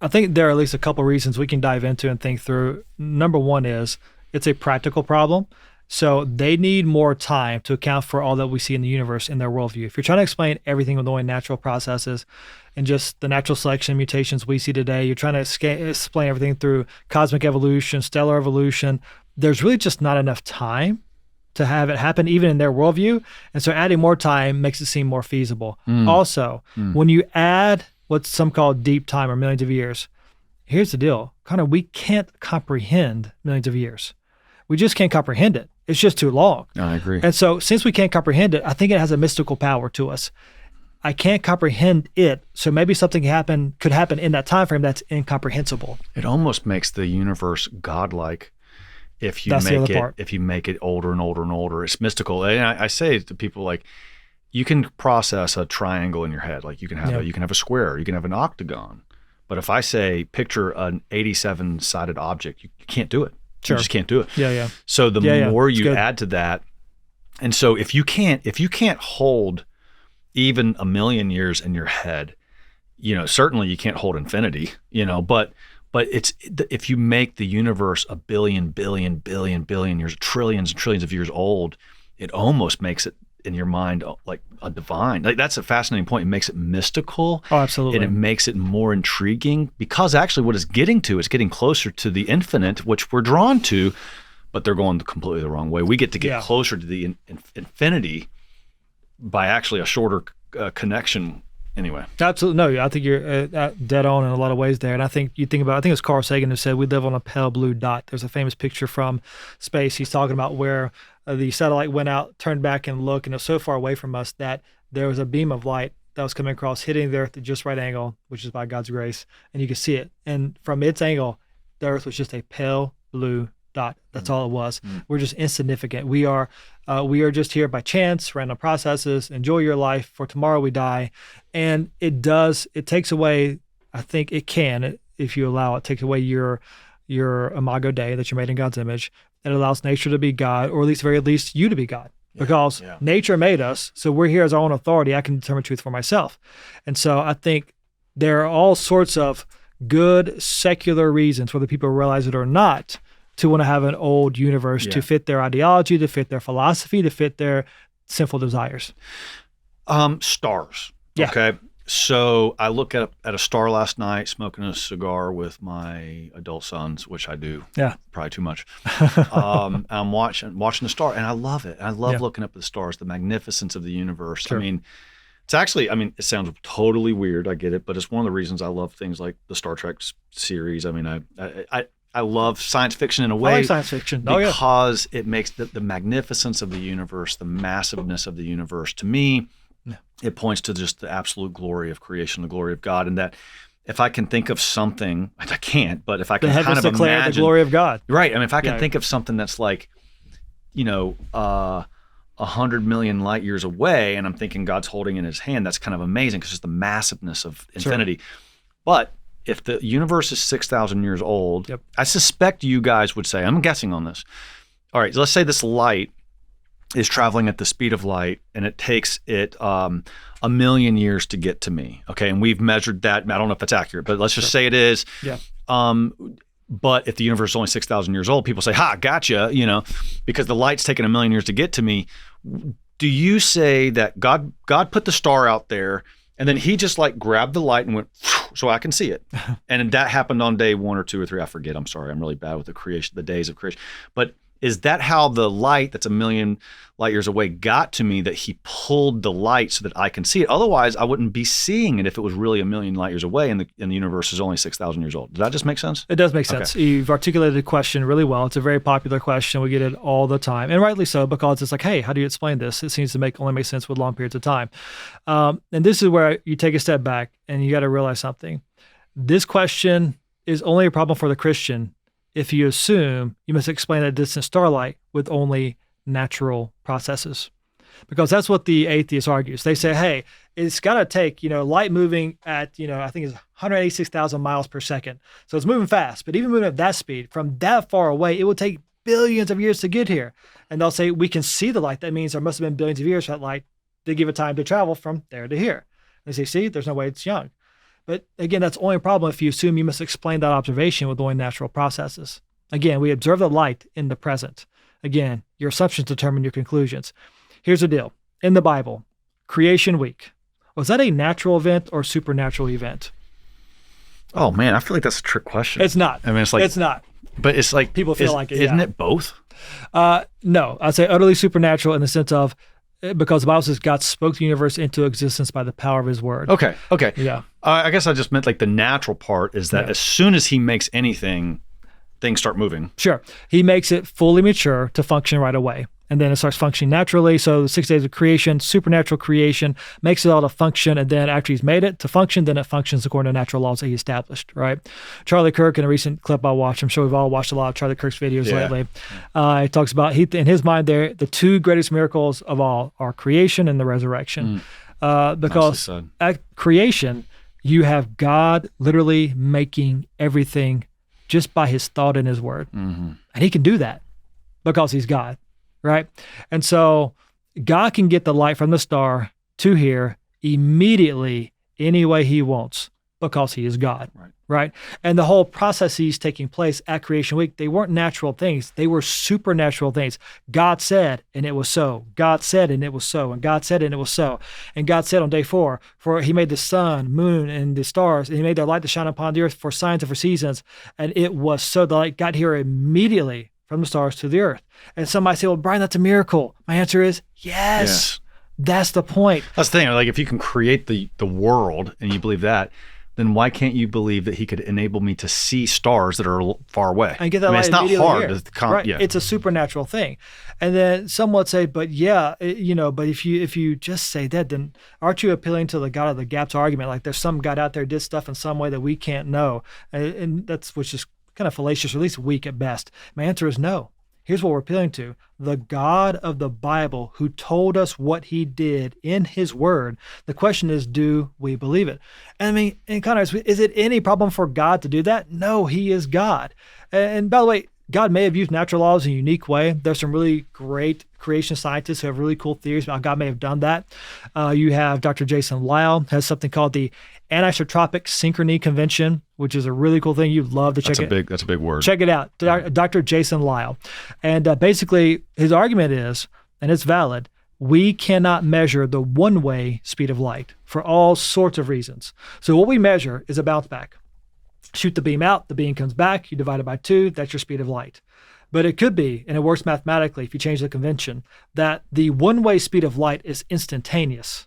I think there are at least a couple reasons we can dive into and think through. Number one is it's a practical problem. So they need more time to account for all that we see in the universe in their worldview. If you're trying to explain everything with only natural processes and just the natural selection mutations we see today, you're trying to explain everything through cosmic evolution, stellar evolution, there's really just not enough time to have it happen even in their worldview. And so adding more time makes it seem more feasible. Also, when you add what's some call deep time or millions of years, here's the deal. Connor, we can't comprehend millions of years. We just can't comprehend it. It's just too long. I agree. And so since we can't comprehend it, I think it has a mystical power to us. I can't comprehend it, so maybe something could happen in that time frame that's incomprehensible. It almost makes the universe godlike if you make it older and older and older. It's mystical. And I say to people, like, you can process a triangle in your head. Like you can have a square, you can have an octagon. But if I say picture an 87-sided object, you can't do it. Sure. You just can't do it. Yeah. So the more you add to that, And so if you can't hold even 1,000,000 years in your head, certainly you can't hold infinity, but it's, if you make the universe a billion years, trillions and trillions of years old, it almost makes it in your mind like a divine. Like, that's a fascinating point. It makes it mystical. Oh, absolutely. And it makes it more intriguing, because actually what it's getting to is getting closer to the infinite, which we're drawn to, but they're going completely the wrong way. We get to get closer to the infinity by actually a shorter connection. Anyway. Absolutely. No, I think you're dead on in a lot of ways there. And I think I think it was Carl Sagan who said we live on a pale blue dot. There's a famous picture from space. He's talking about where the satellite went out, turned back and looked, and it was so far away from us that there was a beam of light that was coming across, hitting the Earth at just right angle, which is by God's grace, and you could see it. And from its angle, the Earth was just a pale blue dot. That's all it was. We're just insignificant. We are just here by chance, random processes. Enjoy your life, for tomorrow we die. And it takes away, I think it can, if you allow it, takes away your imago Dei, that you're made in God's image. It allows nature to be God, or at least very least you to be God. Because nature made us, so we're here as our own authority. I can determine truth for myself. And so I think there are all sorts of good secular reasons, whether people realize it or not, to want to have an old universe to fit their ideology, to fit their philosophy, to fit their sinful desires. Stars. Yeah. Okay. So I look at a star last night, smoking a cigar with my adult sons, which I do. Yeah. Probably too much. I'm watching the star, and I love it. I love looking up at the stars, the magnificence of the universe. Sure. It sounds totally weird. I get it, but it's one of the reasons I love things like the Star Trek series. I mean, I love science fiction in a way. I like science fiction. Because it makes the magnificence of the universe, the massiveness of the universe, to me, it points to just the absolute glory of creation, the glory of God. And that if I can think of something, I can't, but if I can kind of imagine the glory of God. Right. I mean, if I can think of something that's like, 100 million light years away, and I'm thinking God's holding in his hand, that's kind of amazing, because it's the massiveness of infinity. Sure. But if the universe is 6,000 years old, I suspect you guys would say, I'm guessing on this. All right, let's say this light is traveling at the speed of light, and it takes it 1,000,000 years to get to me. Okay, and we've measured that. I don't know if that's accurate, but let's just say it is. Yeah. But if the universe is only 6,000 years old, people say, "Ha, gotcha," because the light's taken 1,000,000 years to get to me. Do you say that God put the star out there, and then he just like grabbed the light and went, so I can see it? And that happened on day 1 or 2 or 3. I forget. I'm sorry. I'm really bad with the days of creation. But is that how the light that's 1,000,000 light years away got to me, that he pulled the light so that I can see it? Otherwise, I wouldn't be seeing it if it was really 1,000,000 light years away and the universe is only 6,000 years old. Does that just make sense? It does make sense. Okay. You've articulated the question really well. It's a very popular question. We get it all the time, and rightly so, because it's like, hey, how do you explain this? It seems to only make sense with long periods of time. And this is where you take a step back and you got to realize something. This question is only a problem for the Christian if you assume you must explain a distant starlight with only natural processes. Because that's what the atheist argues. They say, hey, it's got to take, light moving at, I think it's 186,000 miles per second. So it's moving fast, but even moving at that speed, from that far away, it will take billions of years to get here. And they'll say, we can see the light. That means there must have been billions of years for that light to give it time to travel from there to here. And they say, see, there's no way it's young. But again, that's only a problem if you assume you must explain that observation with only natural processes. Again, we observe the light in the present. Again, your assumptions determine your conclusions. Here's the deal. In the Bible, creation week, was that a natural event or supernatural event? Oh man, I feel like that's a trick question. It's not. I mean, it's like, it's not. But it's like, people feel like it. Isn't it both? No, I'd say utterly supernatural in the sense of, because the Bible says God spoke the universe into existence by the power of his word. Okay. Yeah. I guess I just meant like the natural part is that as soon as he makes anything, things start moving. Sure. He makes it fully mature to function right away. And then it starts functioning naturally. So the 6 days of creation, supernatural creation, makes it all to function. And then after he's made it to function, then it functions according to natural laws that he established, right? Charlie Kirk, in a recent clip I watched, I'm sure we've all watched a lot of Charlie Kirk's videos lately. He talks about, in his mind there, the 2 greatest miracles of all are creation and the resurrection. Because at creation, you have God literally making everything just by his thought and his word. Mm-hmm. And he can do that because he's God. Right. And so God can get the light from the star to here immediately any way he wants because he is God. Right? And the whole processes taking place at Creation Week, they weren't natural things. They were supernatural things. God said, and it was so. God said, and it was so. And God said, and it was so. And God said on day 4, for he made the sun, moon, and the stars, and he made their light to shine upon the earth for signs and for seasons. And it was so. The light got here immediately from the stars to the earth. And somebody say, well, Brian, that's a miracle. My answer is yes. That's the point. That's the thing. Like, if you can create the world and you believe that, then why can't you believe that he could enable me to see stars that are far away? And get that light it's not immediately hard here. to Right. It's a supernatural thing. And then some would say, but but if you just say that, then aren't you appealing to the God of the gaps argument? Like, there's some God out there did stuff in some way that we can't know. And that's, which is kind of fallacious, or at least weak at best. My answer is no. Here's what we're appealing to. The God of the Bible who told us what he did in his word. The question is, do we believe it? And I mean, in context, is it any problem for God to do that? No, he is God. And by the way, God may have used natural laws in a unique way. There's some really great creation scientists who have really cool theories about how God may have done that. You have Dr. Jason Lisle has something called the Anisotropic Synchrony Convention, which is a really cool thing. You'd love to check it. That's a big word. Check it out, Dr. Jason Lisle. And basically, his argument is, and it's valid, we cannot measure the one-way speed of light for all sorts of reasons. So what we measure is a bounce back. Shoot the beam out, the beam comes back, you divide it by 2, that's your speed of light. But it could be, and it works mathematically if you change the convention, that the one-way speed of light is instantaneous,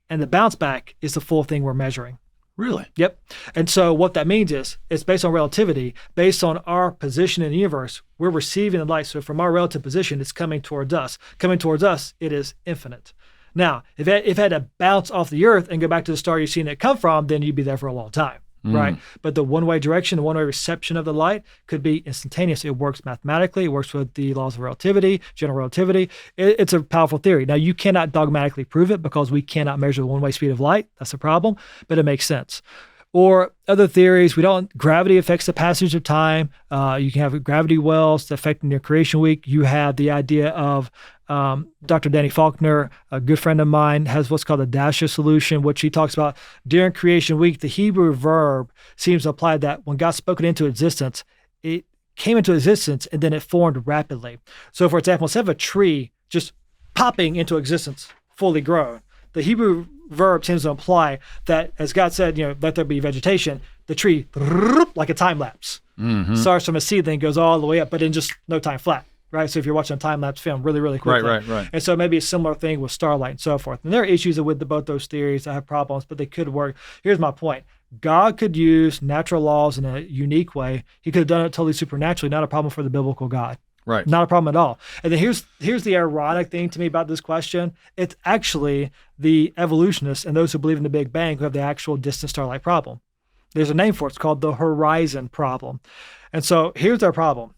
and the bounce back is the full thing we're measuring. Really? Yep. And so what that means is it's based on relativity, based on our position in the universe. We're receiving the light. So from our relative position, it's coming towards us. Coming towards us, it is infinite. Now, if it had to bounce off the earth and go back to the star you've seen it come from, then you'd be there for a long time. Right. But the one-way direction, the one-way reception of the light could be instantaneous. It works mathematically. It works with the laws of relativity, general relativity. It's a powerful theory. Now, you cannot dogmatically prove it because we cannot measure the one-way speed of light. That's a problem, but it makes sense. Or other theories, gravity affects the passage of time. You can have gravity wells affecting your creation week. You have the idea of Dr. Danny Faulkner, a good friend of mine, has what's called a Dasha solution, which he talks about during creation week. The Hebrew verb seems to imply that when God spoke it into existence, it came into existence and then it formed rapidly. So for example, instead of a tree just popping into existence, fully grown, the Hebrew verb tends to imply that, as God said, let there be vegetation, the tree, like a time lapse, starts from a seedling, goes all the way up, but in just no time flat. Right. So if you're watching a time-lapse film really, really quickly. Right. And so maybe a similar thing with starlight and so forth. And there are issues with both those theories that have problems, but they could work. Here's my point. God could use natural laws in a unique way. He could have done it totally supernaturally, not a problem for the biblical God. Right. Not a problem at all. And then here's the ironic thing to me about this question. It's actually the evolutionists and those who believe in the Big Bang who have the actual distant starlight problem. There's a name for it. It's called the horizon problem. And so here's their problem.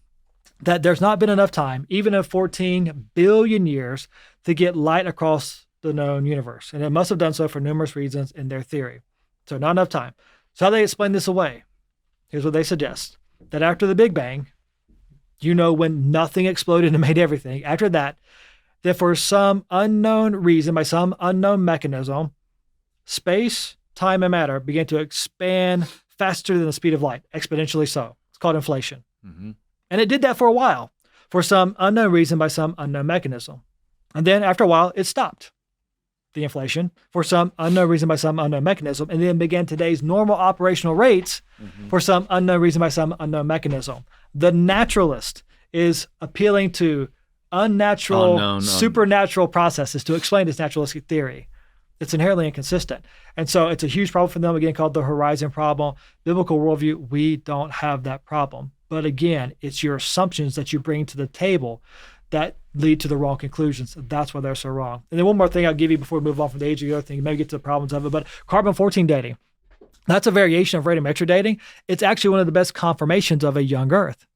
That there's not been enough time, even in 14 billion years, to get light across the known universe. And it must have done so for numerous reasons in their theory. So not enough time. So how do they explain this away? Here's what they suggest. That after the Big Bang, when nothing exploded and made everything, after that for some unknown reason, by some unknown mechanism, space, time, and matter began to expand faster than the speed of light, exponentially so. It's called inflation. And it did that for a while, for some unknown reason, by some unknown mechanism. And then after a while, it stopped the inflation for some unknown reason, by some unknown mechanism, and then began today's normal operational rates for some unknown reason, by some unknown The naturalist is appealing to unnatural, supernatural processes to explain this naturalistic theory. It's inherently inconsistent. And so it's a huge problem for them, again, called the horizon problem. Biblical worldview, we don't have that problem. But again, it's your assumptions that you bring to the table that lead to the wrong conclusions. That's why they're so wrong. And then one more thing I'll give you before we move on from the age of the other thing, maybe get to the problems of it, but carbon-14 dating. That's a variation of radiometric dating. It's actually one of the best confirmations of a young Earth.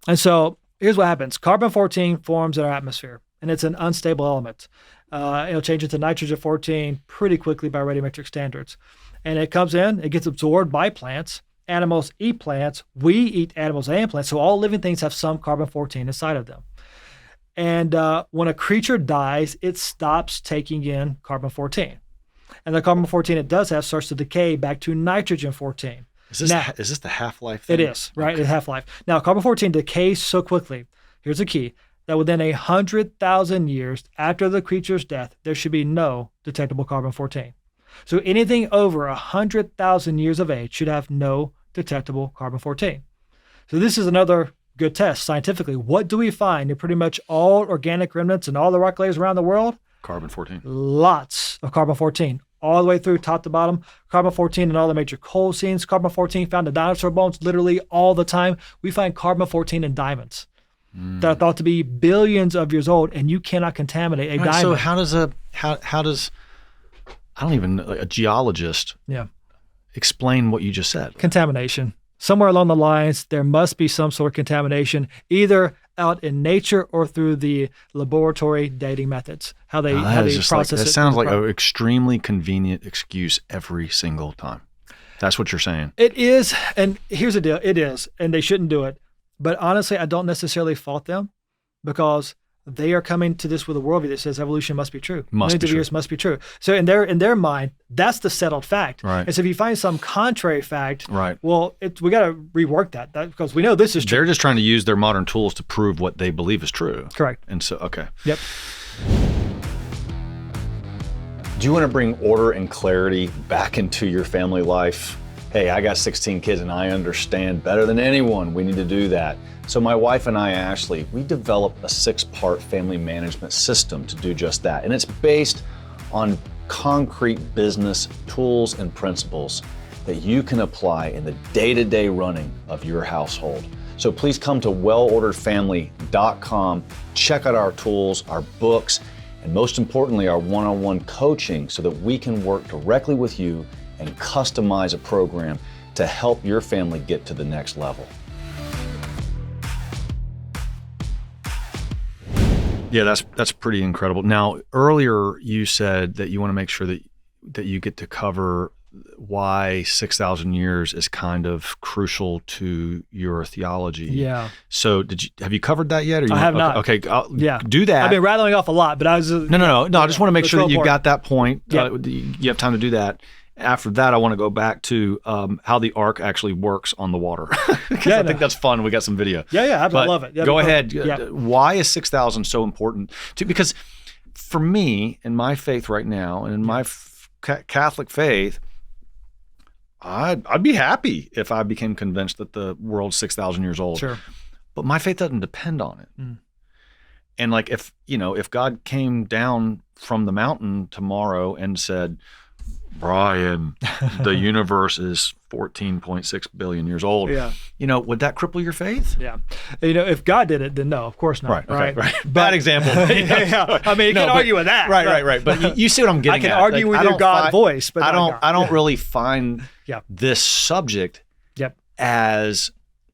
And so here's what happens. Carbon-14 forms in our atmosphere, and it's an unstable element. It'll change into nitrogen-14 pretty quickly by radiometric standards. And it comes in, it gets absorbed by plants. Animals eat plants. We eat animals and plants. So all living things have some carbon-14 inside of them. And when a creature dies, it stops taking in carbon-14. And the carbon-14 it does have starts to decay back to nitrogen-14. Is this the half-life It thing? is, right? It's half-life. Now, carbon-14 decays so quickly. Here's the key. That within 100,000 years after the creature's death, there should be no detectable carbon-14. So anything over 100,000 years of age should have no detectable carbon-14. So this is another good test scientifically. What do we find in pretty much all organic remnants and all the rock layers around the world? Carbon-14. Lots of carbon-14, all the way through top to bottom. Carbon-14 in all the major coal seams. Carbon-14 found in dinosaur bones literally all the time. We find carbon-14 in diamonds that are thought to be billions of years old, and you cannot contaminate a diamond. So how does I don't even know, a geologist explain what you just said? Contamination. Somewhere along the lines, there must be some sort of contamination, either out in nature or through the laboratory dating methods. How they process it. That sounds like an extremely convenient excuse every single time. That's what you're saying. It is, and here's the deal. It is, and they shouldn't do it. But honestly, I don't necessarily fault them because they are coming to this with a worldview that says evolution must be true. Millions of years must be true. So in their mind, that's the settled fact. Right. And so if you find some contrary fact, right. Well, we got to rework that because we know this is true. They're just trying to use their modern tools to prove what they believe is true. Correct. And so, okay. Yep. Do you want to bring order and clarity back into your family life? Hey, I got 16 kids and I understand better than anyone we need to do that. So my wife and I, Ashley, we developed a 6-part family management system to do just that. And it's based on concrete business tools and principles that you can apply in the day-to-day running of your household. So please come to wellorderedfamily.com, check out our tools, our books, and most importantly, our one-on-one coaching so that we can work directly with you and customize a program to help your family get to the next level. Yeah, that's pretty incredible. Now, earlier you said that you want to make sure that you get to cover why 6,000 years is kind of crucial to your theology. Yeah. So have you covered that yet? Or I have not. Okay, do that. I've been rattling off a lot, but I was No. I just want to make sure that you got that point. Yeah. You have time to do that. After that, I want to go back to how the Ark actually works on the water. Because I think that's fun. We got some video. Yeah, I love it. Go ahead. Yeah. Why is 6,000 so important? Because for me, in my faith right now, and in my Catholic faith, I'd be happy if I became convinced that the world's 6,000 years old. Sure. But my faith doesn't depend on it. And like if God came down from the mountain tomorrow and said, Brian, the universe is 14.6 billion years old. Yeah. Would that cripple your faith? Yeah. If God did it, then no, of course not. Right. Bad example. Yeah. I mean, you can't argue with that. Right. But you see what I'm getting at. I can argue with your God voice, but I don't really find Yep. this subject Yep. as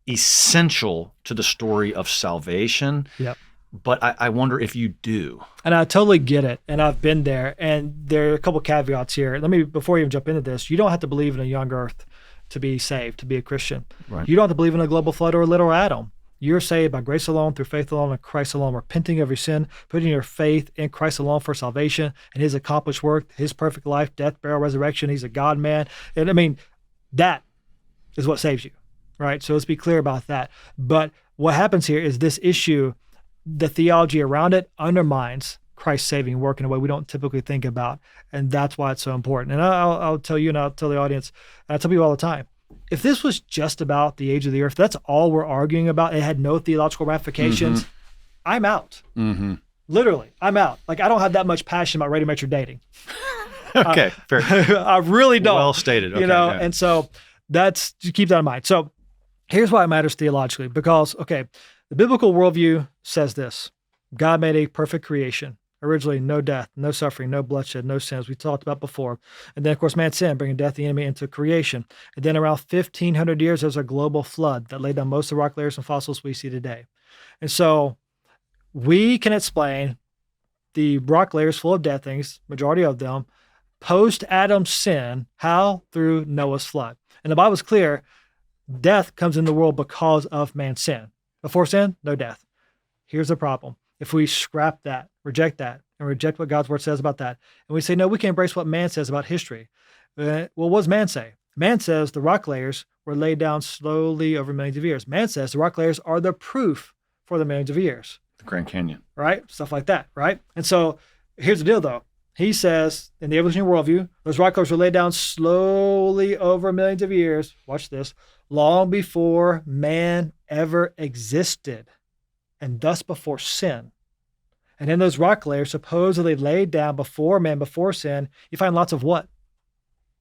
essential to the story of salvation. Yep. But I wonder if you do. And I totally get it. And I've been there. And there are a couple caveats here. Before you even jump into this, you don't have to believe in a young earth to be saved, to be a Christian. Right. You don't have to believe in a global flood or a literal Adam. You're saved by grace alone, through faith alone, in Christ alone, repenting of your sin, putting your faith in Christ alone for salvation and his accomplished work, his perfect life, death, burial, resurrection. He's a God man. And that is what saves you, right? So let's be clear about that. But what happens here is this issue, the theology around it undermines Christ's saving work in a way we don't typically think about. And that's why it's so important. And I'll tell you, and I'll tell the audience, and I tell people all the time, if this was just about the age of the earth, that's all we're arguing about, it had no theological ramifications, I'm out. Literally, I'm out. Like, I don't have that much passion about radiometric dating. Okay, fair. I really don't. Well stated. Okay, yeah. And so keep that in mind. So here's why it matters theologically, because, the biblical worldview says this: God made a perfect creation. Originally, no death, no suffering, no bloodshed, no sins. We talked about before. And then, of course, man sinned, bringing death, the enemy, into creation. And then around 1,500 years, there's a global flood that laid down most of the rock layers and fossils we see today. And so we can explain the rock layers full of dead things, majority of them, post-Adam's sin. How? Through Noah's flood. And the Bible's clear, death comes in the world because of man's sin. Before sin, no death. Here's the problem. if we scrap that, reject that, and reject what God's word says about that, and we say, no, we can embrace what man says about history. Well, what does man say? Man says the rock layers were laid down slowly over millions of years. Man says the rock layers are the proof for the millions of years. The Grand Canyon. Right? Stuff like that, right? And so here's the deal, though. He says, in the evolutionary worldview, those rock layers were laid down slowly over millions of years. Watch this. Long before man ever existed, and thus before sin. And in those rock layers, supposedly laid down before man, before sin, you find lots of what?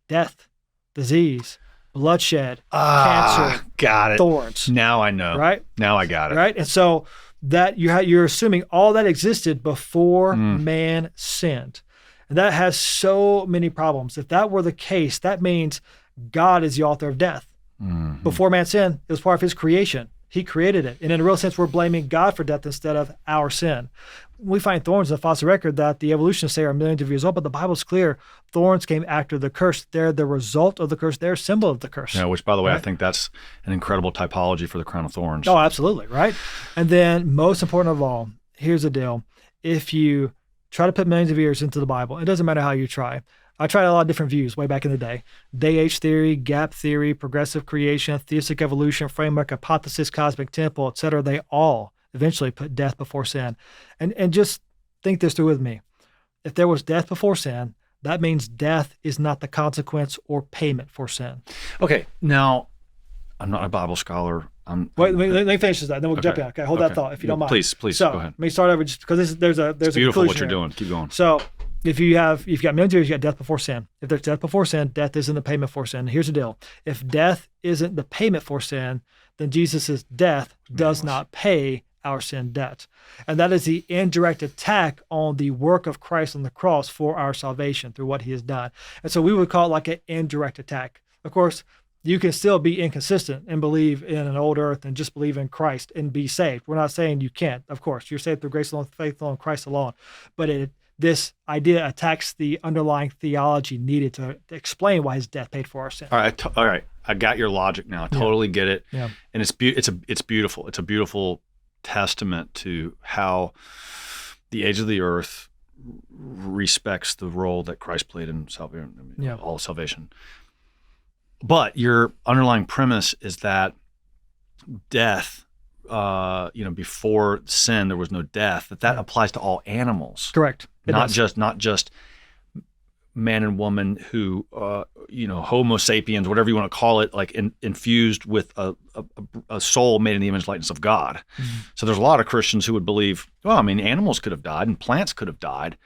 Death, disease, bloodshed, cancer, got it. Thorns. Now I know. Right? Now I got it. Right? And so that you're assuming all that existed before man sinned. And that has so many problems. If that were the case, that means God is the author of death. Mm-hmm. Before man sinned, it was part of his creation. He created it. And in a real sense, we're blaming God for death instead of our sin. We find thorns in the fossil record that the evolutionists say are millions of years old, but the Bible's clear. Thorns came after the curse. They're the result of the curse. They're a symbol of the curse. Yeah, which, by the way, right? I think that's an incredible typology for the crown of thorns. Oh, absolutely, right? And then most important of all, here's the deal. If you try to put millions of years into the Bible, it doesn't matter how you try. I tried a lot of different views way back in the day. Day-age theory, gap theory, progressive creation, theistic evolution, framework, hypothesis, cosmic temple, etc. They all eventually put death before sin. And just think this through with me. If there was death before sin, that means death is not the consequence or payment for sin. Okay, now, I'm not a Bible scholar. Wait, let me finish this, then we'll jump in. Okay, hold that thought if you don't mind. Please, so, go ahead. Let me start over just because there's a beautiful conclusion what you're here. doing. Keep going. So if you've got millions of years, you got death before sin. If there's death before sin, death isn't the payment for sin. Here's the deal. If death isn't the payment for sin, then Jesus' death does not pay our sin debt. And that is the indirect attack on the work of Christ on the cross for our salvation through what he has done. And so we would call it like an indirect attack. Of course, you can still be inconsistent and believe in an old earth and just believe in Christ and be saved. We're not saying you can't. Of course, you're saved through grace alone, faith alone, Christ alone. But this idea attacks the underlying theology needed to explain why his death paid for our sin. All right. I got your logic now. I totally get it. Yeah. And it's beautiful. It's a beautiful testament to how the age of the earth respects the role that Christ played in salvation, all salvation. But your underlying premise is that death, before sin there was no death. That applies to all animals. Correct. Not just man and woman who, Homo sapiens, whatever you want to call it, like infused with a soul made in the image and likeness of God. Mm-hmm. So there's a lot of Christians who would believe, animals could have died and plants could have died,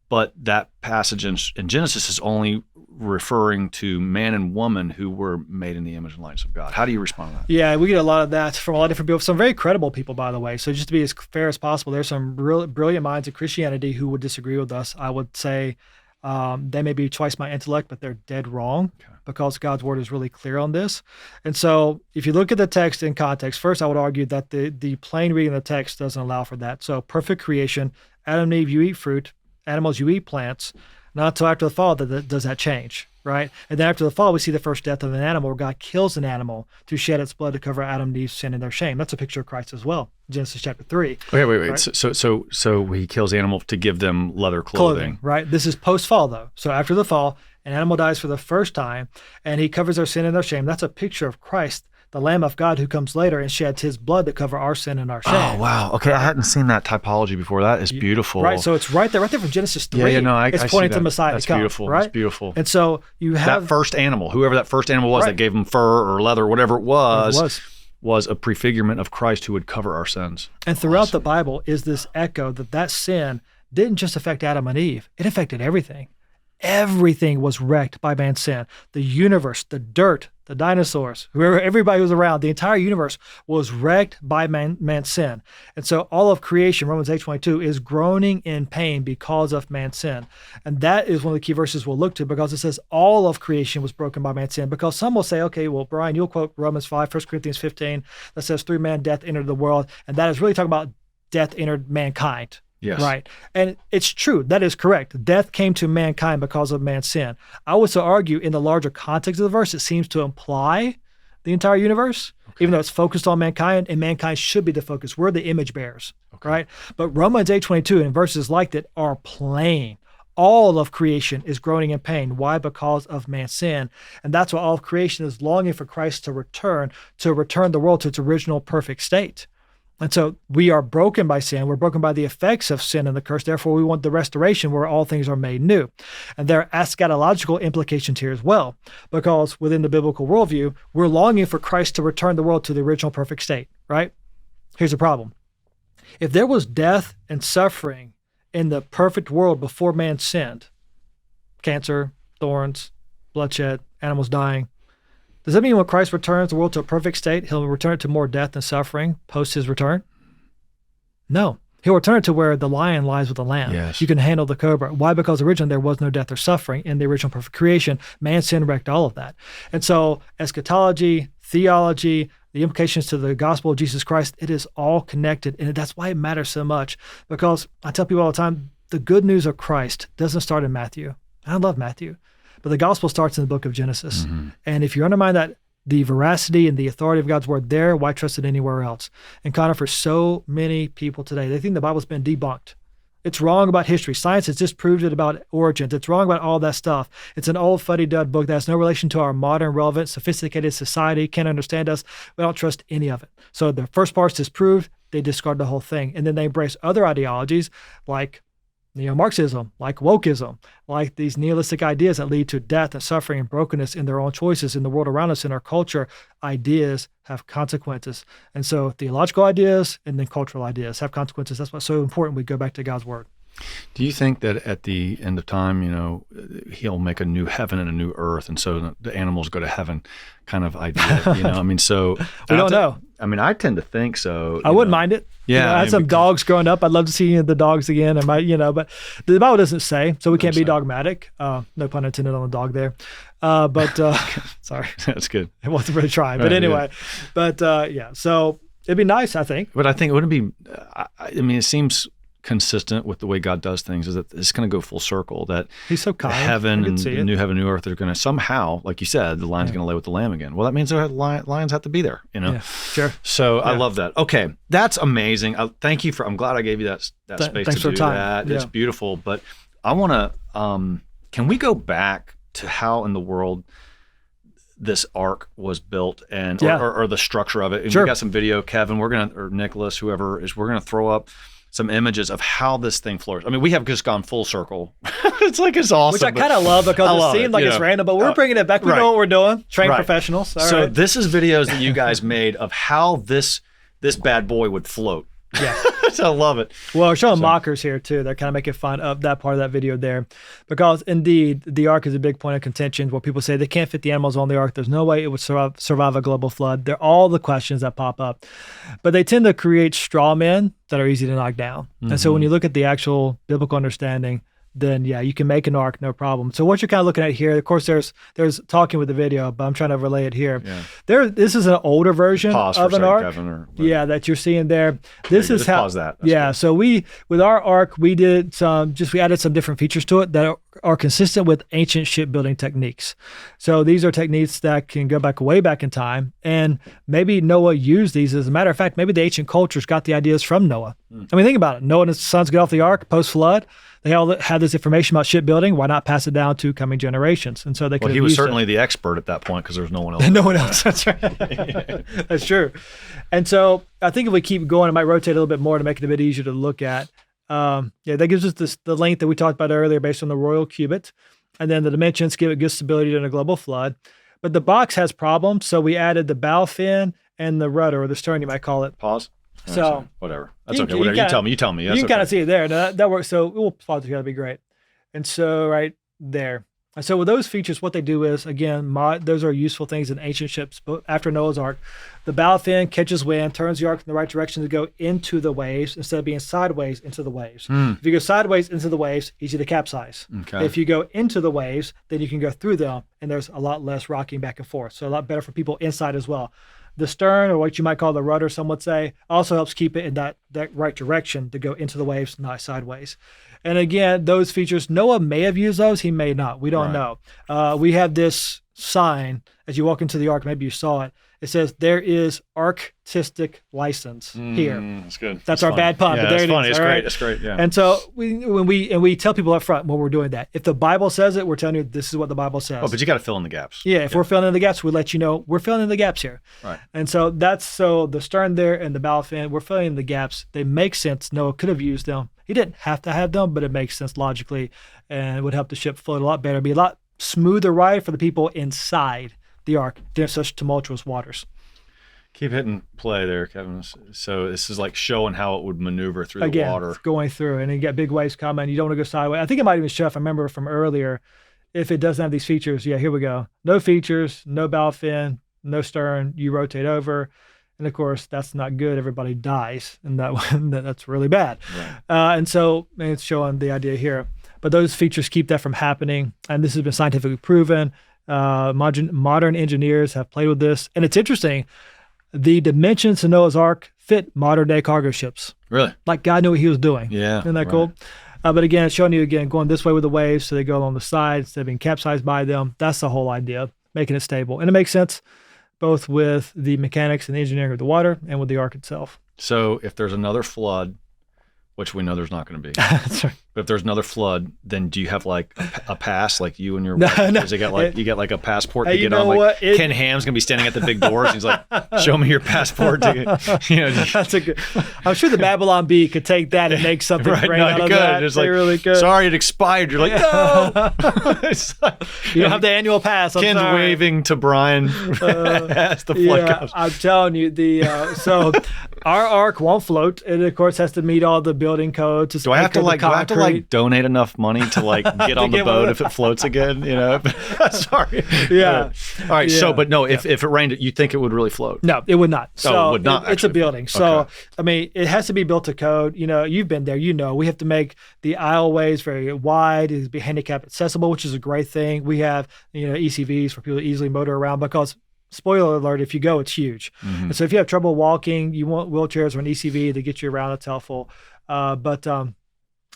but that passage in Genesis is only referring to man and woman who were made in the image and likeness of God. How do you respond to that? Yeah, we get a lot of that from a lot of different people, some very credible people, by the way. So just to be as fair as possible, there's some real brilliant minds in Christianity who would disagree with us. I would say they may be twice my intellect, but they're dead wrong because God's word is really clear on this. And so if you look at the text in context, first I would argue that the plain reading of the text doesn't allow for that. So perfect creation, Adam and Eve, you eat fruit, animals, you eat plants. Not until after the fall does that change, right? And then after the fall, we see the first death of an animal where God kills an animal to shed its blood to cover Adam and Eve's sin and their shame. That's a picture of Christ as well, Genesis chapter 3. Okay, wait. Right? So he kills the animal to give them leather clothing. Right? This is post-fall, though. So after the fall, an animal dies for the first time, and he covers their sin and their shame. That's a picture of Christ, the Lamb of God who comes later and sheds his blood to cover our sin and our shame. Oh, wow. Okay, I hadn't seen that typology before. That is beautiful. Right, so it's right there from Genesis 3. It's pointing to Messiah to come. Beautiful. Right? It's beautiful. And so you have... That first animal, whoever that first animal was that gave them fur or leather, whatever it was a prefigurement of Christ who would cover our sins. And throughout the Bible is this echo that sin didn't just affect Adam and Eve. It affected everything. Everything was wrecked by man's sin. The universe, the dirt, the dinosaurs, everybody was around, the entire universe was wrecked by man's sin. And so all of creation, Romans 8:22, is groaning in pain because of man's sin. And that is one of the key verses we'll look to because it says all of creation was broken by man's sin. Because some will say, okay, well, Brian, you'll quote Romans 5, 1 Corinthians 15, that says through man death entered the world. And that is really talking about death entered mankind. Yes. Right. And it's true. That is correct. Death came to mankind because of man's sin. I would so argue in the larger context of the verse, it seems to imply the entire universe, even though it's focused on mankind, and mankind should be the focus. We're the image bearers. right? But Romans 8:22 and verses like that are plain. All of creation is groaning in pain. Why? Because of man's sin. And that's why all of creation is longing for Christ to return the world to its original perfect state. And so we are broken by sin. We're broken by the effects of sin and the curse. Therefore, we want the restoration where all things are made new. And there are eschatological implications here as well, because within the biblical worldview, we're longing for Christ to return the world to the original perfect state, right? Here's the problem. If there was death and suffering in the perfect world before man sinned, cancer, thorns, bloodshed, animals dying, does that mean when Christ returns the world to a perfect state, he'll return it to more death and suffering post his return? No. He'll return it to where the lion lies with the lamb. Yes. You can handle the cobra. Why? Because originally there was no death or suffering in the original perfect creation. Man's sin wrecked all of that. And so eschatology, theology, the implications to the gospel of Jesus Christ, it is all connected. And that's why it matters so much. Because I tell people all the time, the good news of Christ doesn't start in Matthew. I love Matthew. But the gospel starts in the book of Genesis. Mm-hmm. And if you undermine that, the veracity and the authority of God's word there, why trust it anywhere else? And Conor, for so many people today, they think the Bible's been debunked. It's wrong about history. Science has disproved it about origins. It's wrong about all that stuff. It's an old fuddy-dud book that has no relation to our modern, relevant, sophisticated society, can't understand us. We don't trust any of it. So the first part's disproved, they discard the whole thing. And then they embrace other ideologies like neo-Marxism, like wokeism, like these nihilistic ideas that lead to death and suffering and brokenness in their own choices in the world around us, in our culture. Ideas have consequences. And so theological ideas and then cultural ideas have consequences. That's why it's so important we go back to God's word. Do you think that at the end of time, he'll make a new heaven and a new earth, and so the animals go to heaven kind of idea, I mean, so... We don't know. I mean, I tend to think so. I wouldn't mind it. Yeah. I had some dogs growing up. I'd love to see the dogs again. And but the Bible doesn't say, so we can't be dogmatic. No pun intended on the dog there. But sorry. That's good. It wasn't really trying. But anyway, so it'd be nice, I think. But I think it wouldn't be, it seems consistent with the way God does things, is that it's going to go full circle, that he's so kind. Heaven and the new heaven, new earth, they're going to somehow, like you said, the lion's going to lay with the lamb again. Well, that means lions have to be there, Yeah, sure. So I love that. Okay, that's amazing. Thank you I'm glad I gave you that space to do that. Yeah. It's beautiful. But I want to, can we go back to how in the world this ark was built and or the structure of it? And sure. We got some video, Kevin, or Nicholas, whoever is, we're going to throw up some images of how this thing flourished. I mean, we have just gone full circle. It's awesome. Which I kind of love, because it seemed like it's random, but we're bringing it back. We know what we're doing. Trained professionals. All right. This is videos that you guys made of how this bad boy would float. Yeah. So I love it. Well, we're showing mockers here too. They're kind of making fun of that part of that video there, because indeed the ark is a big point of contention where people say they can't fit the animals on the ark. There's no way it would survive a global flood. They're all the questions that pop up, but they tend to create straw men that are easy to knock down. Mm-hmm. And so when you look at the actual biblical understanding, then you can make an ark, no problem. So what you're kind of looking at here, of course, there's talking with the video, but I'm trying to relay it here. Yeah. This is an older version of an ark. That you're seeing there. This is how. Pause that. That's so with our ark, we added some different features to it that are consistent with ancient shipbuilding techniques. So these are techniques that can go way back in time, and maybe Noah used these. As a matter of fact, maybe the ancient cultures got the ideas from Noah. I mean, think about it. Noah and his sons get off the ark post-flood. They all had this information about shipbuilding. Why not pass it down to coming generations? And so they could. Well, he was certainly the expert at that point, because there's no one else. No one else. That's right. That's true. And so I think if we keep going, it might rotate a little bit more to make it a bit easier to look at. That gives us the length that we talked about earlier based on the royal cubit, and then the dimensions give it good stability during a global flood. But the box has problems, so we added the bow fin and the rudder, or the stern, you might call it. Pause. So whatever. That's okay. Whatever. You tell me. You can kind of see it there. Now, that works. So we'll pause it together. That'd be great. And so right there. And so with those features, what they do is, again, those are useful things in ancient ships. But after Noah's Ark, the bow fin catches wind, turns the ark in the right direction to go into the waves instead of being sideways into the waves. If you go sideways into the waves, easy to capsize. Okay. If you go into the waves, then you can go through them, and there's a lot less rocking back and forth. So a lot better for people inside as well. The stern, or what you might call the rudder, some would say, also helps keep it in that right direction to go into the waves, not sideways. And again, those features, Noah may have used those, he may not. We don't know. We have this sign as you walk into the Ark. Maybe you saw it. It says there is artistic license here. That's good. That's our bad pun. Yeah, but there that's it funny. is. It's All great. right? It's great. Yeah. And so we tell people up front when we're doing that. If the Bible says it, we're telling you this is what the Bible says. Oh, but you got to fill in the gaps. Yeah, if we're filling in the gaps, we let you know we're filling in the gaps here. Right. And so the stern there and the bow fin, we're filling in the gaps. They make sense. Noah could have used them. He didn't have to have them, but it makes sense logically, and it would help the ship float a lot better. It'd be a lot smoother ride for the people inside the Ark during such tumultuous waters. Keep hitting play there, Kevin. So this is like showing how it would maneuver through the water. It's going through, and you got big waves coming. You don't want to go sideways. I think it might even show, if I remember from earlier, if it doesn't have these features. Yeah, here we go. No features, no bow fin, no stern. You rotate over. And of course, that's not good. Everybody dies, and that's really bad. Right. And so it's showing the idea here. But those features keep that from happening, and this has been scientifically proven. Modern engineers have played with this, and it's interesting. The dimensions of Noah's Ark fit modern-day cargo ships. Really? Like God knew what he was doing. Yeah. Isn't that cool? But again, it's showing you going this way with the waves, so they go along the side instead of being capsized by them. That's the whole idea, making it stable. And it makes sense both with the mechanics and the engineering of the water and with the Ark itself. So if there's another flood, which we know there's not going to be, That's right. but if there's another flood, then do you have like a pass, like you and your wife? No. Does it get like you get like a passport to Hey, get you on? know Like what? Ken Ham's gonna be standing at the big doors. And he's like, "Show me your passport." That's a good. I'm sure the Babylon Bee could take that and make something Right, great no, out of good. that. It's They like, really good. sorry, it expired. You're like, no. It's like, You don't have the annual pass. I'm Ken's sorry. waving to Brian as the flood comes. I'm telling you, so our Ark won't float. It of course has to meet all the building codes. Do I have to donate enough money to like get on the boat if it floats again? You know, sorry. Yeah. All right. Yeah. So, but no, if it rained, you think it would really float? No, it would not. So it would not. It's a building. So Okay. I mean, it has to be built to code. You know, you've been there. You know, we have to make the aisleways very wide. It to be handicap accessible, which is a great thing. We have ECVs for people to easily motor around because. Spoiler alert, if you go, it's huge. Mm-hmm. And so if you have trouble walking, you want wheelchairs or an ECV to get you around. It's helpful. And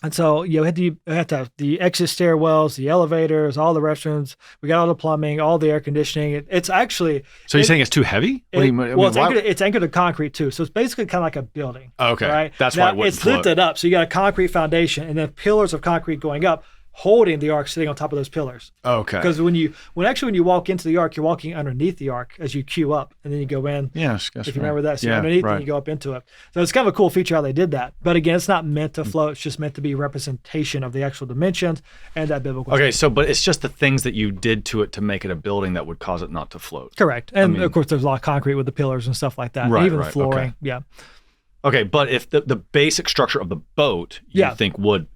so you have to have the exit stairwells, the elevators, all the restrooms. We got all the plumbing, all the air conditioning. It's actually. So you're saying it's too heavy? It's anchored to concrete too. So it's basically kind of like a building. Okay. Right? That's why it wouldn't it's float. lifted up. So you got a concrete foundation and then pillars of concrete going up, holding the Ark sitting on top of those pillars. Okay. Because when you walk into the Ark, you're walking underneath the Ark as you queue up, and then you go in. Yes, if you remember that, so you're underneath and you go up into it. So it's kind of a cool feature how they did that. But again, it's not meant to float. It's just meant to be representation of the actual dimensions and that biblical. Okay, so but it's just the things that you did to it to make it a building that would cause it not to float. Correct. And of course, there's a lot of concrete with the pillars and stuff like that. Right, even right, the flooring. okay. Yeah. Okay, but if the basic structure of the boat you think would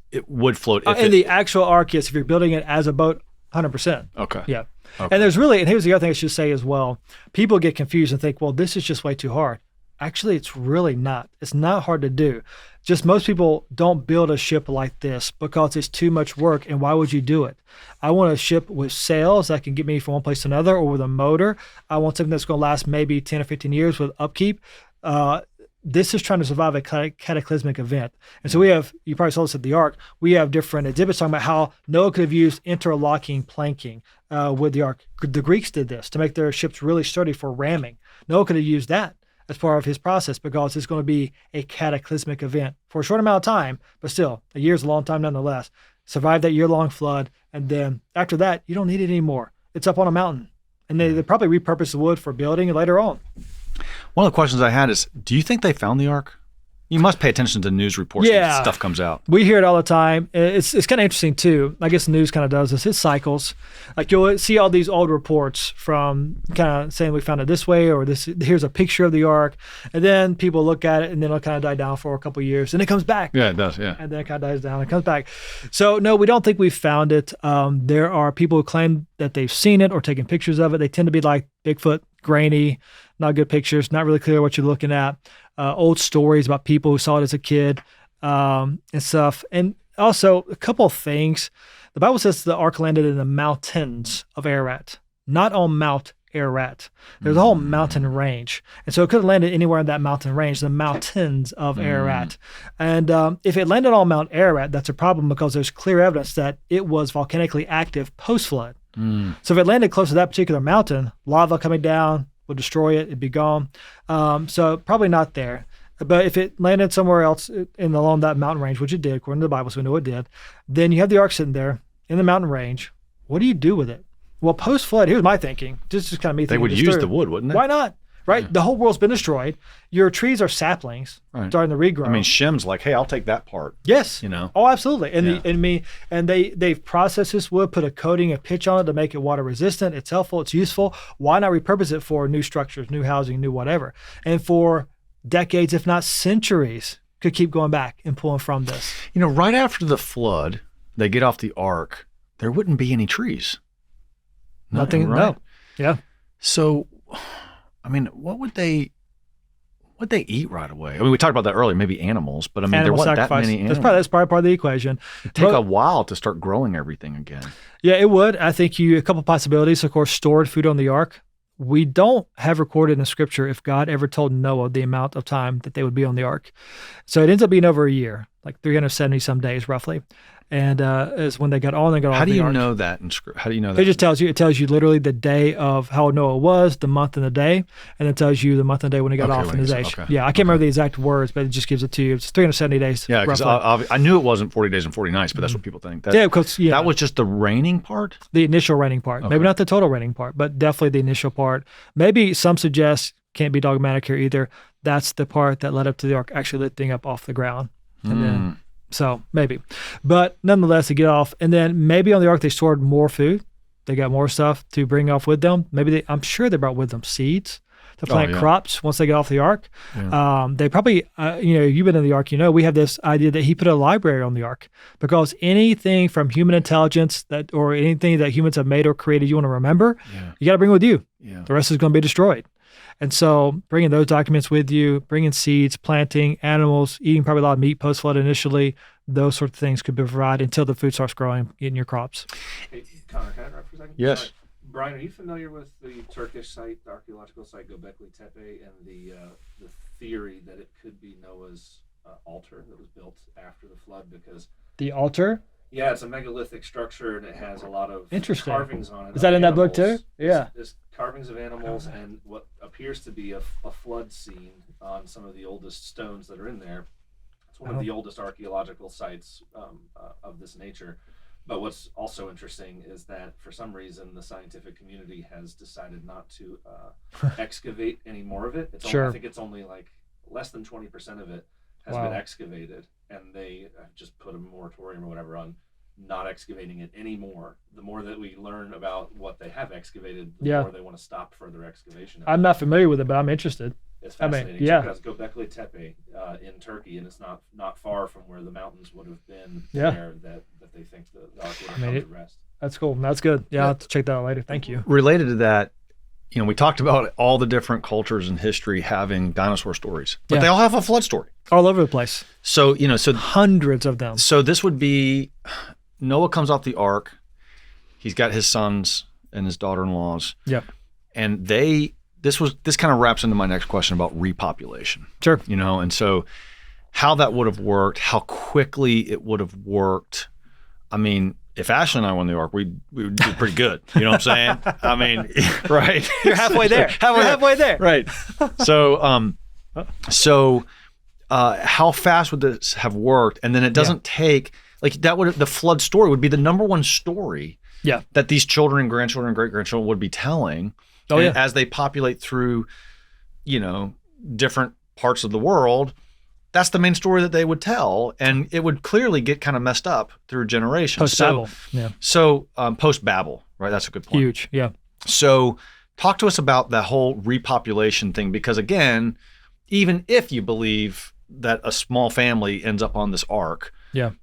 float if and the actual Ark, yes, if you're building it as a boat, 100%. Okay. Yeah. Okay. And here's the other thing I should say as well. People get confused and think, well, this is just way too hard. Actually, it's really not. It's not hard to do. Just most people don't build a ship like this because it's too much work. And why would you do it? I want a ship with sails that can get me from one place to another, or with a motor. I want something that's going to last maybe 10 or 15 years with upkeep. This is trying to survive a cataclysmic event. And so you probably saw this at the Ark, we have different exhibits talking about how Noah could have used interlocking planking with the Ark. The Greeks did this to make their ships really sturdy for ramming. Noah could have used that as part of his process because it's going to be a cataclysmic event for a short amount of time, but still, a year's a long time nonetheless. Survive that year-long flood, and then after that, you don't need it anymore. It's up on a mountain. And they probably repurpose the wood for building later on. One of the questions I had is, do you think they found the Ark? You must pay attention to news reports when stuff comes out. We hear it all the time. It's kind of interesting too. I guess the news kind of does this. It cycles. Like you'll see all these old reports from kind of saying we found it this way, or this. Here's a picture of the Ark, and then people look at it, and then it'll kind of die down for a couple of years, and it comes back. Yeah, it does. Yeah, and then it kind of dies down and comes back. So no, we don't think we found it. There are people who claim that they've seen it or taken pictures of it. They tend to be like Bigfoot, grainy, not good pictures, not really clear what you're looking at. Old stories about people who saw it as a kid and stuff. And also a couple of things. The Bible says the Ark landed in the mountains of Ararat, not on Mount Ararat. There's a whole mountain range. And so it could have landed anywhere in that mountain range, the mountains of Ararat. And if it landed on Mount Ararat, that's a problem because there's clear evidence that it was volcanically active post-flood. So if it landed close to that particular mountain, lava coming down would destroy it. It'd be gone. So probably not there. But if it landed somewhere else along that mountain range, which it did, according to the Bible, so we know it did, then you have the ark sitting there in the mountain range. What do you do with it? Well, post-flood, here's my thinking. Just kind of me thinking. They would use the wood, wouldn't they? Why not? Right? Yeah. The whole world's been destroyed. Your trees are saplings starting to regrow. I mean, Shem's like, hey, I'll take that part. Yes. You know? Oh, absolutely. And they've processed this wood, put a coating of pitch on it to make it water resistant. It's helpful. It's useful. Why not repurpose it for new structures, new housing, new whatever? And for decades, if not centuries, could keep going back and pulling from this. You know, right after the flood, they get off the ark, there wouldn't be any trees. Nothing, right? No. Yeah. So, I mean, what would they eat right away? I mean, we talked about that earlier, maybe animals, but I mean, there wasn't that many animals. That's probably part of the equation. It'd take a while to start growing everything again. Yeah, it would. I think a couple possibilities. Of course, stored food on the ark. We don't have recorded in Scripture if God ever told Noah the amount of time that they would be on the ark. So it ends up being over a year, like 370 some days roughly. And is when they got on and got off the ark. How do you know that in Scripture? How do you know that? It just tells you. It tells you literally the day of how old Noah was, the month and the day, and it tells you the month and the day when he got off in his age. Yeah, I can't remember the exact words, but it just gives it to you. It's 370 days. Yeah, because I knew it wasn't 40 days and 40 nights, but that's what people think. Because that was just the reigning part? The initial reigning part. Okay. Maybe not the total reigning part, but definitely the initial part. Maybe some suggest, can't be dogmatic here either, that's the part that led up to the ark actually lifting up off the ground. And then... So maybe, but nonetheless, they get off, and then maybe on the ark they stored more food. They got more stuff to bring off with them. Maybe I'm sure they brought with them seeds to plant crops once they get off the ark. Yeah. They probably, you've been in the ark, we have this idea that he put a library on the ark because anything from human intelligence or anything that humans have made or created you want to remember, you got to bring with you. Yeah. The rest is going to be destroyed. And so bringing those documents with you, bringing seeds, planting, animals, eating probably a lot of meat post-flood initially, those sorts of things could be provided until the food starts growing in your crops. Hey, Conor, can I interrupt for a second? Yes. Brian, are you familiar with the Turkish site, the archaeological site Göbekli Tepe, and the theory that it could be Noah's altar that was built after the flood? Because the altar? Yeah, it's a megalithic structure, and it has a lot of carvings on it. Is that in that book too? Yeah. There's carvings of animals and what appears to be a flood scene on some of the oldest stones that are in there. It's one of the oldest archaeological sites of this nature. But what's also interesting is that for some reason the scientific community has decided not to excavate any more of it. I think it's only like less than 20% of it has been excavated, and they have just put a moratorium or whatever on not excavating it anymore. The more that we learn about what they have excavated, the more they want to stop further excavation. I'm not familiar with it, but I'm interested. It's fascinating. Because Göbekli Tepe in Turkey, and it's not far from where the mountains would have been there that they think the ark would have come to rest. That's cool. That's good. Yeah, I'll have to check that out later. Thank you. Related to that, we talked about all the different cultures in history having dinosaur stories, but they all have a flood story. All over the place. So, hundreds of them. So this would be Noah comes off the ark. He's got his sons and his daughter-in-laws. Yep. And this kind of wraps into my next question about repopulation. Sure. And so how that would have worked, how quickly it would have worked. I mean, if Ashley and I won the ark, we would do pretty good. You know what I'm saying? I mean, right. You're halfway there. Halfway there. Right. So, how fast would this have worked? And then it doesn't take, the flood story would be the number one story that these children and grandchildren and great-grandchildren would be telling as they populate through, different parts of the world. That's the main story that they would tell, and it would clearly get kind of messed up through generations. Post-Babel, So post-Babel, right? That's a good point. Huge, yeah. So talk to us about that whole repopulation thing, because again, even if you believe that a small family ends up on this ark,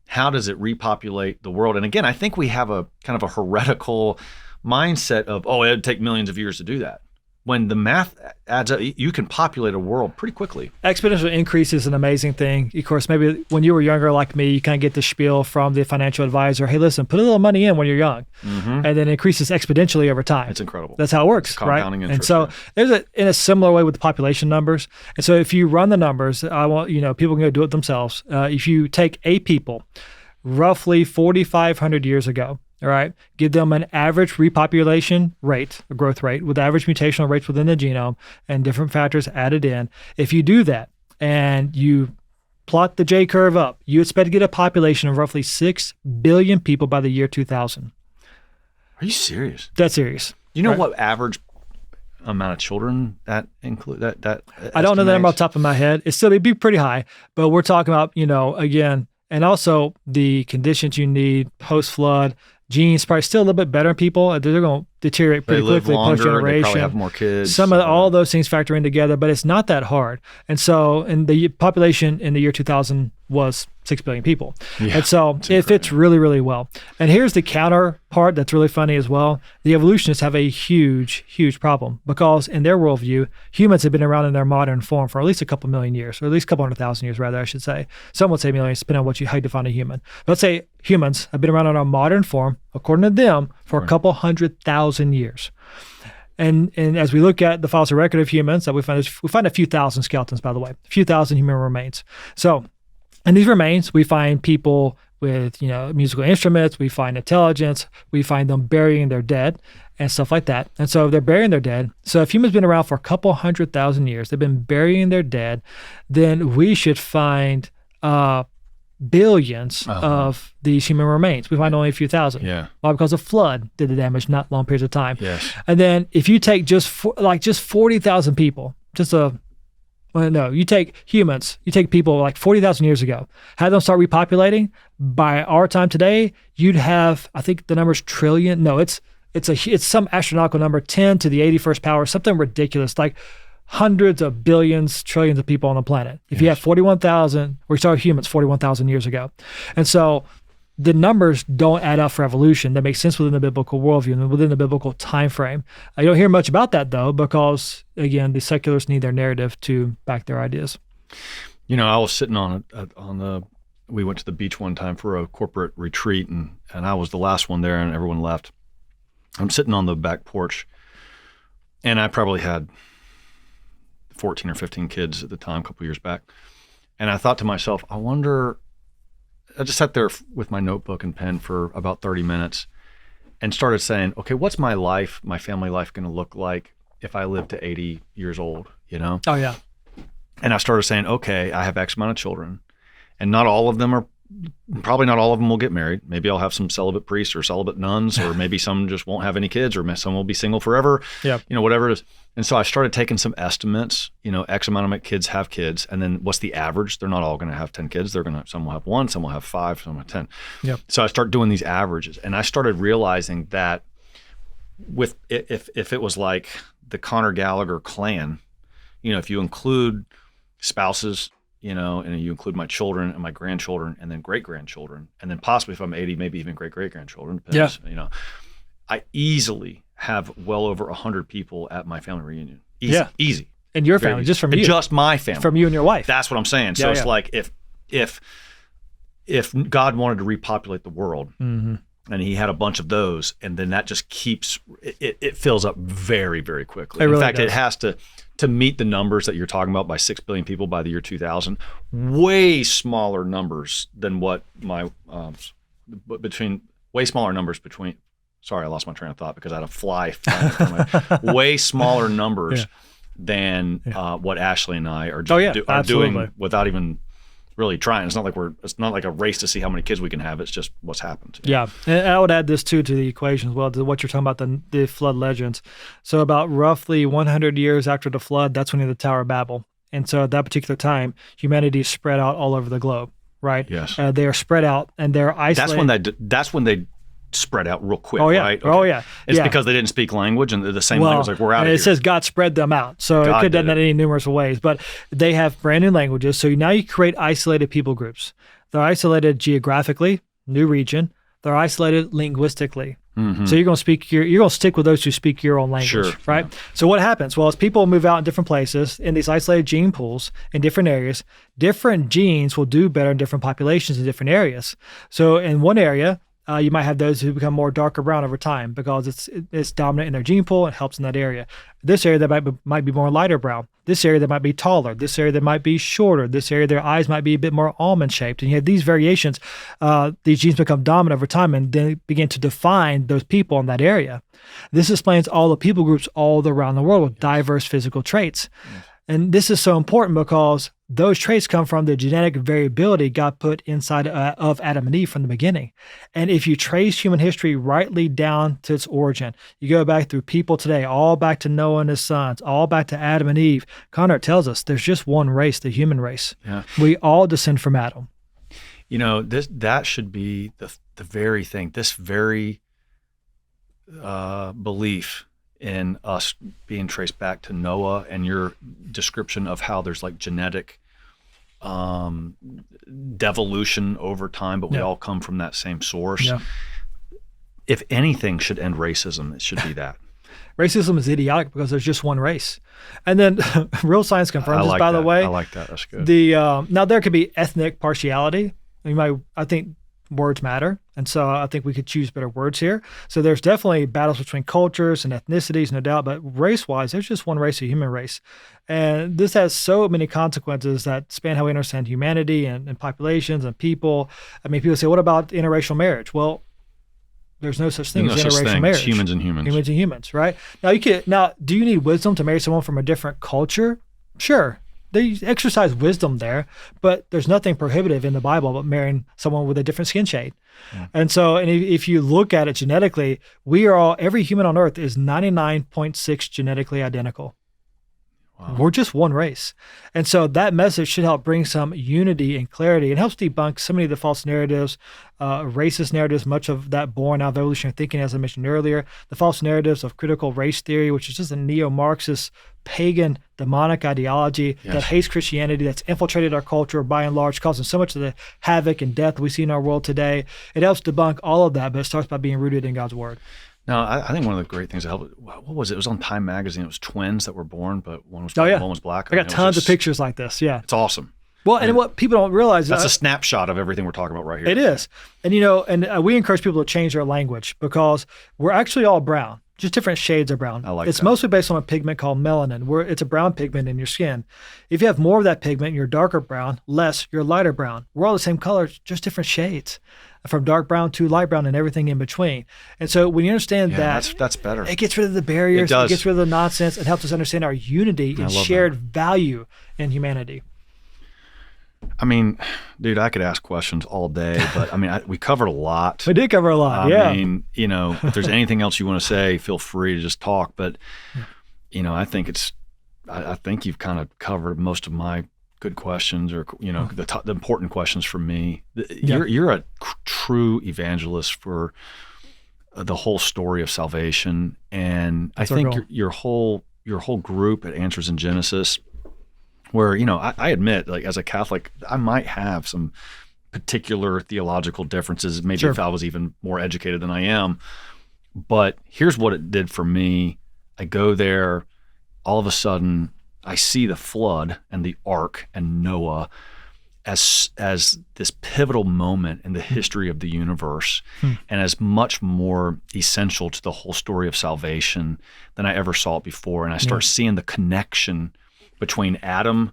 how does it repopulate the world? And again, I think we have a kind of a heretical mindset of, it'd take millions of years to do that. When the math adds up, you can populate a world pretty quickly. Exponential increase is an amazing thing. Of course, maybe when you were younger like me, you kind of get the spiel from the financial advisor, hey, listen, put a little money in when you're young. Mm-hmm. And then it increases exponentially over time. It's incredible. That's how it works, compounding right? interest, and so there's in a similar way with the population numbers. And so if you run the numbers, I want, people can go do it themselves. If you take a people roughly 4,500 years ago, all right, give them an average repopulation rate, a growth rate, with average mutational rates within the genome and different factors added in. If you do that and you plot the J curve up, you expect to get a population of roughly 6 billion people by the year 2000. Are you serious? That's serious. You know what average amount of children that include that I don't know the number off the top of my head. It'd be pretty high, but we're talking about, again, and also the conditions you need post-flood. Genes probably still a little bit better in people. They're going to deteriorate pretty quickly post-generation. They probably have more kids. All those things factor in together, but it's not that hard. And so, and the population in the year 2000 was 6 billion people. Yeah, and so it fits really, really well. And here's the counter part that's really funny as well. The evolutionists have a huge, huge problem because in their worldview, humans have been around in their modern form for at least a couple million years, or at least a couple 100,000 years, rather, I should say. Some would say millions, depending on how you define a human. But let's say humans have been around in our modern form, according to them, for a couple 100,000 years. And as we look at the fossil record of humans, that we find a few thousand skeletons, by the way, a few thousand human remains. So in these remains, we find people with, musical instruments, we find intelligence, we find them burying their dead and stuff like that. And so they're burying their dead. So if humans have been around for a couple 100,000 years, they've been burying their dead, then we should find billions of these human remains. We find only a few thousand. Yeah. Why? Because a flood did the damage, not long periods of time. Yes. And then if you take just 40,000 people, you take humans, you take people like 40,000 years ago, have them start repopulating. By our time today, you'd have, I think the number's trillion. No, it's some astronomical number, 10 to the 81st power, something ridiculous, like hundreds of billions, trillions of people on the planet. If you have 41,000, we started humans 41,000 years ago. And so the numbers don't add up for evolution. That makes sense within the biblical worldview and within the biblical time frame. I don't hear much about that, though, because, again, the secularists need their narrative to back their ideas. I was sitting we went to the beach one time for a corporate retreat, and I was the last one there, and everyone left. I'm sitting on the back porch, and I probably had 14 or 15 kids at the time, a couple years back. And I thought to myself, I just sat there with my notebook and pen for about 30 minutes and started saying, okay, what's my family life going to look like if I live to 80 years old, Oh, yeah. And I started saying, okay, I have X amount of children, and not all of them will get married. Maybe I'll have some celibate priests or celibate nuns, or maybe some just won't have any kids, or some will be single forever, whatever it is. And so I started taking some estimates, X amount of my kids have kids. And then what's the average? They're not all going to have 10 kids. Some will have 1, some will have 5, some will have 10. Yep. So I start doing these averages, and I started realizing that if it was like the Conor Gallagher clan, if you include spouses, and you include my children and my grandchildren and then great-grandchildren, and then possibly if I'm 80, maybe even great-great-grandchildren, depends, I easily have well over 100 people at my family reunion. Easy. And your family, just from you. Just my family. From you and your wife. That's what I'm saying. So it's like if God wanted to repopulate the world, and he had a bunch of those, and then that just keeps, it fills up very, very quickly. In fact, does. it has to meet the numbers that you're talking about by 6 billion people by the year 2000, way smaller numbers than what sorry, I lost my train of thought because I had a fly way smaller numbers than what Ashley and I are doing without even really trying. It's not like a race to see how many kids we can have. It's just what's happened. Yeah. And I would add this too to the equation as well, to what you're talking about, the flood legends. So about roughly 100 years after the flood, that's when you had the Tower of Babel. And so at that particular time, humanity is spread out all over the globe, right? Yes. They are spread out and they're isolated. That's when they spread out real quick, right? Okay. Oh, yeah. It's because they didn't speak language, and the same language, like, we're out of here. It says God spread them out. So it could have done that in any numerous ways. But they have brand new languages. So now you create isolated people groups. They're isolated geographically, new region. They're isolated linguistically. Mm-hmm. So you're going to stick with those who speak your own language, right? Yeah. So what happens? Well, as people move out in different places, in these isolated gene pools, in different areas, different genes will do better in different populations in different areas. So in one area, You might have those who become more darker brown over time because it's dominant in their gene pool. It helps in that area. This area that might be more lighter brown. This area that might be taller. This area that might be shorter. This area their eyes might be a bit more almond shaped. And you have these variations. These genes become dominant over time and then begin to define those people in that area. This explains all the people groups all around the world with diverse physical traits. Yes. And this is so important because those traits come from the genetic variability God put inside of Adam and Eve from the beginning. And if you trace human history rightly down to its origin, you go back through people today, all back to Noah and his sons, all back to Adam and Eve. Conor tells us there's just one race, the human race. Yeah. We all descend from Adam. That should be the very thing, this very belief in us being traced back to Noah and your description of how there's like genetic devolution over time, but we all come from that same source. Yeah. If anything should end racism, it should be that. Racism is idiotic because there's just one race. And then real science confirms this, by the way. I like that. That's good. Now there could be ethnic partiality. I think words matter. And so I think we could choose better words here. So there's definitely battles between cultures and ethnicities, no doubt, but race-wise, there's just one race, a human race. And this has so many consequences that span how we understand humanity and populations and people. People say, what about interracial marriage? Well, there's no such thing as interracial marriage. It's humans and humans. Humans and humans, right? Now, do you need wisdom to marry someone from a different culture? Sure. They exercise wisdom there, but there's nothing prohibitive in the Bible about marrying someone with a different skin shade. Yeah. And if you look at it genetically, every human on earth is 99.6 genetically identical. Wow. We're just one race. And so that message should help bring some unity and clarity. It helps debunk so many of the false narratives, racist narratives, much of that born out of evolutionary thinking, as I mentioned earlier, the false narratives of critical race theory, which is just a neo-Marxist, pagan, demonic ideology that hates Christianity, that's infiltrated our culture by and large, causing so much of the havoc and death we see in our world today. It helps debunk all of that, but it starts by being rooted in God's word. No, I think one of the great things that helped, what was it? It was on Time Magazine. It was twins that were born, but one was white, one was black. I got tons of pictures like this, It's awesome. Well, and what people don't realize that's a snapshot of everything we're talking about right here. It is. And, we encourage people to change their language because we're actually all brown, just different shades of brown. I like It's mostly based on a pigment called melanin, where it's a brown pigment in your skin. If you have more of that pigment, you're darker brown, less, you're lighter brown. We're all the same color, just different shades. From dark brown to light brown and everything in between. And so when you understand that's better. It gets rid of the barriers. It gets rid of the nonsense. It helps us understand our unity and shared value in humanity. Dude, I could ask questions all day, but we covered a lot. We did cover a lot, If there's anything else you want to say, feel free to just talk. But, I think you've kind of covered most of my good questions, or the important questions for me. You're a true evangelist for the whole story of salvation, and I think your whole group at Answers in Genesis, where I admit, like, as a Catholic, I might have some particular theological differences. Maybe if I was even more educated than I am, but here's what it did for me. I go there, all of a sudden, I see the flood and the Ark and Noah as this pivotal moment in the history of the universe, and as much more essential to the whole story of salvation than I ever saw it before. And I start seeing the connection between Adam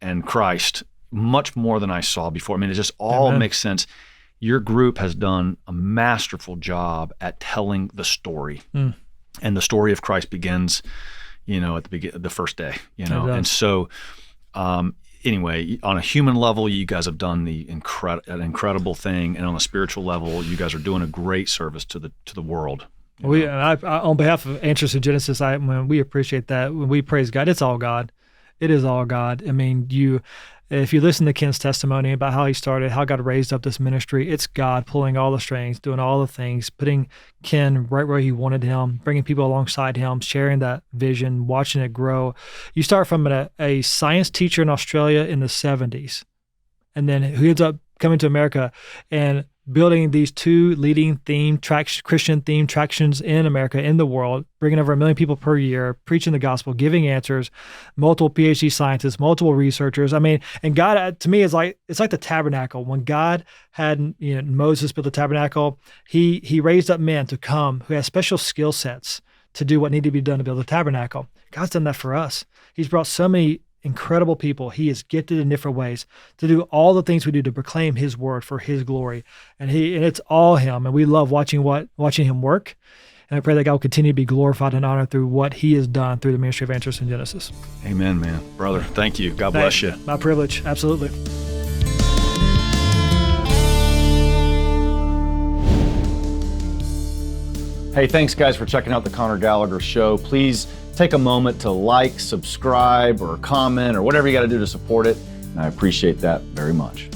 and Christ much more than I saw before. It just all makes sense. Your group has done a masterful job at telling the story, and the story of Christ begins at the first day, and so, anyway, on a human level, you guys have done an incredible thing, and on a spiritual level, you guys are doing a great service to the world. I, on behalf of Answers in Genesis, we appreciate that. When we praise God, it's all God. It is all God. If you listen to Ken's testimony about how he started, how God raised up this ministry, it's God pulling all the strings, doing all the things, putting Ken right where he wanted him, bringing people alongside him, sharing that vision, watching it grow. You start from a science teacher in Australia in the 70s, and then who ends up coming to America and building these 2 leading Christian themed tractions in America, in the world, bringing over 1 million people per year, preaching the gospel, giving answers, multiple PhD scientists, multiple researchers. I mean, and God, to me, it's like the tabernacle. When God had Moses build the tabernacle, he raised up men to come who had special skill sets to do what needed to be done to build the tabernacle. God's done that for us. He's brought so many incredible people. He is gifted in different ways to do all the things we do to proclaim his word for his glory. And it's all him. And we love watching him work. And I pray that God will continue to be glorified and honored through what he has done through the ministry of Answers in Genesis. Amen, man. Brother, thank you. God bless you. My privilege. Absolutely. Hey, thanks guys for checking out the Conor Gallagher Show. Please take a moment to like, subscribe, or comment, or whatever you got to do to support it. And I appreciate that very much.